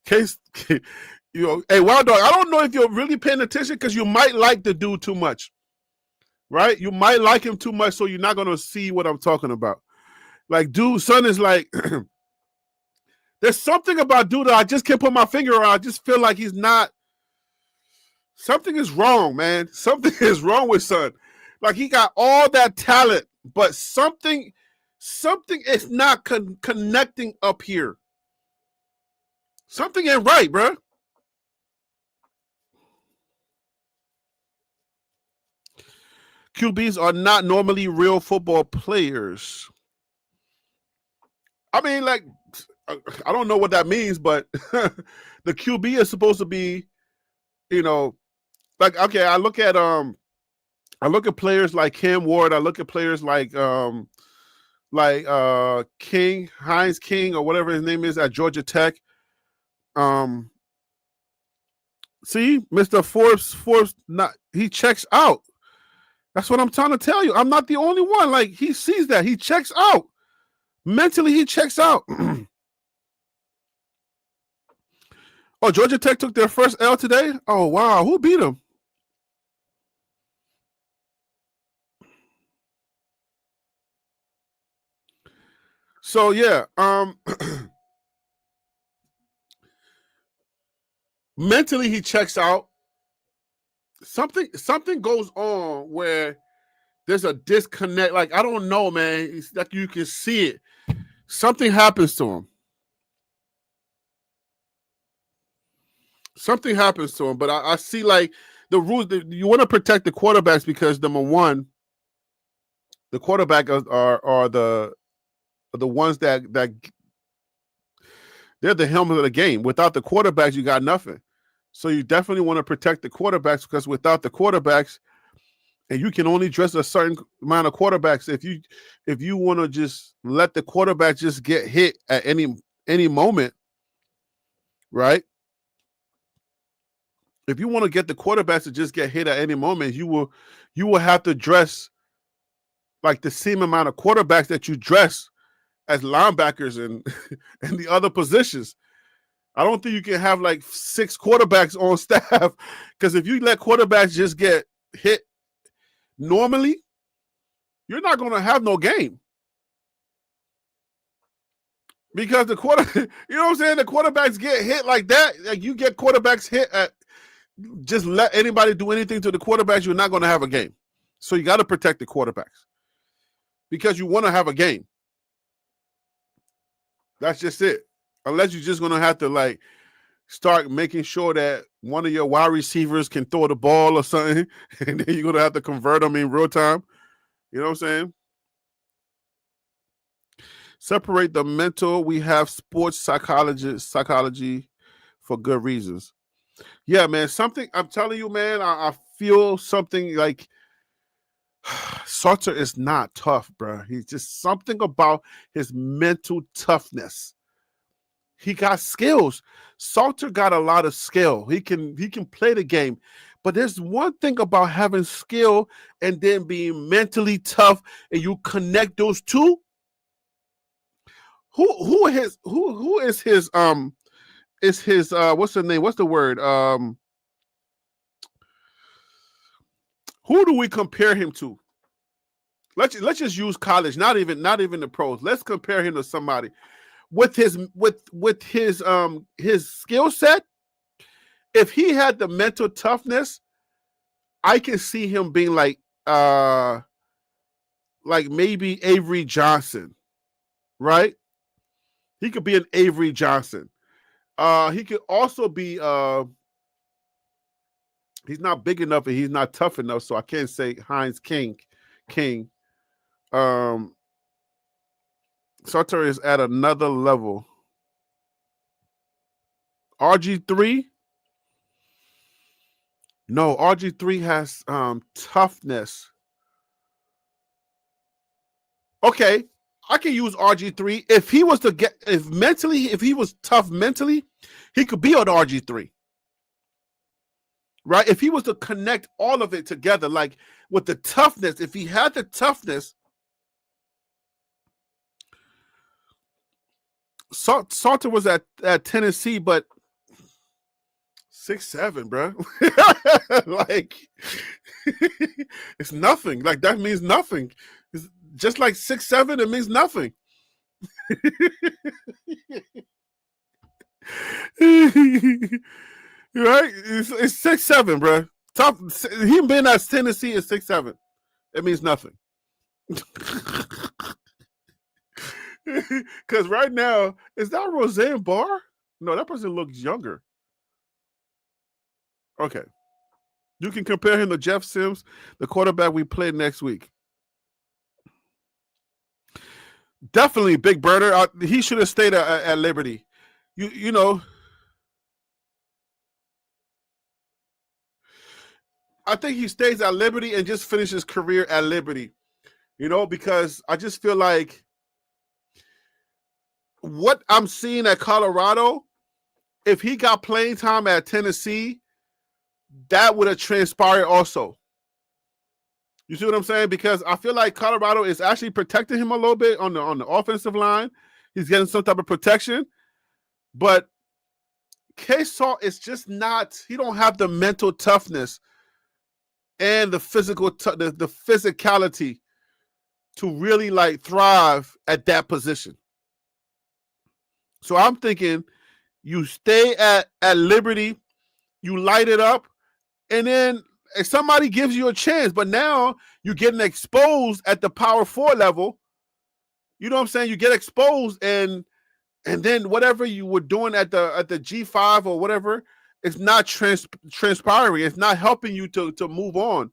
Case, hey, Wild Dog, I don't know if you're really paying attention because you might like the dude too much. Right? You might like him too much, so you're not going to see what I'm talking about. Like, dude, son is like, there's something about dude that I just can't put my finger on. I just feel like he's not, something is wrong, man. Something is wrong with son. Like, he got all that talent, but something is not connecting up here. Something ain't right, bro. QBs are not normally real football players. I mean, like, I don't know what that means, but the QB is supposed to be, like, okay, I look at players like Cam Ward, I look at players like King, Hines King, or whatever his name is at Georgia Tech. See, Mr. Forbes, he checks out. That's what I'm trying to tell you. I'm not the only one. Like, he sees that. He checks out. Mentally, he checks out. Oh, Georgia Tech took their first L today? Oh, wow. Who beat them? So, yeah. Mentally, he checks out. Something goes on where there's a disconnect. Like, I don't know, man. It's like you can see it. Something happens to him. Something happens to him. But I see, like, the rules. You want to protect the quarterbacks because, number one, the quarterback are the ones that they're the helmet of the game. Without the quarterbacks, you got nothing. So you definitely want to protect the quarterbacks because without the quarterbacks, and you can only dress a certain amount of quarterbacks. If you want to just let the quarterback just get hit at any moment, right? If you want to get the quarterbacks to just get hit at any moment, you will have to dress like the same amount of quarterbacks that you dress as linebackers and the other positions. I don't think you can have like 6 quarterbacks on staff because if you let quarterbacks just get hit normally, you're not going to have no game. Because the you know what I'm saying? The quarterbacks get hit like that. Like you get quarterbacks hit at, just let anybody do anything to the quarterbacks, you're not going to have a game. So you got to protect the quarterbacks because you want to have a game. That's just it. Unless you're just going to have to like start making sure that one of your wide receivers can throw the ball or something, and then you're going to have to convert them in real time. You know what I'm saying? Separate the mental. We have sports psychology for good reasons. Yeah, man. Something, I'm telling you, man, I feel something like Salter is not tough, bro. He's just something about his mental toughness. He got skills. Salter got a lot of skill. He can play the game. But there's one thing about having skill and then being mentally tough, and you connect those two. Who is his what's the name? What's the word? Who do we compare him to? Let's just use college, not even the pros. Let's compare him to somebody. With his skill set, if he had the mental toughness, I can see him being like maybe Avery Johnson, right? He could be an Avery Johnson. He could also be he's not big enough and he's not tough enough, so I can't say Hines King. Sauter is at another level. RG3? No, RG3 has toughness. Okay, I can use RG3. If he was if he was tough mentally, he could be on RG3. Right? If he was to connect all of it together, like with the toughness, if he had the toughness, Sauter was at Tennessee, but 6'7", bro. Like it's nothing. Like that means nothing. It's just like 6'7", it means nothing. Right? It's 6'7", bro. Top. He been at Tennessee at 6'7". It means nothing. Because right now, is that Roseanne Barr? No, that person looks younger. Okay. You can compare him to Jeff Sims, the quarterback we play next week. Definitely Big Burner. He should have stayed at Liberty. You know, I think he stays at Liberty and just finishes his career at Liberty. You know, because I just feel like what I'm seeing at Colorado, if he got playing time at Tennessee, that would have transpired also. You see what I'm saying? Because I feel like Colorado is actually protecting him a little bit on the offensive line. He's getting some type of protection. But K-Salt is just not, he don't have the mental toughness and the physical, the physicality to really like thrive at that position. So I'm thinking you stay at Liberty, you light it up, and then if somebody gives you a chance, but now you're getting exposed at the Power 4 level. You know what I'm saying? You get exposed, and then whatever you were doing at the G5 or whatever, it's not transpiring. It's not helping you to move on.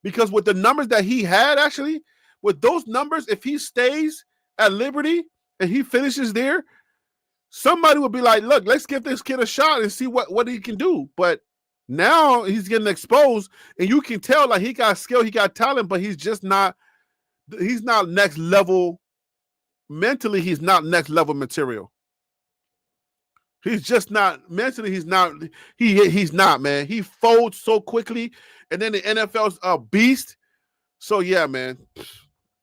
Because with the numbers that he had, actually, with those numbers, if he stays at Liberty and he finishes there, somebody would be like, look, let's give this kid a shot and see what he can do. But now he's getting exposed, and you can tell like he got skill, he got talent, but he's not next level. Mentally, he's not next level material. He's just not mentally, he's not, man. He folds so quickly, and then the NFL's a beast. So yeah, man.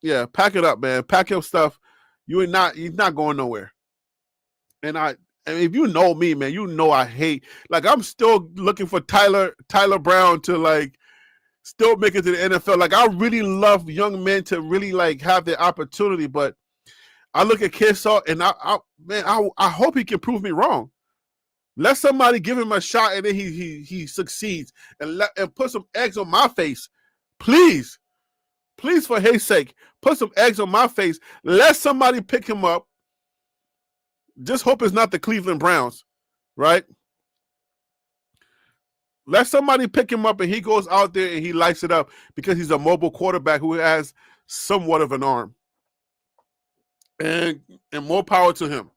Yeah, pack it up, man. Pack your stuff. He's not going nowhere. And if you know me, man, you know I hate. Like I'm still looking for Tyler Brown to like still make it to the NFL. Like I really love young men to really like have the opportunity, but I look at K-Salt and I hope he can prove me wrong. Let somebody give him a shot and then he succeeds and put some eggs on my face, please. Please, for his sake, put some eggs on my face. Let somebody pick him up. Just hope it's not the Cleveland Browns, right? Let somebody pick him up and he goes out there and he lights it up because he's a mobile quarterback who has somewhat of an arm. And more power to him.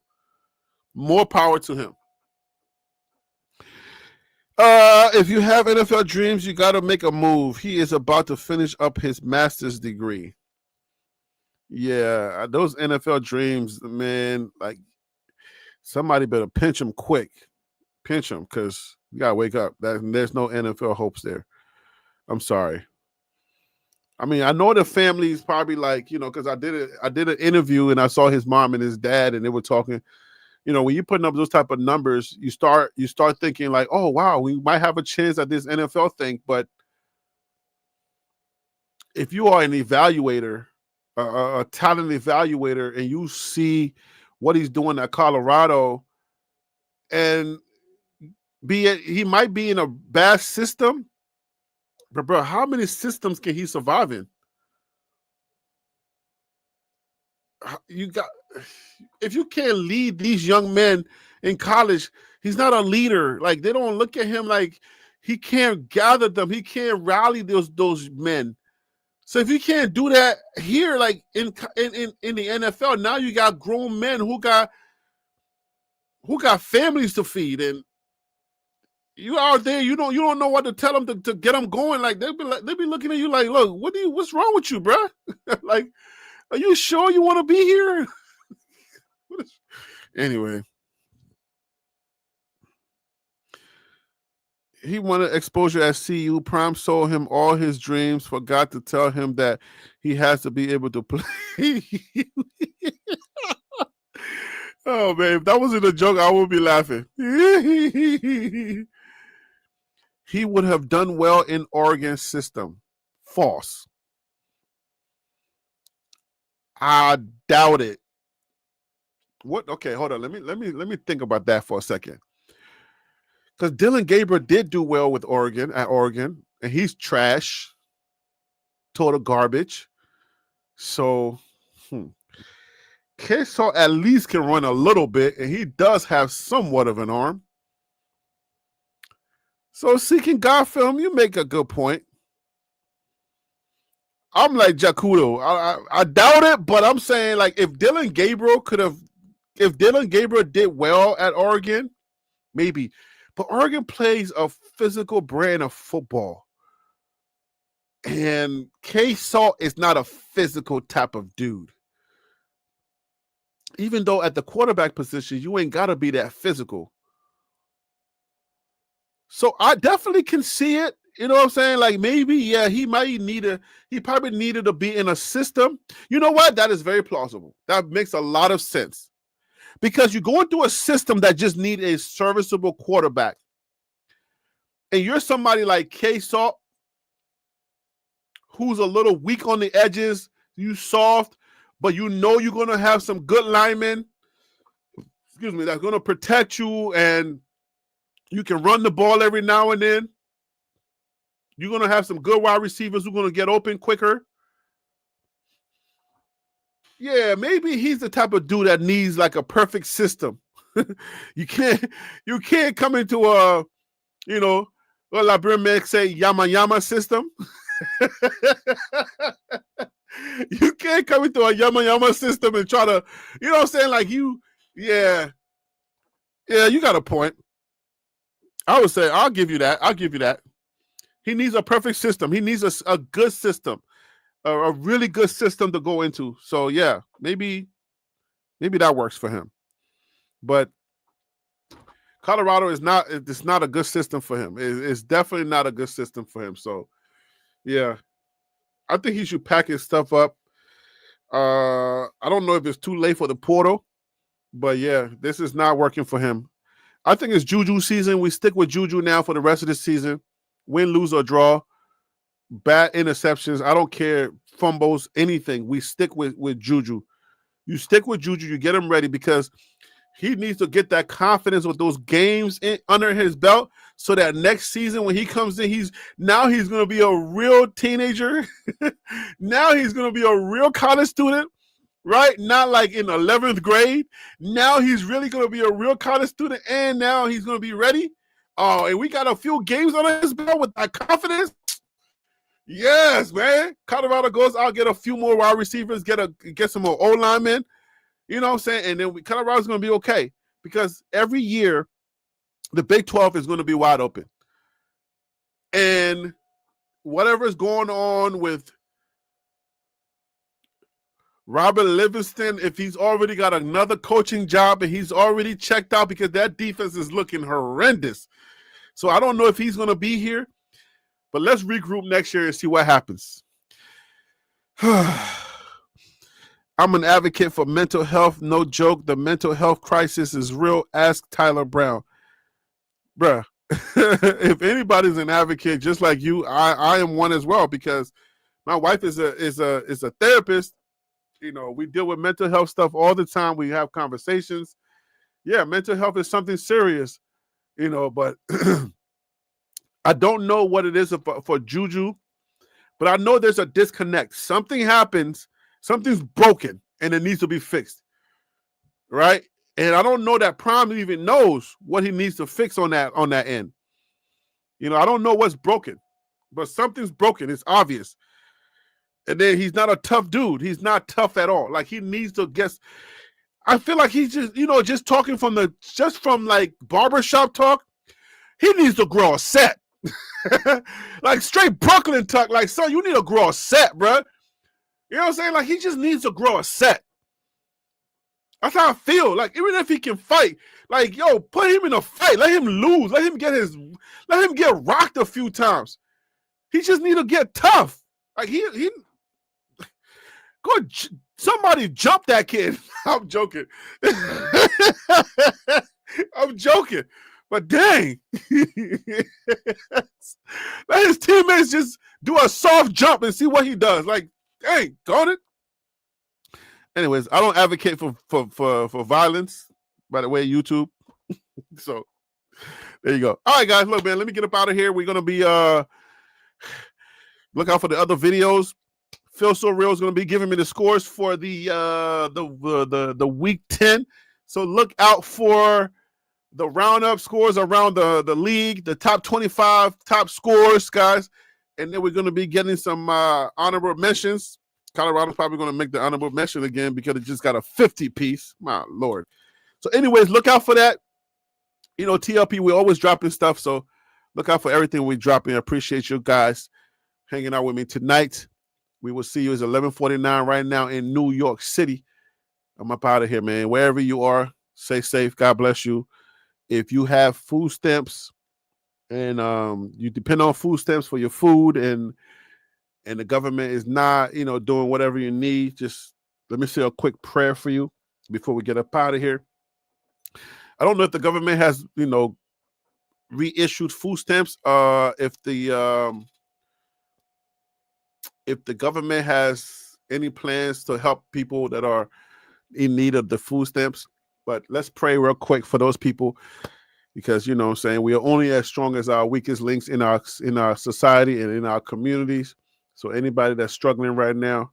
More power to him. If you have NFL dreams, you got to make a move. He is about to finish up his master's degree. Yeah, those NFL dreams, man, like somebody better pinch him quick. Pinch him because you got to wake up. There's no NFL hopes there. I'm sorry. I mean, I know the family is probably like, you know, because I did an interview and I saw his mom and his dad and they were talking. You know, when you're putting up those type of numbers, you start thinking like, oh, wow, we might have a chance at this NFL thing. But if you are an evaluator, a talent evaluator, and you see what he's doing at Colorado, and he might be in a bad system, but bro, how many systems can he survive in? If you can't lead these young men in college, he's not a leader. Like they don't look at him like he can't gather them. He can't rally those men. So if you can't do that here, like in the NFL, now you got grown men who got families to feed, and you out there, you don't know what to tell them to get them going. Like they'll be looking at you like, look, what's wrong with you, bro? Like, are you sure you want to be here? Anyway, he wanted exposure at CU. Prime sold him all his dreams. Forgot to tell him that he has to be able to play. Oh man, if that wasn't a joke, I would be laughing. He would have done well in Oregon system. False. I doubt it. What? Okay, hold on. Let me think about that for a second. Because Dylan Gabriel did do well with Oregon, and he's trash. Total garbage. So, K-Saw at least can run a little bit, and he does have somewhat of an arm. So, seeking God film, you make a good point. I'm like Jakudo. I doubt it, but I'm saying, like, if Dylan Gabriel did well at Oregon, maybe. But Oregon plays a physical brand of football. And K-Salt is not a physical type of dude. Even though at the quarterback position, you ain't got to be that physical. So I definitely can see it. You know what I'm saying? Like maybe, yeah, he probably needed to be in a system. You know what? That is very plausible. That makes a lot of sense. Because you go into a system that just needs a serviceable quarterback. And you're somebody like K-Salt, who's a little weak on the edges, you soft, but you know you're going to have some good linemen, that's going to protect you, and you can run the ball every now and then. You're going to have some good wide receivers who are going to get open quicker. Yeah, maybe he's the type of dude that needs like a perfect system. You can't come into a, what Labrin say, yama system. You can't come into a yama system and try to, you know what I'm saying? Like yeah, you got a point. I would say, I'll give you that. He needs a perfect system. He needs a good system. A really good system to go into. So yeah, maybe that works for him. But Colorado it's not a good system for him. It's definitely not a good system for him. So yeah, I think he should pack his stuff up. I don't know if it's too late for the portal, but yeah, this is not working for him. I think it's Juju season. We stick with Juju now for the rest of the season. Win, lose, or draw. Bad interceptions. I don't care. Fumbles, anything. We stick with Juju. You stick with Juju. You get him ready because he needs to get that confidence with those games under his belt so that next season when he comes in, he's going to be a real teenager. Now he's going to be a real college student, right? Not like in 11th grade. Now he's really going to be a real college student, and now he's going to be ready. Oh, and we got a few games on his belt with that confidence. Yes, man. Colorado goes out, get a few more wide receivers, get some more O-linemen. You know what I'm saying? And then Colorado's going to be okay because every year the Big 12 is going to be wide open. And whatever's going on with Robert Livingston, if he's already got another coaching job and he's already checked out because that defense is looking horrendous. So I don't know if he's going to be here. But let's regroup next year and see what happens. I'm an advocate for mental health. No joke. The mental health crisis is real. Ask Tyler Brown. Bruh, if anybody's an advocate just like you, I am one as well because my wife is a therapist. We deal with mental health stuff all the time. We have conversations. Yeah, mental health is something serious, but I don't know what it is for Juju, but I know there's a disconnect. Something happens, something's broken, and it needs to be fixed, right? And I don't know that Prime even knows what he needs to fix on that end. I don't know what's broken, but something's broken. It's obvious. And then he's not a tough dude. He's not tough at all. Like, he needs to get. I feel like he's just, just talking from like barbershop talk. He needs to grow a set. Like straight Brooklyn talk. Like, son, you need to grow a set, bro. You know what I'm saying? Like, he just needs to grow a set. That's how I feel. Like, even if he can fight, like, yo, put him in a fight. Let him lose. Let him get rocked a few times. He just need to get tough. Like, he somebody jump that kid. I'm joking. I'm joking. But dang. Let his teammates just do a soft jump and see what he does. Like, dang, got it. Anyways, I don't advocate for violence, by the way, YouTube. So there you go. All right, guys. Look, man, let me get up out of here. We're gonna be look out for the other videos. Phil So Real is gonna be giving me the scores for the week 10. So look out for the roundup scores around the league, the top 25 top scores, guys. And then we're gonna be getting some honorable mentions. Colorado's probably going to make the honorable mention again because it just got a 50 piece. My Lord. So anyways, look out for that. TLP, we're always dropping stuff. So look out for everything we're dropping. I appreciate you guys hanging out with me tonight. We will see you. It's 11:49 right now in New York City. I'm up out of here, man. Wherever you are, stay safe. God bless you. If you have food stamps and you depend on food stamps for your food and the government is not, doing whatever you need, just let me say a quick prayer for you before we get up out of here. I don't know if the government has, reissued food stamps. If the government has any plans to help people that are in need of the food stamps, but let's pray real quick for those people because, what I'm saying, we are only as strong as our weakest links in our society and in our communities. So anybody that's struggling right now,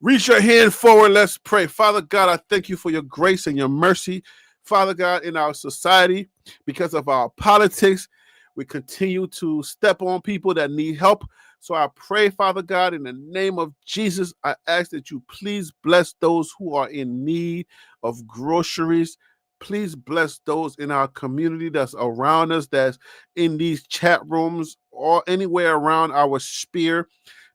reach your hand forward. Let's pray. Father God, I thank you for your grace and your mercy. Father God, in our society, because of our politics, we continue to step on people that need help. So I pray, Father God, in the name of Jesus, I ask that you please bless those who are in need of groceries. Please bless those in our community that's around us, that's in these chat rooms or anywhere around our sphere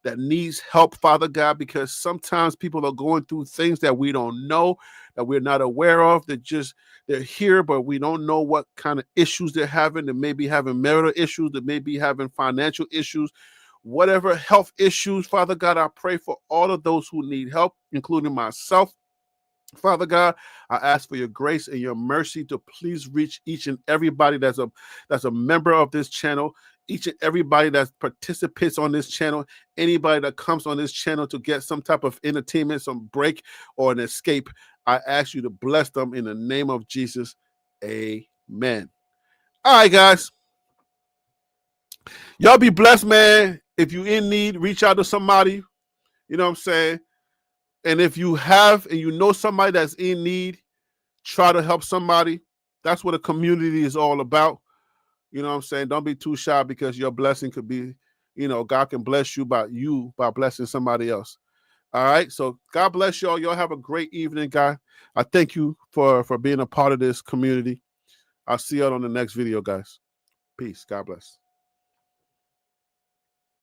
that needs help, Father God, because sometimes people are going through things that we don't know, that we're not aware of, they're here, but we don't know what kind of issues they're having. They may be having marital issues, they may be having financial issues, whatever health issues, Father God, I pray for all of those who need help, including myself. Father God, I ask for your grace and your mercy to please reach each and everybody that's a member of this channel, each and everybody that participates on this channel, anybody that comes on this channel to get some type of entertainment, some break or an escape. I ask you to bless them in the name of Jesus. Amen. All right, guys. Y'all be blessed, man. If you're in need, reach out to somebody. You know what I'm saying? And if you have and you know somebody that's in need, try to help somebody. That's what a community is all about. You know what I'm saying? Don't be too shy because your blessing could be, God can bless you by blessing somebody else. All right. So God bless y'all. Y'all have a great evening, guy. I thank you for being a part of this community. I'll see y'all on the next video, guys. Peace. God bless.